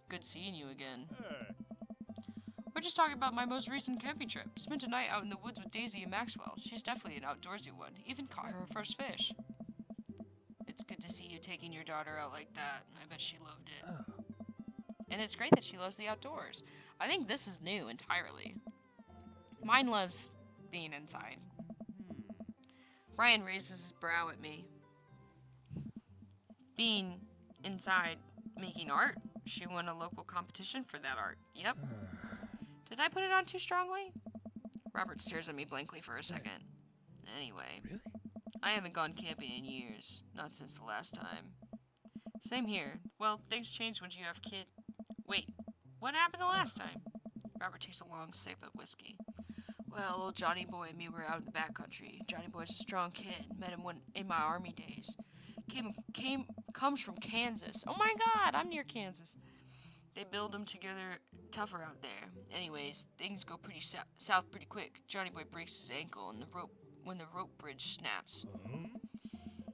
Good seeing you again. We're just talking about my most recent camping trip. Spent a night out in the woods with Daisy and Maxwell. She's definitely an outdoorsy one. Even caught her first fish. It's good to see you taking your daughter out like that. I bet she loved it. And it's great that she loves the outdoors. I think this is new entirely. Mine loves being inside. Brian raises his brow at me. Being inside making art? She won a local competition for that art. Yep. Did I put it on too strongly? Robert stares at me blankly for a second. Anyway, Really? I haven't gone camping in years. Not since the last time. Same here. Well, things change when you have kid. Wait, what happened the last time? Robert takes a long sip of whiskey. Well, old Johnny Boy and me were out in the backcountry. Johnny Boy's a strong kid. Met him in my army days. Comes from Kansas. Oh my God, I'm near Kansas. They build them together tougher out there. Anyways, things go pretty south pretty quick. Johnny Boy breaks his ankle and when the rope bridge snaps.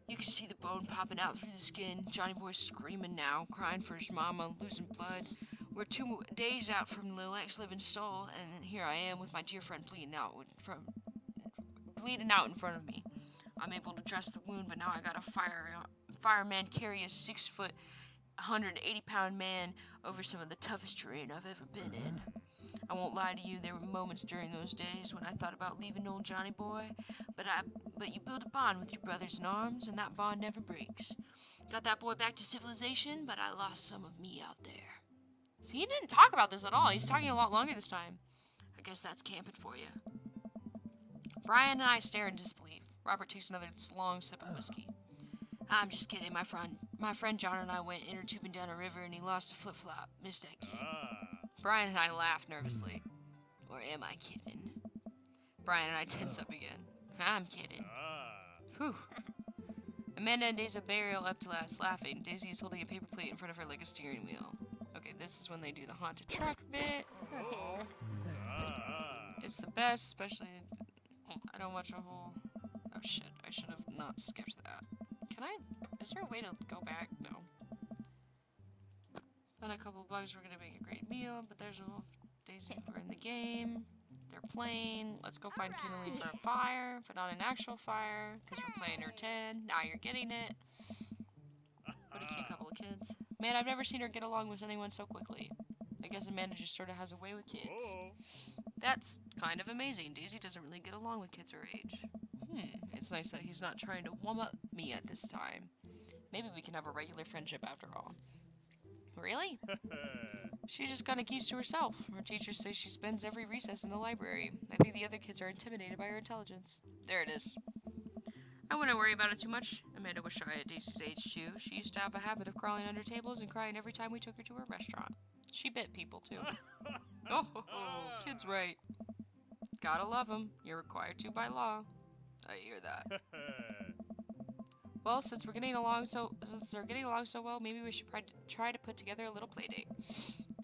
You can see the bone popping out through the skin. Johnny Boy's screaming now, crying for his mama, losing blood. We're 2 days out from the next living soul, and here I am with my dear friend bleeding out in front of me. I'm able to dress the wound, but now I got a fireman carry a 6-foot, 180-pound man over some of the toughest terrain I've ever been in. I won't lie to you, there were moments during those days when I thought about leaving old Johnny Boy, but you build a bond with your brothers in arms, and that bond never breaks. Got that boy back to civilization, but I lost some of me out there. See, he didn't talk about this at all. He's talking a lot longer this time. I guess that's camping for you. Brian and I stare in disbelief. Robert takes another long sip of whiskey. I'm just kidding, my friend John and I went inner tubing down a river and he lost a flip-flop. Missed that kid. Brian and I laugh nervously. Or am I kidding? Brian and I tense up again. I'm kidding. Whew. Amanda and Daisy burial up to last, laughing. Daisy is holding a paper plate in front of her like a steering wheel. Okay, this is when they do the haunted truck bit. It's the best, especially... I don't watch a whole... Oh shit, I should have not skipped that. Can I... Is there a way to go back? No. Found a couple bugs, we're gonna make a great meal, but there's a whole... Daisy, we're in the game. They're playing. Let's go find kindling for a fire, but not an actual fire, because we're playing her 10. Now you're getting it. What a cute couple of kids. Man, I've never seen her get along with anyone so quickly. I guess Amanda just sort of has a way with kids. That's kind of amazing. Daisy doesn't really get along with kids her age. It's nice that he's not trying to one-up me at this time. Maybe we can have a regular friendship after all. Really? She just kind of keeps to herself. Her teachers say she spends every recess in the library. I think the other kids are intimidated by her intelligence. There it is. I wouldn't worry about it too much. Amanda was shy at Daisy's age, too. She used to have a habit of crawling under tables and crying every time we took her to a restaurant. She bit people, too. Oh, kid's right. Gotta love them. You're required to by law. I hear that. Well, since they're getting along so well, maybe we should try to put together a little play date.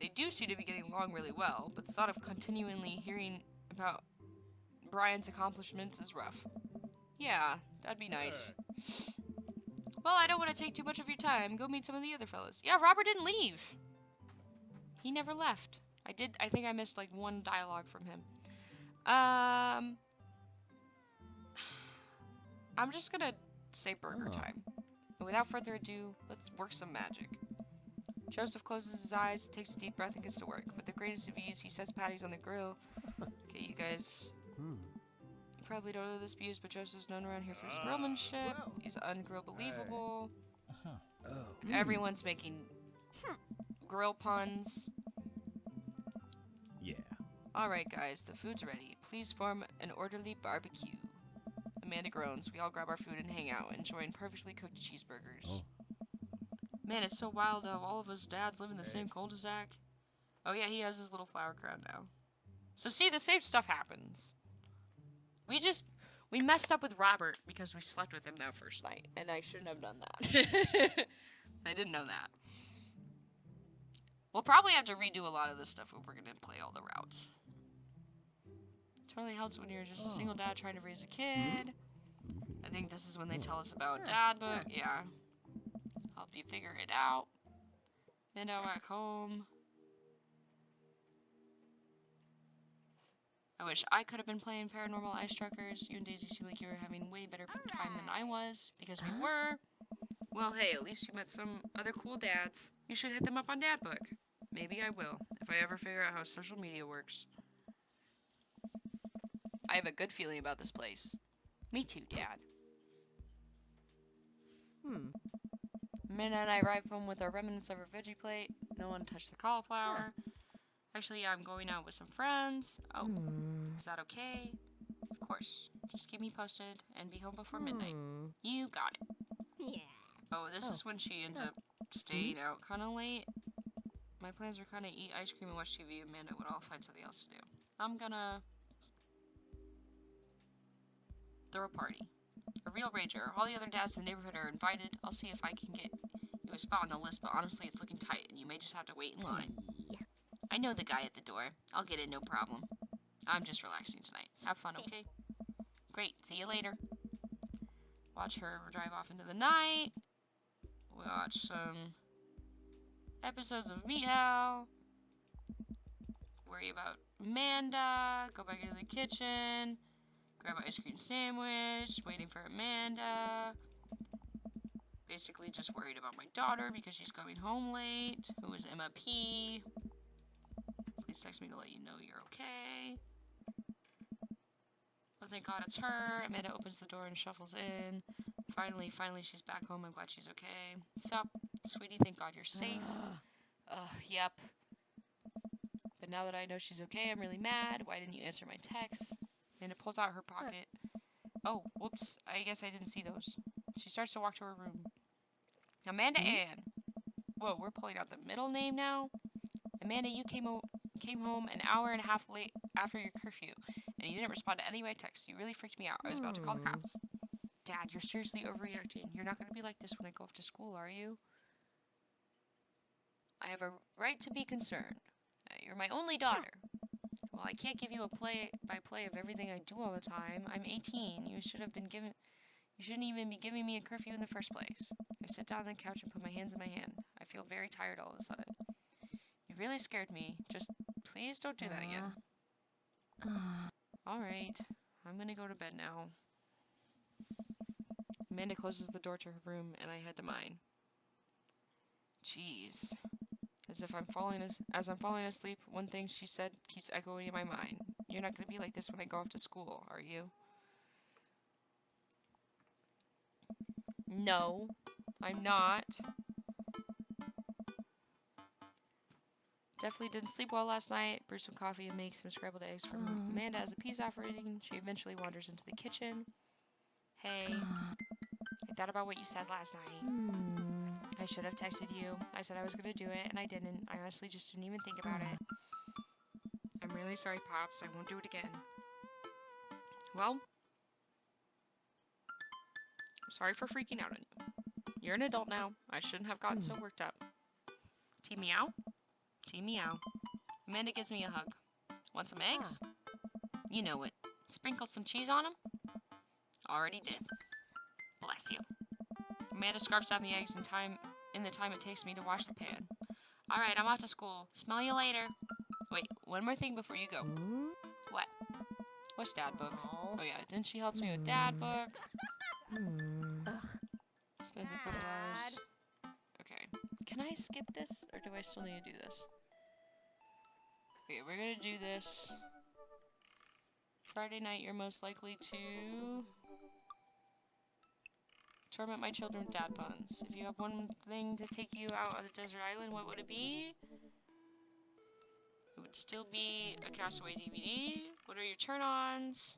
They do seem to be getting along really well, but the thought of continually hearing about Brian's accomplishments is rough. Yeah, that'd be nice. Well, I don't want to take too much of your time. Go meet some of the other fellows. Yeah, Robert didn't leave. He never left. I think I missed like one dialogue from him. I'm just gonna say burger time. And without further ado, let's work some magic. Joseph closes his eyes, takes a deep breath, and gets to work. With the greatest of ease, he sets patties on the grill. Okay, you guys... You probably don't know this abuse, but Joseph's known around here for his grillmanship. He's ungrill believable. Everyone's making grill puns. Yeah. Alright guys, the food's ready. Please form an orderly barbecue. Amanda groans. We all grab our food and hang out, enjoying perfectly cooked cheeseburgers. Man, it's so wild how all of us dads live in the same cul-de-sac. Oh yeah, he has his little flower crown now. So see, the same stuff happens. We messed up with Robert because we slept with him that first night, and I shouldn't have done that. I didn't know that. We'll probably have to redo a lot of this stuff if we're gonna play all the routes. Totally helps when you're just a single dad trying to raise a kid. I think this is when they tell us about dad book. Yeah. Help you figure it out. Mendo back home. I wish I could have been playing Paranormal Ice Truckers. You and Daisy seem like you were having way better time than I was, because we were. Well, hey, at least you met some other cool dads. You should hit them up on Dad Book. Maybe I will, if I ever figure out how social media works. I have a good feeling about this place. Me too, Dad. Amanda and I arrive home with our remnants of our veggie plate. No one touched the cauliflower. Actually, I'm going out with some friends. Oh, is that okay? Of course. Just keep me posted and be home before midnight. You got it. Yeah. Oh, this is when she ends up staying out kind of late. My plans were kind of eat ice cream and watch TV. Amanda would all find something else to do. I'm gonna throw a party. A real rager. All the other dads in the neighborhood are invited. I'll see if I can get you a spot on the list, but honestly, it's looking tight, and you may just have to wait in line. I know the guy at the door. I'll get in, no problem. I'm just relaxing tonight. Have fun, okay? Great. See you later. Watch her drive off into the night. Watch some episodes of Meat Hell. Worry about Amanda. Go back into the kitchen. Grab an ice cream sandwich. Waiting for Amanda. Basically just worried about my daughter because she's coming home late. Who is Emma P? Please text me to let you know you're okay. Oh, thank God it's her. Amanda opens the door and shuffles in. Finally, she's back home. I'm glad she's okay. Sup, sweetie, thank God you're safe. Yep. But now that I know she's okay, I'm really mad. Why didn't you answer my text? Amanda pulls out her pocket. Oh, whoops. I guess I didn't see those. She starts to walk to her room. Amanda Ann. Whoa, we're pulling out the middle name now? Amanda, you came home an hour and a half late after your curfew, and you didn't respond to any of my texts. You really freaked me out. I was about to call the cops. Dad, you're seriously overreacting. You're not going to be like this when I go off to school, are you? I have a right to be concerned. You're my only daughter. Well, I can't give you a play-by-play of everything I do all the time. I'm 18. You shouldn't even be giving me a curfew in the first place. I sit down on the couch and put my hands in my hand. I feel very tired all of a sudden. You really scared me. Just please don't do that again. Alright. I'm gonna go to bed now. Amanda closes the door to her room, and I head to mine. Jeez. As I'm falling asleep, one thing she said keeps echoing in my mind. You're not gonna be like this when I go off to school, are you? No, I'm not. Definitely didn't sleep well last night. Brew some coffee and make some scrambled eggs for Amanda as a peace offering. She eventually wanders into the kitchen. Hey, I thought about what you said last night. I should have texted you. I said I was going to do it, and I didn't. I honestly just didn't even think about it. I'm really sorry, Pops. I won't do it again. Well, I'm sorry for freaking out on you. You're an adult now. I shouldn't have gotten so worked up. Team meow? Team meow. Amanda gives me a hug. Want some eggs? You know it. Sprinkle some cheese on them? Already did. Bless you. Amanda scarfs down the eggs in the time it takes me to wash the pan. Alright, I'm off to school. Smell you later. Wait, one more thing before you go. What? What's Dad book? Oh yeah, didn't she help me with Dad book? Spend a couple hours. Okay. Can I skip this, or do I still need to do this? Okay, we're gonna do this. Friday night, you're most likely to torment my children with dad puns. If you have one thing to take you out on a desert island, what would it be? It would still be a Castaway DVD. What are your turn-ons?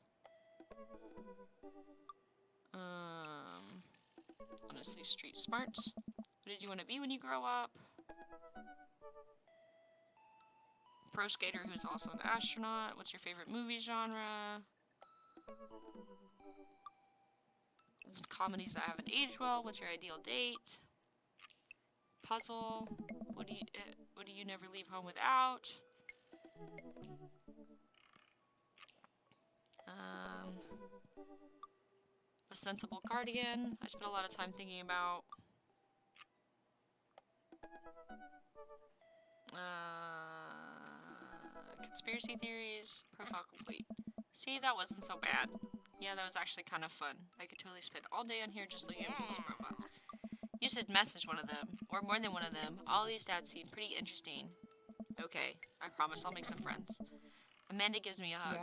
Honestly, street smarts. What did you want to be when you grow up? Pro skater who's also an astronaut. What's your favorite movie genre? Comedies that haven't aged well. What's your ideal date? Puzzle. What do you never leave home without? A sensible guardian. I spent a lot of time thinking about. Conspiracy theories. Profile complete. See, that wasn't so bad. Yeah, that was actually kind of fun. I could totally spend all day on here just looking at people's profiles. You should message one of them, or more than one of them. All these dads seem pretty interesting. Okay, I promise I'll make some friends. Amanda gives me a hug.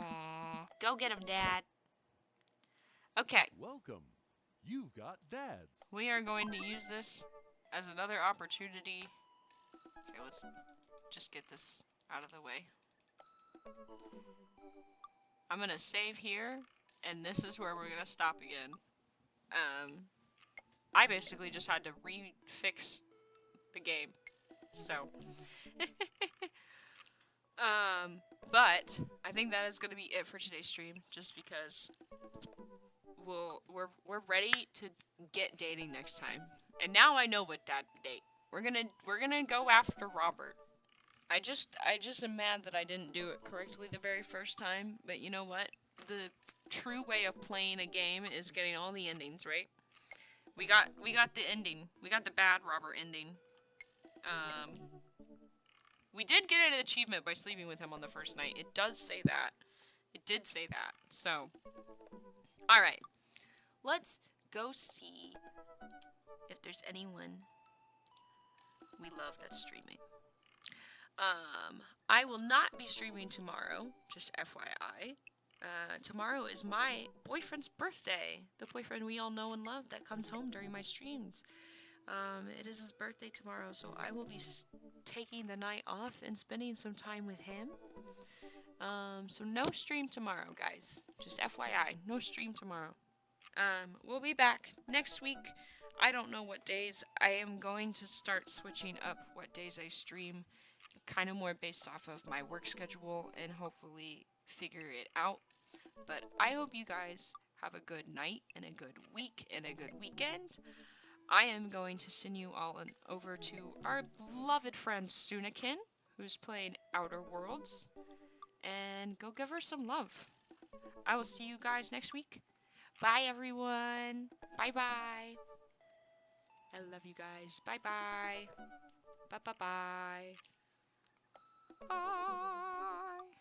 Go get him, Dad. Okay. Welcome. You've got dads. We are going to use this as another opportunity. Okay, let's just get this out of the way. I'm gonna save here, and this is where we're gonna stop again. I basically just had to refix the game, so. But I think that is gonna be it for today's stream, just because we're ready to get dating next time. And now I know what dad date. We're gonna go after Robert. I just am mad that I didn't do it correctly the very first time, but you know what? The true way of playing a game is getting all the endings, right? We got the ending. We got the bad Robert ending. We did get an achievement by sleeping with him on the first night. It does say that. It did say that. So, alright. Let's go see if there's anyone we love that's streaming. I will not be streaming tomorrow, just FYI. Tomorrow is my boyfriend's birthday. The boyfriend we all know and love that comes home during my streams. It is his birthday tomorrow, so I will be taking the night off and spending some time with him. So no stream tomorrow, guys. Just FYI, no stream tomorrow. We'll be back next week. I don't know what days. I am going to start switching up what days I stream, kind of more based off of my work schedule, and hopefully figure it out. But I hope you guys have a good night and a good week and a good weekend. I am going to send you all over to our beloved friend Sunakin, who's playing Outer Worlds, and go give her some love. I will see you guys next week. Bye, everyone. Bye-bye. I love you guys. Bye-bye. Bye-bye-bye. Bye.